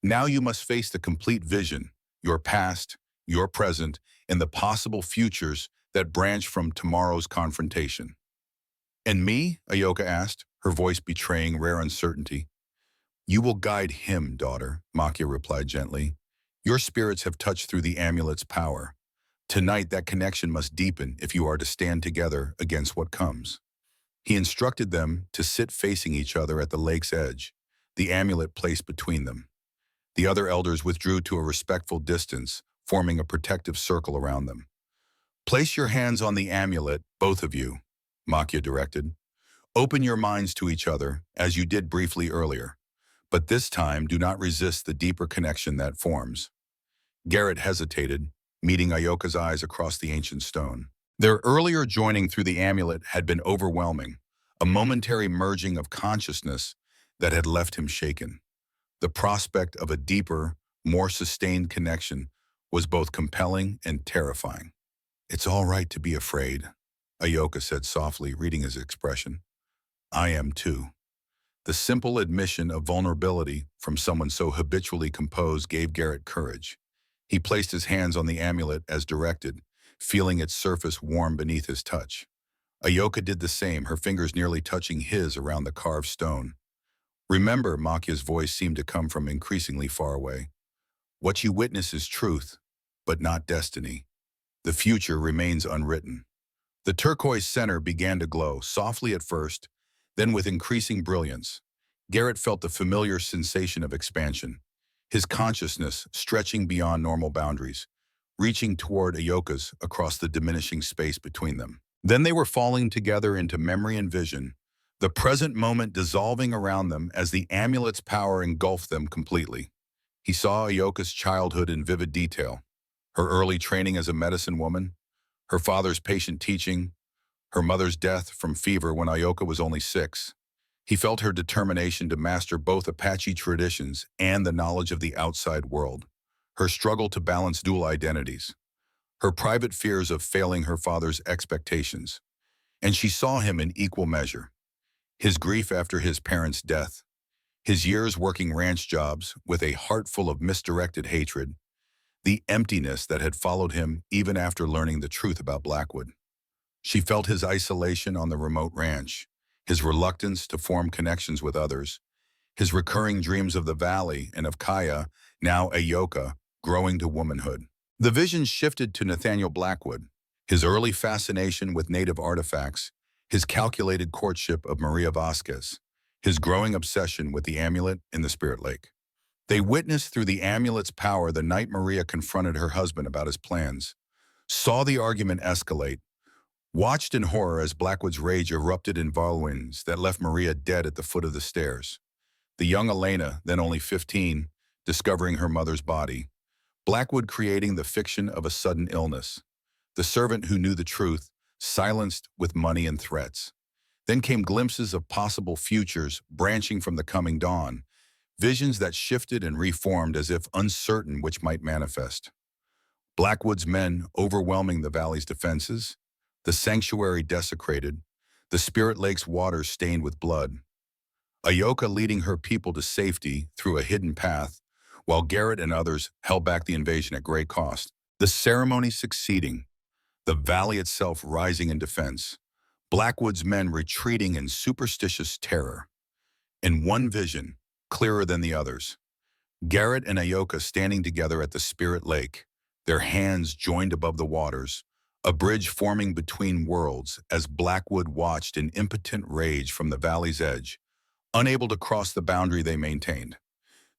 Now you must face the complete vision, your past, your present, and the possible futures that branch from tomorrow's confrontation. And me? Ayoka asked, her voice betraying rare uncertainty. You will guide him, daughter, Makia replied gently. Your spirits have touched through the amulet's power. Tonight that connection must deepen if you are to stand together against what comes. He instructed them to sit facing each other at the lake's edge, the amulet placed between them. The other elders withdrew to a respectful distance, forming a protective circle around them. Place your hands on the amulet, both of you, Makia directed. Open your minds to each other, as you did briefly earlier. But this time, do not resist the deeper connection that forms. Garrett hesitated, meeting Ayoka's eyes across the ancient stone. Their earlier joining through the amulet had been overwhelming, a momentary merging of consciousness that had left him shaken. The prospect of a deeper, more sustained connection was both compelling and terrifying. It's all right to be afraid, Ayoka said softly, reading his expression. I am too. The simple admission of vulnerability from someone so habitually composed gave Garrett courage. He placed his hands on the amulet as directed, feeling its surface warm beneath his touch. Ayoka did the same, her fingers nearly touching his around the carved stone. Remember, Makia's voice seemed to come from increasingly far away. What you witness is truth, but not destiny. The future remains unwritten. The turquoise center began to glow, softly at first, then with increasing brilliance. Garrett felt the familiar sensation of expansion, his consciousness stretching beyond normal boundaries, reaching toward Ayoka's across the diminishing space between them. Then they were falling together into memory and vision, the present moment dissolving around them as the amulet's power engulfed them completely. He saw Ayoka's childhood in vivid detail, her early training as a medicine woman, her father's patient teaching, her mother's death from fever when Ayoka was only 6. He felt her determination to master both Apache traditions and the knowledge of the outside world, her struggle to balance dual identities, her private fears of failing her father's expectations. And she saw him in equal measure. His grief after his parents' death, his years working ranch jobs with a heart full of misdirected hatred, the emptiness that had followed him even after learning the truth about Blackwood. She felt his isolation on the remote ranch, his reluctance to form connections with others, his recurring dreams of the valley and of Kaya, now Ayoka, growing to womanhood. The vision shifted to Nathaniel Blackwood, his early fascination with native artifacts, his calculated courtship of Maria Vasquez, his growing obsession with the amulet in the Spirit Lake. They witnessed through the amulet's power the night Maria confronted her husband about his plans, saw the argument escalate, watched in horror as Blackwood's rage erupted in whirlwinds that left Maria dead at the foot of the stairs. The young Elena, then only 15, discovering her mother's body. Blackwood creating the fiction of a sudden illness. The servant who knew the truth, silenced with money and threats. Then came glimpses of possible futures branching from the coming dawn, visions that shifted and reformed as if uncertain which might manifest. Blackwood's men overwhelming the valley's defenses, the sanctuary desecrated, the Spirit Lake's waters stained with blood. Ayoka leading her people to safety through a hidden path, while Garrett and others held back the invasion at great cost. The ceremony succeeding, the valley itself rising in defense, Blackwood's men retreating in superstitious terror. In one vision, clearer than the others, Garrett and Ayoka standing together at the Spirit Lake, their hands joined above the waters, a bridge forming between worlds as Blackwood watched in impotent rage from the valley's edge, unable to cross the boundary they maintained.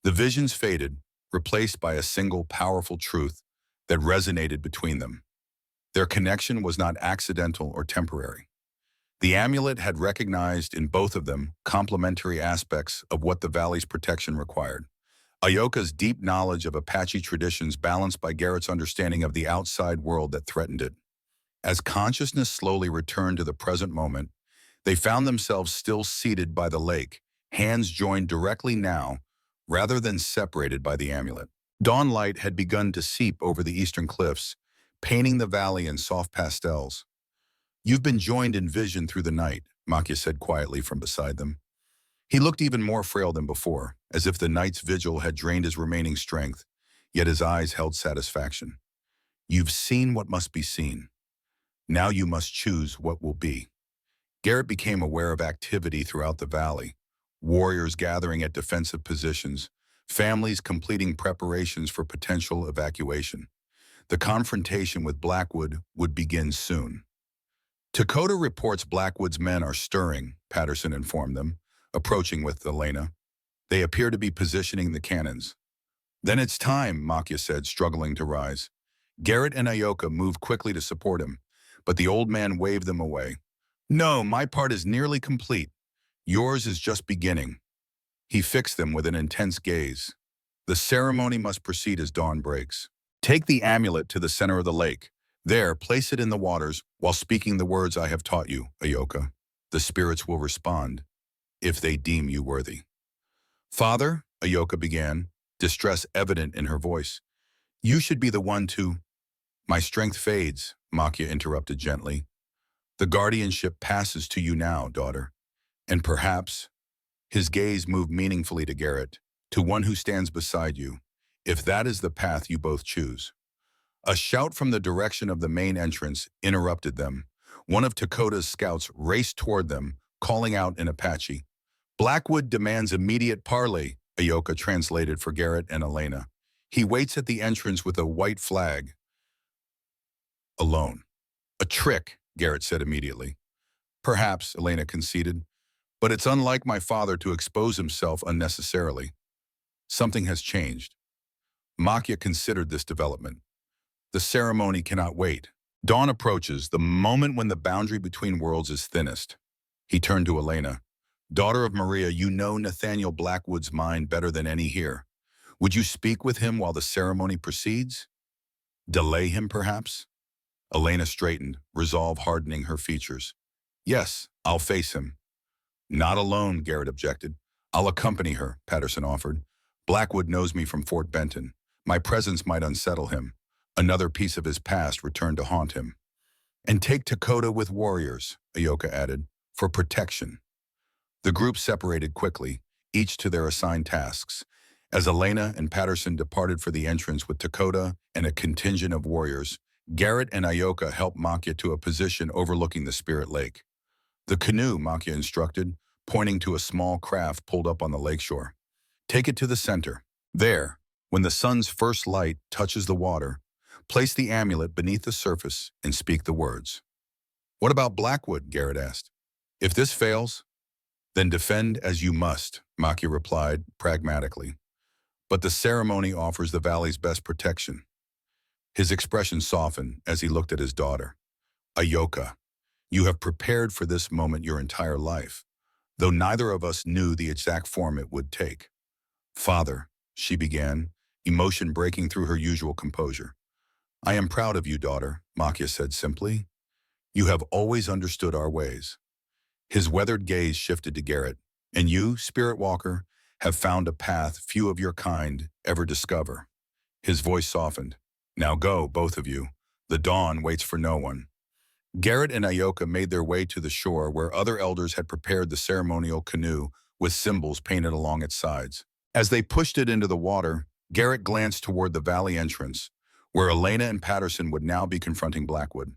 The visions faded, replaced by a single powerful truth that resonated between them. Their connection was not accidental or temporary. The amulet had recognized in both of them complementary aspects of what the valley's protection required. Ayoka's deep knowledge of Apache traditions balanced by Garrett's understanding of the outside world that threatened it. As consciousness slowly returned to the present moment, they found themselves still seated by the lake, hands joined directly now, rather than separated by the amulet. Dawn light had begun to seep over the eastern cliffs, painting the valley in soft pastels. "You've been joined in vision through the night," Makia said quietly from beside them. He looked even more frail than before, as if the night's vigil had drained his remaining strength, yet his eyes held satisfaction. "You've seen what must be seen. Now you must choose what will be." Garrett became aware of activity throughout the valley, warriors gathering at defensive positions, families completing preparations for potential evacuation. The confrontation with Blackwood would begin soon. Dakota reports Blackwood's men are stirring, Patterson informed them, approaching with Elena. They appear to be positioning the cannons. "Then it's time," Makia said, struggling to rise. Garrett and Ayoka moved quickly to support him, but the old man waved them away. "No, my part is nearly complete. Yours is just beginning." He fixed them with an intense gaze. "The ceremony must proceed as dawn breaks. Take the amulet to the center of the lake. There, place it in the waters while speaking the words I have taught you, Ayoka. The spirits will respond, if they deem you worthy." "Father," Ayoka began, distress evident in her voice, "you should be the one to—" "My strength fades," Makia interrupted gently. "The guardianship passes to you now, daughter. And perhaps," his gaze moved meaningfully to Garrett, "to one who stands beside you, if that is the path you both choose." A shout from the direction of the main entrance interrupted them. One of Dakota's scouts raced toward them, calling out in Apache. "Blackwood demands immediate parley," Ayoka translated for Garrett and Elena. "He waits at the entrance with a white flag. Alone." "A trick," Garrett said immediately. "Perhaps," Elena conceded, "but it's unlike my father to expose himself unnecessarily. Something has changed." Makia considered this development. "The ceremony cannot wait. Dawn approaches, the moment when the boundary between worlds is thinnest." He turned to Elena. "Daughter of Maria, you know Nathaniel Blackwood's mind better than any here. Would you speak with him while the ceremony proceeds? Delay him, perhaps?" Elena straightened, resolve hardening her features. "Yes, I'll face him." "Not alone," Garrett objected. "I'll accompany her," Patterson offered. "Blackwood knows me from Fort Benton. My presence might unsettle him. Another piece of his past returned to haunt him." "And take Dakota with warriors," Ayoka added, "for protection." The group separated quickly, each to their assigned tasks. As Elena and Patterson departed for the entrance with Dakota and a contingent of warriors, Garrett and Ayoka helped Makia to a position overlooking the Spirit Lake. "The canoe," Makia instructed, pointing to a small craft pulled up on the lakeshore. "Take it to the center. There, when the sun's first light touches the water, place the amulet beneath the surface and speak the words." "What about Blackwood?" Garrett asked. If this fails, then defend as you must, Makia replied pragmatically. But the ceremony offers the valley's best protection. His expression softened as he looked at his daughter. Ayoka, you have prepared for this moment your entire life, though neither of us knew the exact form it would take. Father, she began, emotion breaking through her usual composure. I am proud of you, daughter, Makia said simply. You have always understood our ways. His weathered gaze shifted to Garrett. And you, Spirit Walker, have found a path few of your kind ever discover. His voice softened. Now go, both of you. The dawn waits for no one. Garrett and Ayoka made their way to the shore where other elders had prepared the ceremonial canoe with symbols painted along its sides. As they pushed it into the water, Garrett glanced toward the valley entrance, where Elena and Patterson would now be confronting Blackwood.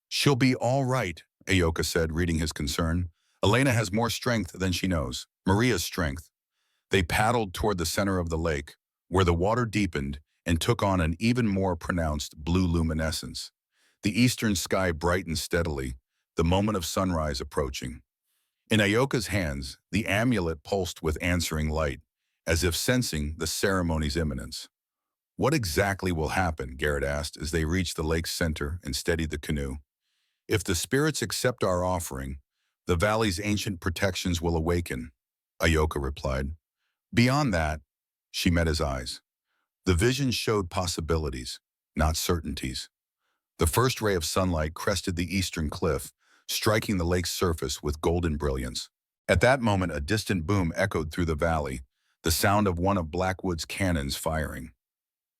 She'll be all right, Ayoka said, reading his concern. Elena has more strength than she knows. Maria's strength. They paddled toward the center of the lake, where the water deepened and took on an even more pronounced blue luminescence. The eastern sky brightened steadily, the moment of sunrise approaching. In Ayoka's hands, the amulet pulsed with answering light, as if sensing the ceremony's imminence. What exactly will happen? Garrett asked as they reached the lake's center and steadied the canoe. If the spirits accept our offering, the valley's ancient protections will awaken, Ayoka replied. Beyond that, she met his eyes. The vision showed possibilities, not certainties. The first ray of sunlight crested the eastern cliff, striking the lake's surface with golden brilliance. At that moment, a distant boom echoed through the valley, the sound of one of Blackwood's cannons firing.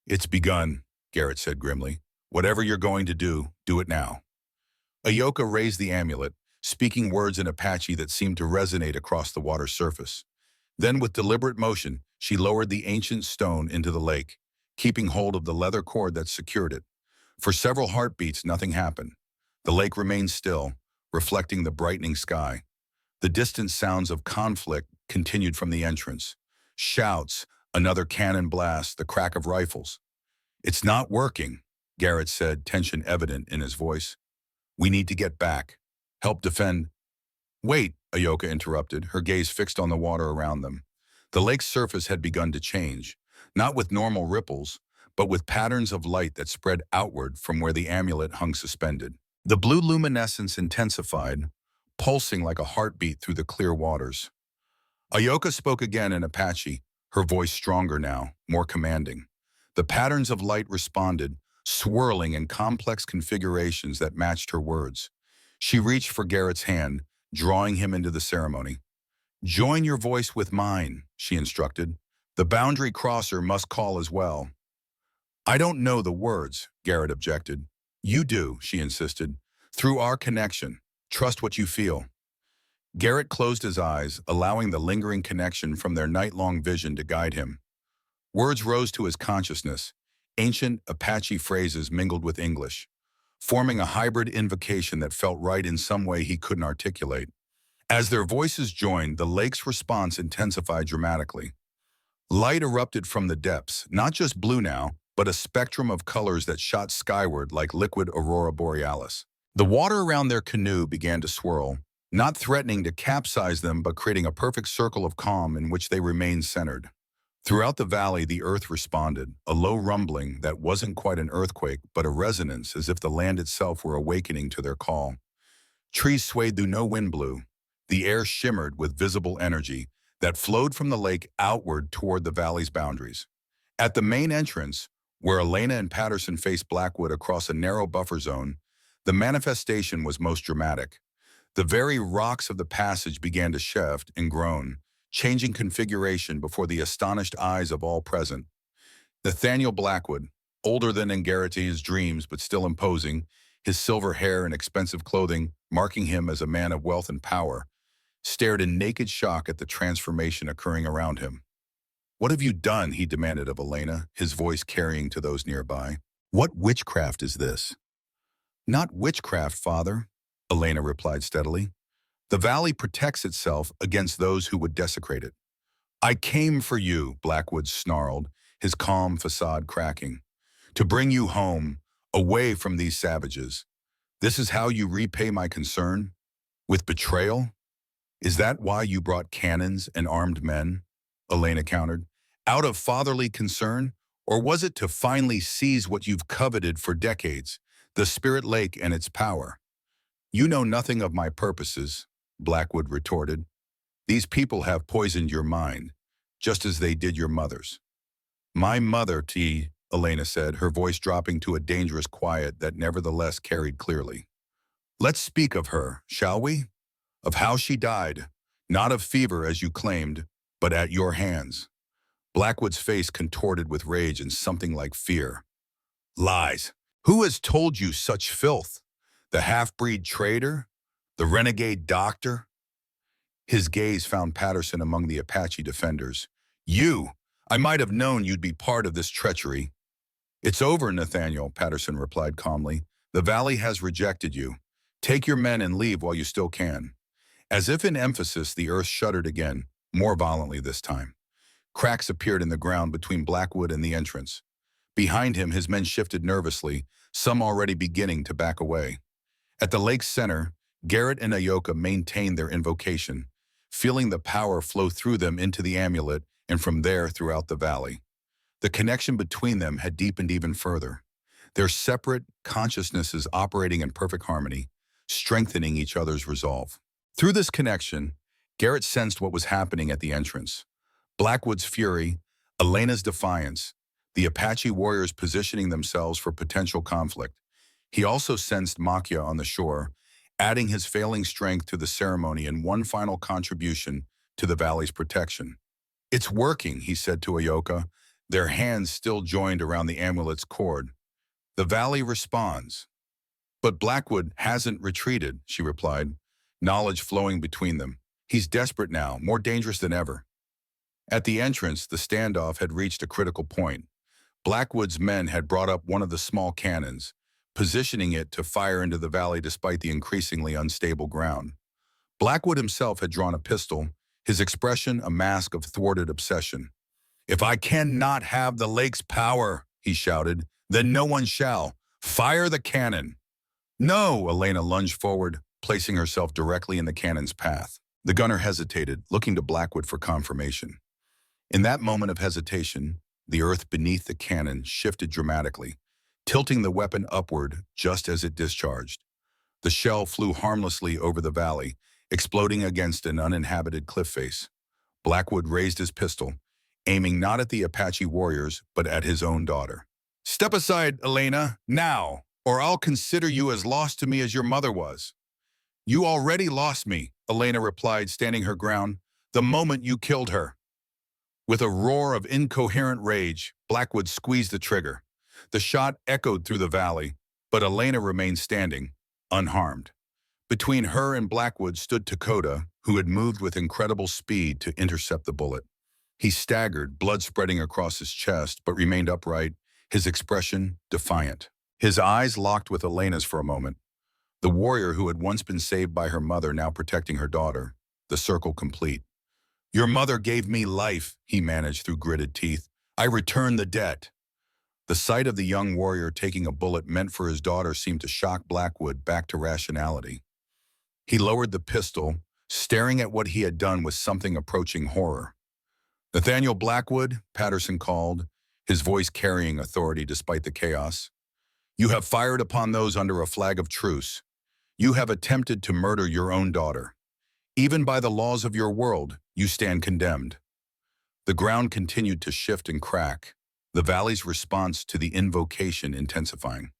It's begun, Garrett said grimly. Whatever you're going to do it now. Ayoka raised the amulet, speaking words in Apache that seemed to resonate across the water's surface. Then, with deliberate motion, she lowered the ancient stone into the lake, keeping hold of the leather cord that secured it. For several heartbeats, nothing happened. The lake remained still, reflecting the brightening sky. The distant sounds of conflict continued from the entrance. Shouts, another cannon blast, the crack of rifles. It's not working, Garrett said, tension evident in his voice. We need to get back. Help defend. Wait, Ayoka interrupted, her gaze fixed on the water around them. The lake's surface had begun to change, not with normal ripples, but with patterns of light that spread outward from where the amulet hung suspended. The blue luminescence intensified, pulsing like a heartbeat through the clear waters. Ayoka spoke again in Apache, her voice stronger now, more commanding. The patterns of light responded, swirling in complex configurations that matched her words. She reached for Garrett's hand, drawing him into the ceremony. Join your voice with mine, she instructed. The boundary crosser must call as well. I don't know the words, Garrett objected. You do, she insisted. Through our connection, trust what you feel. Garrett closed his eyes, allowing the lingering connection from their night-long vision to guide him. Words rose to his consciousness, ancient Apache phrases mingled with English, forming a hybrid invocation that felt right in some way he couldn't articulate. As their voices joined, the lake's response intensified dramatically. Light erupted from the depths, not just blue now, but a spectrum of colors that shot skyward like liquid aurora borealis. The water around their canoe began to swirl, not threatening to capsize them but creating a perfect circle of calm in which they remained centered. Throughout the valley, the earth responded, a low rumbling that wasn't quite an earthquake but a resonance as if the land itself were awakening to their call. Trees swayed though no wind blew. The air shimmered with visible energy that flowed from the lake outward toward the valley's boundaries. At the main entrance, where Elena and Patterson faced Blackwood across a narrow buffer zone, the manifestation was most dramatic. The very rocks of the passage began to shift and groan, changing configuration before the astonished eyes of all present. Nathaniel Blackwood, older than in Garrett's dreams but still imposing, his silver hair and expensive clothing marking him as a man of wealth and power, stared in naked shock at the transformation occurring around him. What have you done? He demanded of Elena, his voice carrying to those nearby. What witchcraft is this? Not witchcraft, Father, Elena replied steadily. The valley protects itself against those who would desecrate it. I came for you, Blackwood snarled, his calm facade cracking. To bring you home, away from these savages. This is how you repay my concern? With betrayal? Is that why you brought cannons and armed men? Elena countered. Out of fatherly concern? Or was it to finally seize what you've coveted for decades, the Spirit Lake and its power? You know nothing of my purposes, Blackwood retorted. These people have poisoned your mind, just as they did your mother's. My mother, Elena said, her voice dropping to a dangerous quiet that nevertheless carried clearly. Let's speak of her, shall we? Of how she died, not of fever as you claimed, but at your hands. Blackwood's face contorted with rage and something like fear. Lies. Who has told you such filth? The half-breed traitor? The renegade doctor? His gaze found Patterson among the Apache defenders. You! I might have known you'd be part of this treachery. It's over, Nathaniel, Patterson replied calmly. The valley has rejected you. Take your men and leave while you still can. As if in emphasis, the earth shuddered again, more violently this time. Cracks appeared in the ground between Blackwood and the entrance. Behind him, his men shifted nervously, some already beginning to back away. At the lake's center, Garrett and Ayoka maintained their invocation, feeling the power flow through them into the amulet and from there throughout the valley. The connection between them had deepened even further, their separate consciousnesses operating in perfect harmony, strengthening each other's resolve. Through this connection, Garrett sensed what was happening at the entrance. Blackwood's fury, Elena's defiance, the Apache warriors positioning themselves for potential conflict. He also sensed Makia on the shore, adding his failing strength to the ceremony and one final contribution to the valley's protection. It's working, he said to Ayoka, their hands still joined around the amulet's cord. The valley responds. But Blackwood hasn't retreated, she replied, knowledge flowing between them. He's desperate now, more dangerous than ever. At the entrance, the standoff had reached a critical point. Blackwood's men had brought up one of the small cannons, positioning it to fire into the valley despite the increasingly unstable ground. Blackwood himself had drawn a pistol, his expression a mask of thwarted obsession. If I cannot have the lake's power, he shouted, then no one shall. Fire the cannon. No, Elena lunged forward, placing herself directly in the cannon's path. The gunner hesitated, looking to Blackwood for confirmation. In that moment of hesitation, the earth beneath the cannon shifted dramatically, tilting the weapon upward just as it discharged. The shell flew harmlessly over the valley, exploding against an uninhabited cliff face. Blackwood raised his pistol, aiming not at the Apache warriors, but at his own daughter. Step aside, Elena, now, or I'll consider you as lost to me as your mother was. You already lost me, Elena replied, standing her ground, the moment you killed her. With a roar of incoherent rage, Blackwood squeezed the trigger. The shot echoed through the valley, but Elena remained standing, unharmed. Between her and Blackwood stood Dakota, who had moved with incredible speed to intercept the bullet. He staggered, blood spreading across his chest, but remained upright, his expression defiant. His eyes locked with Elena's for a moment. The warrior who had once been saved by her mother now protecting her daughter, the circle complete. Your mother gave me life, he managed through gritted teeth. I return the debt. The sight of the young warrior taking a bullet meant for his daughter seemed to shock Blackwood back to rationality. He lowered the pistol, staring at what he had done with something approaching horror. Nathaniel Blackwood, Patterson called, his voice carrying authority despite the chaos. You have fired upon those under a flag of truce. You have attempted to murder your own daughter. Even by the laws of your world, you stand condemned. The ground continued to shift and crack, the valley's response to the invocation intensifying.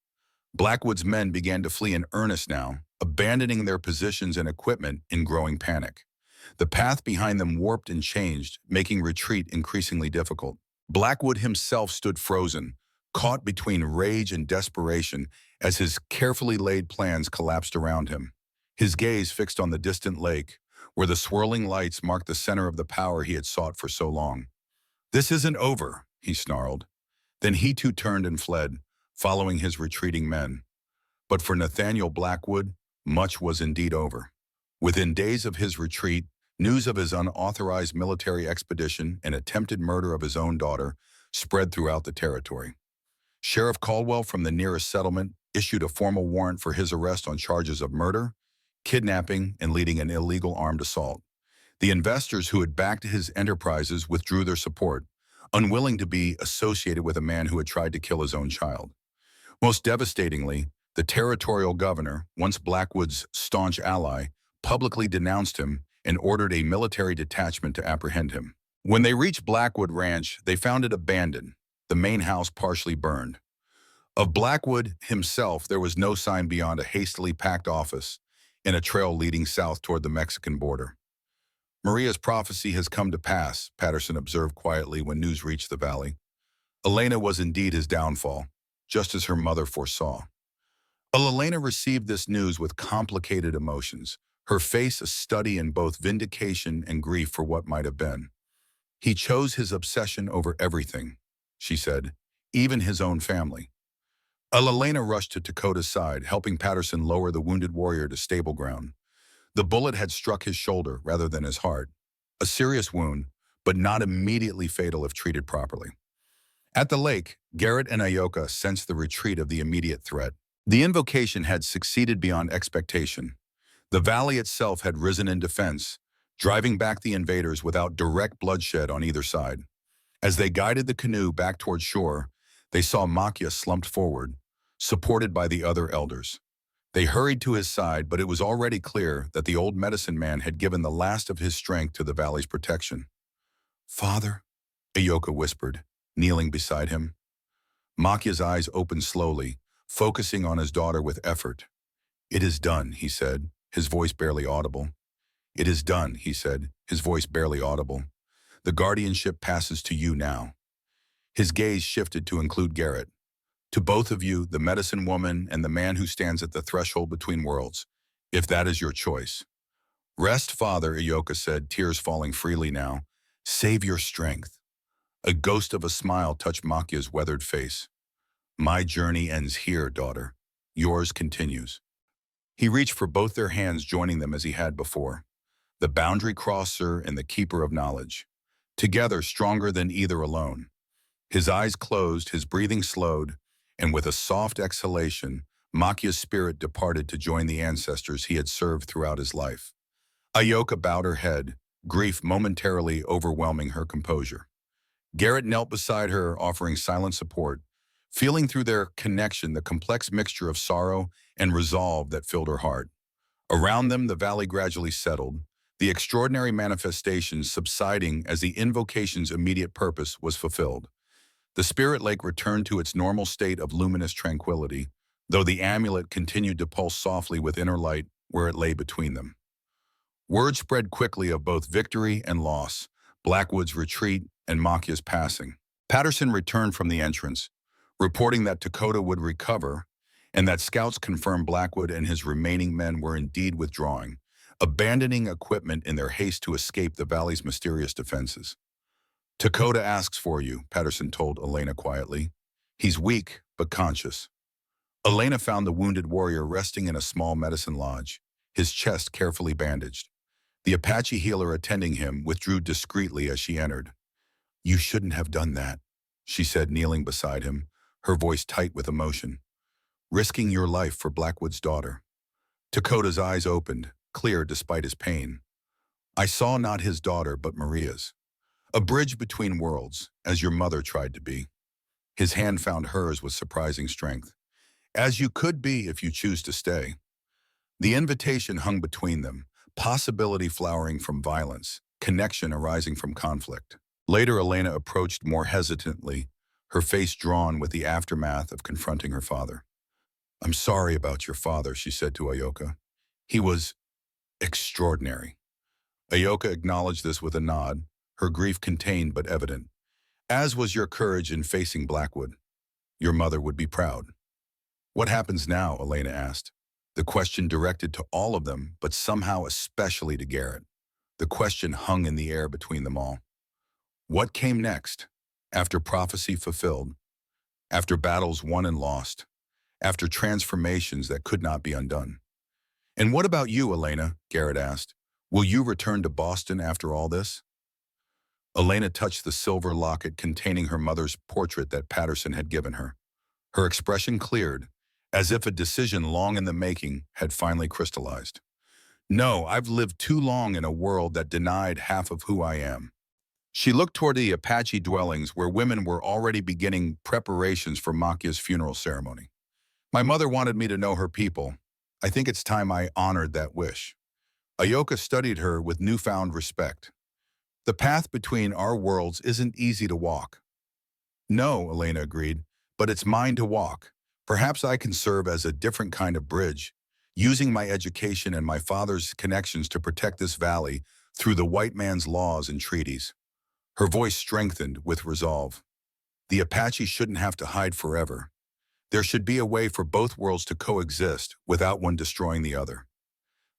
Blackwood's men began to flee in earnest now, abandoning their positions and equipment in growing panic. The path behind them warped and changed, making retreat increasingly difficult. Blackwood himself stood frozen, caught between rage and desperation as his carefully laid plans collapsed around him. His gaze fixed on the distant lake, where the swirling lights marked the center of the power he had sought for so long. This isn't over, he snarled. Then he too turned and fled, following his retreating men. But for Nathaniel Blackwood, much was indeed over. Within days of his retreat, news of his unauthorized military expedition and attempted murder of his own daughter spread throughout the territory. Sheriff Caldwell from the nearest settlement issued a formal warrant for his arrest on charges of murder, kidnapping, and leading an illegal armed assault. The investors who had backed his enterprises withdrew their support, unwilling to be associated with a man who had tried to kill his own child. Most devastatingly, the territorial governor, once Blackwood's staunch ally, publicly denounced him and ordered a military detachment to apprehend him. When they reached Blackwood Ranch, they found it abandoned, the main house partially burned. Of Blackwood himself, there was no sign beyond a hastily packed office and a trail leading south toward the Mexican border. Maria's prophecy has come to pass, Patterson observed quietly when news reached the valley. Elena was indeed his downfall, just as her mother foresaw. Elena received this news with complicated emotions, her face a study in both vindication and grief for what might have been. He chose his obsession over everything, she said, even his own family. Elena rushed to Dakota's side, helping Patterson lower the wounded warrior to stable ground. The bullet had struck his shoulder rather than his heart, a serious wound, but not immediately fatal if treated properly. At the lake, Garrett and Ayoka sensed the retreat of the immediate threat. The invocation had succeeded beyond expectation. The valley itself had risen in defense, driving back the invaders without direct bloodshed on either side. As they guided the canoe back toward shore, they saw Makia slumped forward, supported by the other elders. They hurried to his side, but it was already clear that the old medicine man had given the last of his strength to the valley's protection. "Father," Ayoka whispered, kneeling beside him. Makia's eyes opened slowly, focusing on his daughter with effort. "It is done," he said, his voice barely audible. "It is done," he said, his voice barely audible. "The guardianship passes to you now." His gaze shifted to include Garrett. "To both of you, the medicine woman and the man who stands at the threshold between worlds, if that is your choice." "Rest, Father," Ayoka said, tears falling freely now. "Save your strength." A ghost of a smile touched Makia's weathered face. "My journey ends here, daughter. Yours continues." He reached for both their hands, joining them as he had before. The boundary crosser and the keeper of knowledge. Together, stronger than either alone. His eyes closed, his breathing slowed, and with a soft exhalation, Makia's spirit departed to join the ancestors he had served throughout his life. Ayoka bowed her head, grief momentarily overwhelming her composure. Garrett knelt beside her, offering silent support, feeling through their connection the complex mixture of sorrow and resolve that filled her heart. Around them, the valley gradually settled, the extraordinary manifestations subsiding as the invocation's immediate purpose was fulfilled. The spirit lake returned to its normal state of luminous tranquility, though the amulet continued to pulse softly with inner light where it lay between them. Word spread quickly of both victory and loss, Blackwood's retreat and Makia's passing. Patterson returned from the entrance, reporting that Dakota would recover and that scouts confirmed Blackwood and his remaining men were indeed withdrawing, abandoning equipment in their haste to escape the valley's mysterious defenses. "Dakota asks for you," Patterson told Elena quietly. "He's weak, but conscious." Elena found the wounded warrior resting in a small medicine lodge, his chest carefully bandaged. The Apache healer attending him withdrew discreetly as she entered. "You shouldn't have done that," she said, kneeling beside him, her voice tight with emotion. "Risking your life for Blackwood's daughter." Dakota's eyes opened, clear despite his pain. "I saw not his daughter, but Maria's. A bridge between worlds, as your mother tried to be." His hand found hers with surprising strength. "As you could be if you choose to stay." The invitation hung between them, possibility flowering from violence, connection arising from conflict. Later, Elena approached more hesitantly, her face drawn with the aftermath of confronting her father. "I'm sorry about your father," she said to Ayoka. "He was extraordinary." Ayoka acknowledged this with a nod, her grief contained but evident. "As was your courage in facing Blackwood. Your mother would be proud." "What happens now?" Elena asked. The question directed to all of them, but somehow especially to Garrett. The question hung in the air between them all. What came next? After prophecy fulfilled? After battles won and lost? After transformations that could not be undone? "And what about you, Elena?" Garrett asked. "Will you return to Boston after all this?" Elena touched the silver locket containing her mother's portrait that Patterson had given her. Her expression cleared, as if a decision long in the making had finally crystallized. No, I've lived too long in a world that denied half of who I am. She looked toward the Apache dwellings where women were already beginning preparations for Makia's funeral ceremony. My mother wanted me to know her people. I think it's time I honored that wish. Ayoka studied her with newfound respect. The path between our worlds isn't easy to walk. No, Elena agreed, but it's mine to walk. Perhaps I can serve as a different kind of bridge, using my education and my father's connections to protect this valley through the white man's laws and treaties. Her voice strengthened with resolve. The Apache shouldn't have to hide forever. There should be a way for both worlds to coexist without one destroying the other.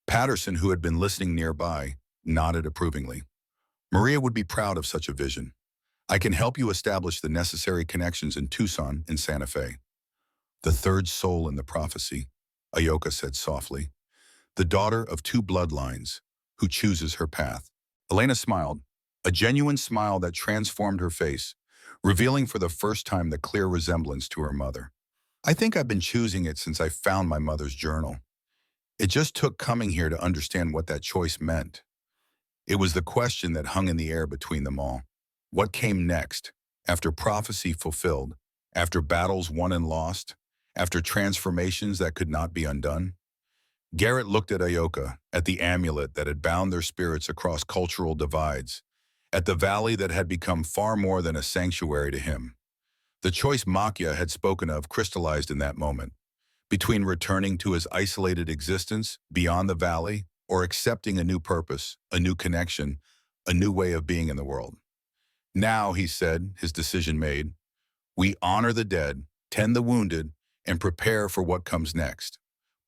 Patterson, who had been listening nearby, nodded approvingly. Maria would be proud of such a vision. I can help you establish the necessary connections in Tucson and Santa Fe. The third soul in the prophecy, Ayoka said softly. The daughter of two bloodlines, who chooses her path. Elena smiled, a genuine smile that transformed her face, revealing for the first time the clear resemblance to her mother. I think I've been choosing it since I found my mother's journal. It just took coming here to understand what that choice meant. It was the question that hung in the air between them all. What came next, after prophecy fulfilled, after battles won and lost, after transformations that could not be undone? Garrett looked at Ayoka, at the amulet that had bound their spirits across cultural divides, at the valley that had become far more than a sanctuary to him. The choice Makia had spoken of crystallized in that moment, between returning to his isolated existence beyond the valley or accepting a new purpose, a new connection, a new way of being in the world. Now, he said, his decision made, we honor the dead, tend the wounded, and prepare for what comes next.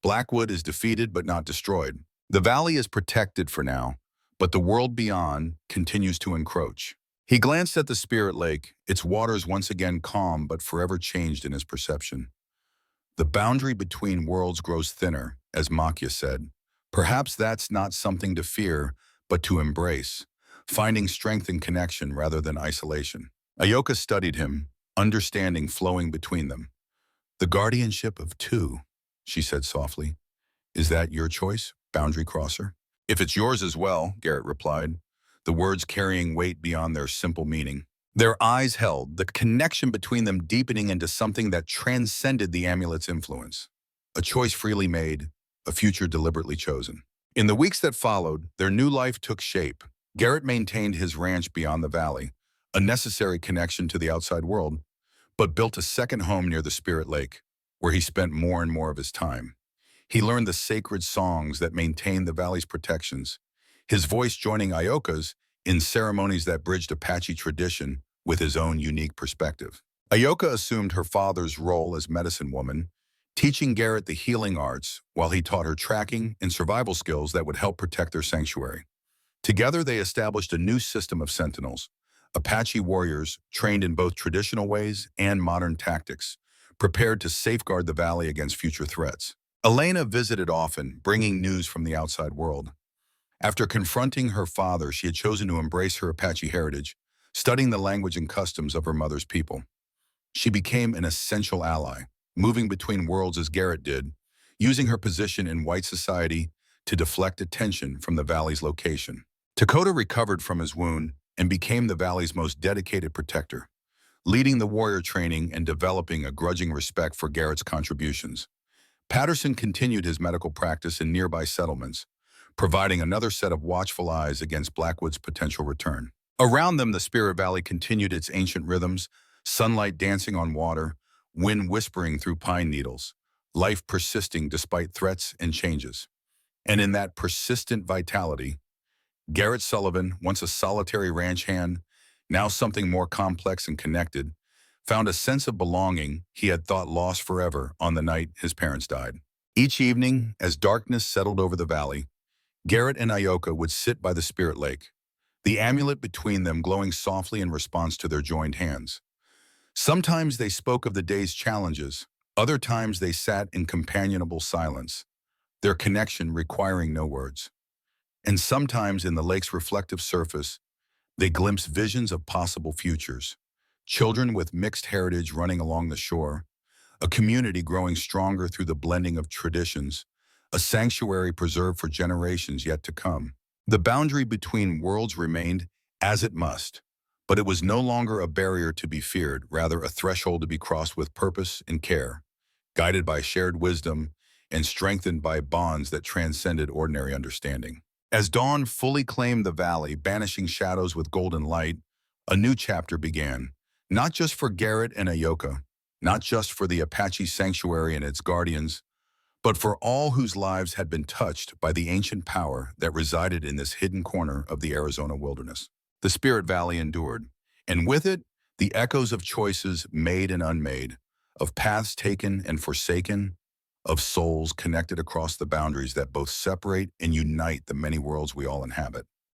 Blackwood is defeated but not destroyed. The valley is protected for now, but the world beyond continues to encroach. He glanced at the Spirit Lake, its waters once again calm but forever changed in his perception. The boundary between worlds grows thinner, as Makia said. Perhaps that's not something to fear, but to embrace, finding strength in connection rather than isolation. Ayoka studied him, understanding flowing between them. The guardianship of two, she said softly. Is that your choice, boundary crosser? If it's yours as well, Garrett replied, the words carrying weight beyond their simple meaning. Their eyes held, the connection between them deepening into something that transcended the amulet's influence. A choice freely made, a future deliberately chosen. In the weeks that followed, their new life took shape. Garrett maintained his ranch beyond the valley, a necessary connection to the outside world, but built a second home near the Spirit Lake, where he spent more and more of his time. He learned the sacred songs that maintained the valley's protections, his voice joining Ayoka's in ceremonies that bridged Apache tradition with his own unique perspective. Ayoka assumed her father's role as medicine woman, teaching Garrett the healing arts while he taught her tracking and survival skills that would help protect their sanctuary. Together, they established a new system of sentinels, Apache warriors trained in both traditional ways and modern tactics, prepared to safeguard the valley against future threats. Elena visited often, bringing news from the outside world. After confronting her father, she had chosen to embrace her Apache heritage, studying the language and customs of her mother's people. She became an essential ally, moving between worlds as Garrett did, using her position in white society to deflect attention from the valley's location. Dakota recovered from his wound and became the valley's most dedicated protector, leading the warrior training and developing a grudging respect for Garrett's contributions. Patterson continued his medical practice in nearby settlements, providing another set of watchful eyes against Blackwood's potential return. Around them, the Spirit Valley continued its ancient rhythms, sunlight dancing on water, wind whispering through pine needles, life persisting despite threats and changes. And in that persistent vitality, Garrett Sullivan, once a solitary ranch hand, now something more complex and connected, found a sense of belonging he had thought lost forever on the night his parents died. Each evening, as darkness settled over the valley, Garrett and Ayoka would sit by the Spirit Lake, the amulet between them glowing softly in response to their joined hands. Sometimes they spoke of the day's challenges, other times they sat in companionable silence, their connection requiring no words. And sometimes in the lake's reflective surface, they glimpsed visions of possible futures. Children with mixed heritage running along the shore, a community growing stronger through the blending of traditions, a sanctuary preserved for generations yet to come. The boundary between worlds remained as it must, but it was no longer a barrier to be feared, rather a threshold to be crossed with purpose and care, guided by shared wisdom and strengthened by bonds that transcended ordinary understanding. As dawn fully claimed the valley, banishing shadows with golden light, a new chapter began, not just for Garrett and Ayoka, not just for the Apache sanctuary and its guardians, but for all whose lives had been touched by the ancient power that resided in this hidden corner of the Arizona wilderness. The Spirit Valley endured, and with it, the echoes of choices made and unmade, of paths taken and forsaken, of souls connected across the boundaries that both separate and unite the many worlds we all inhabit.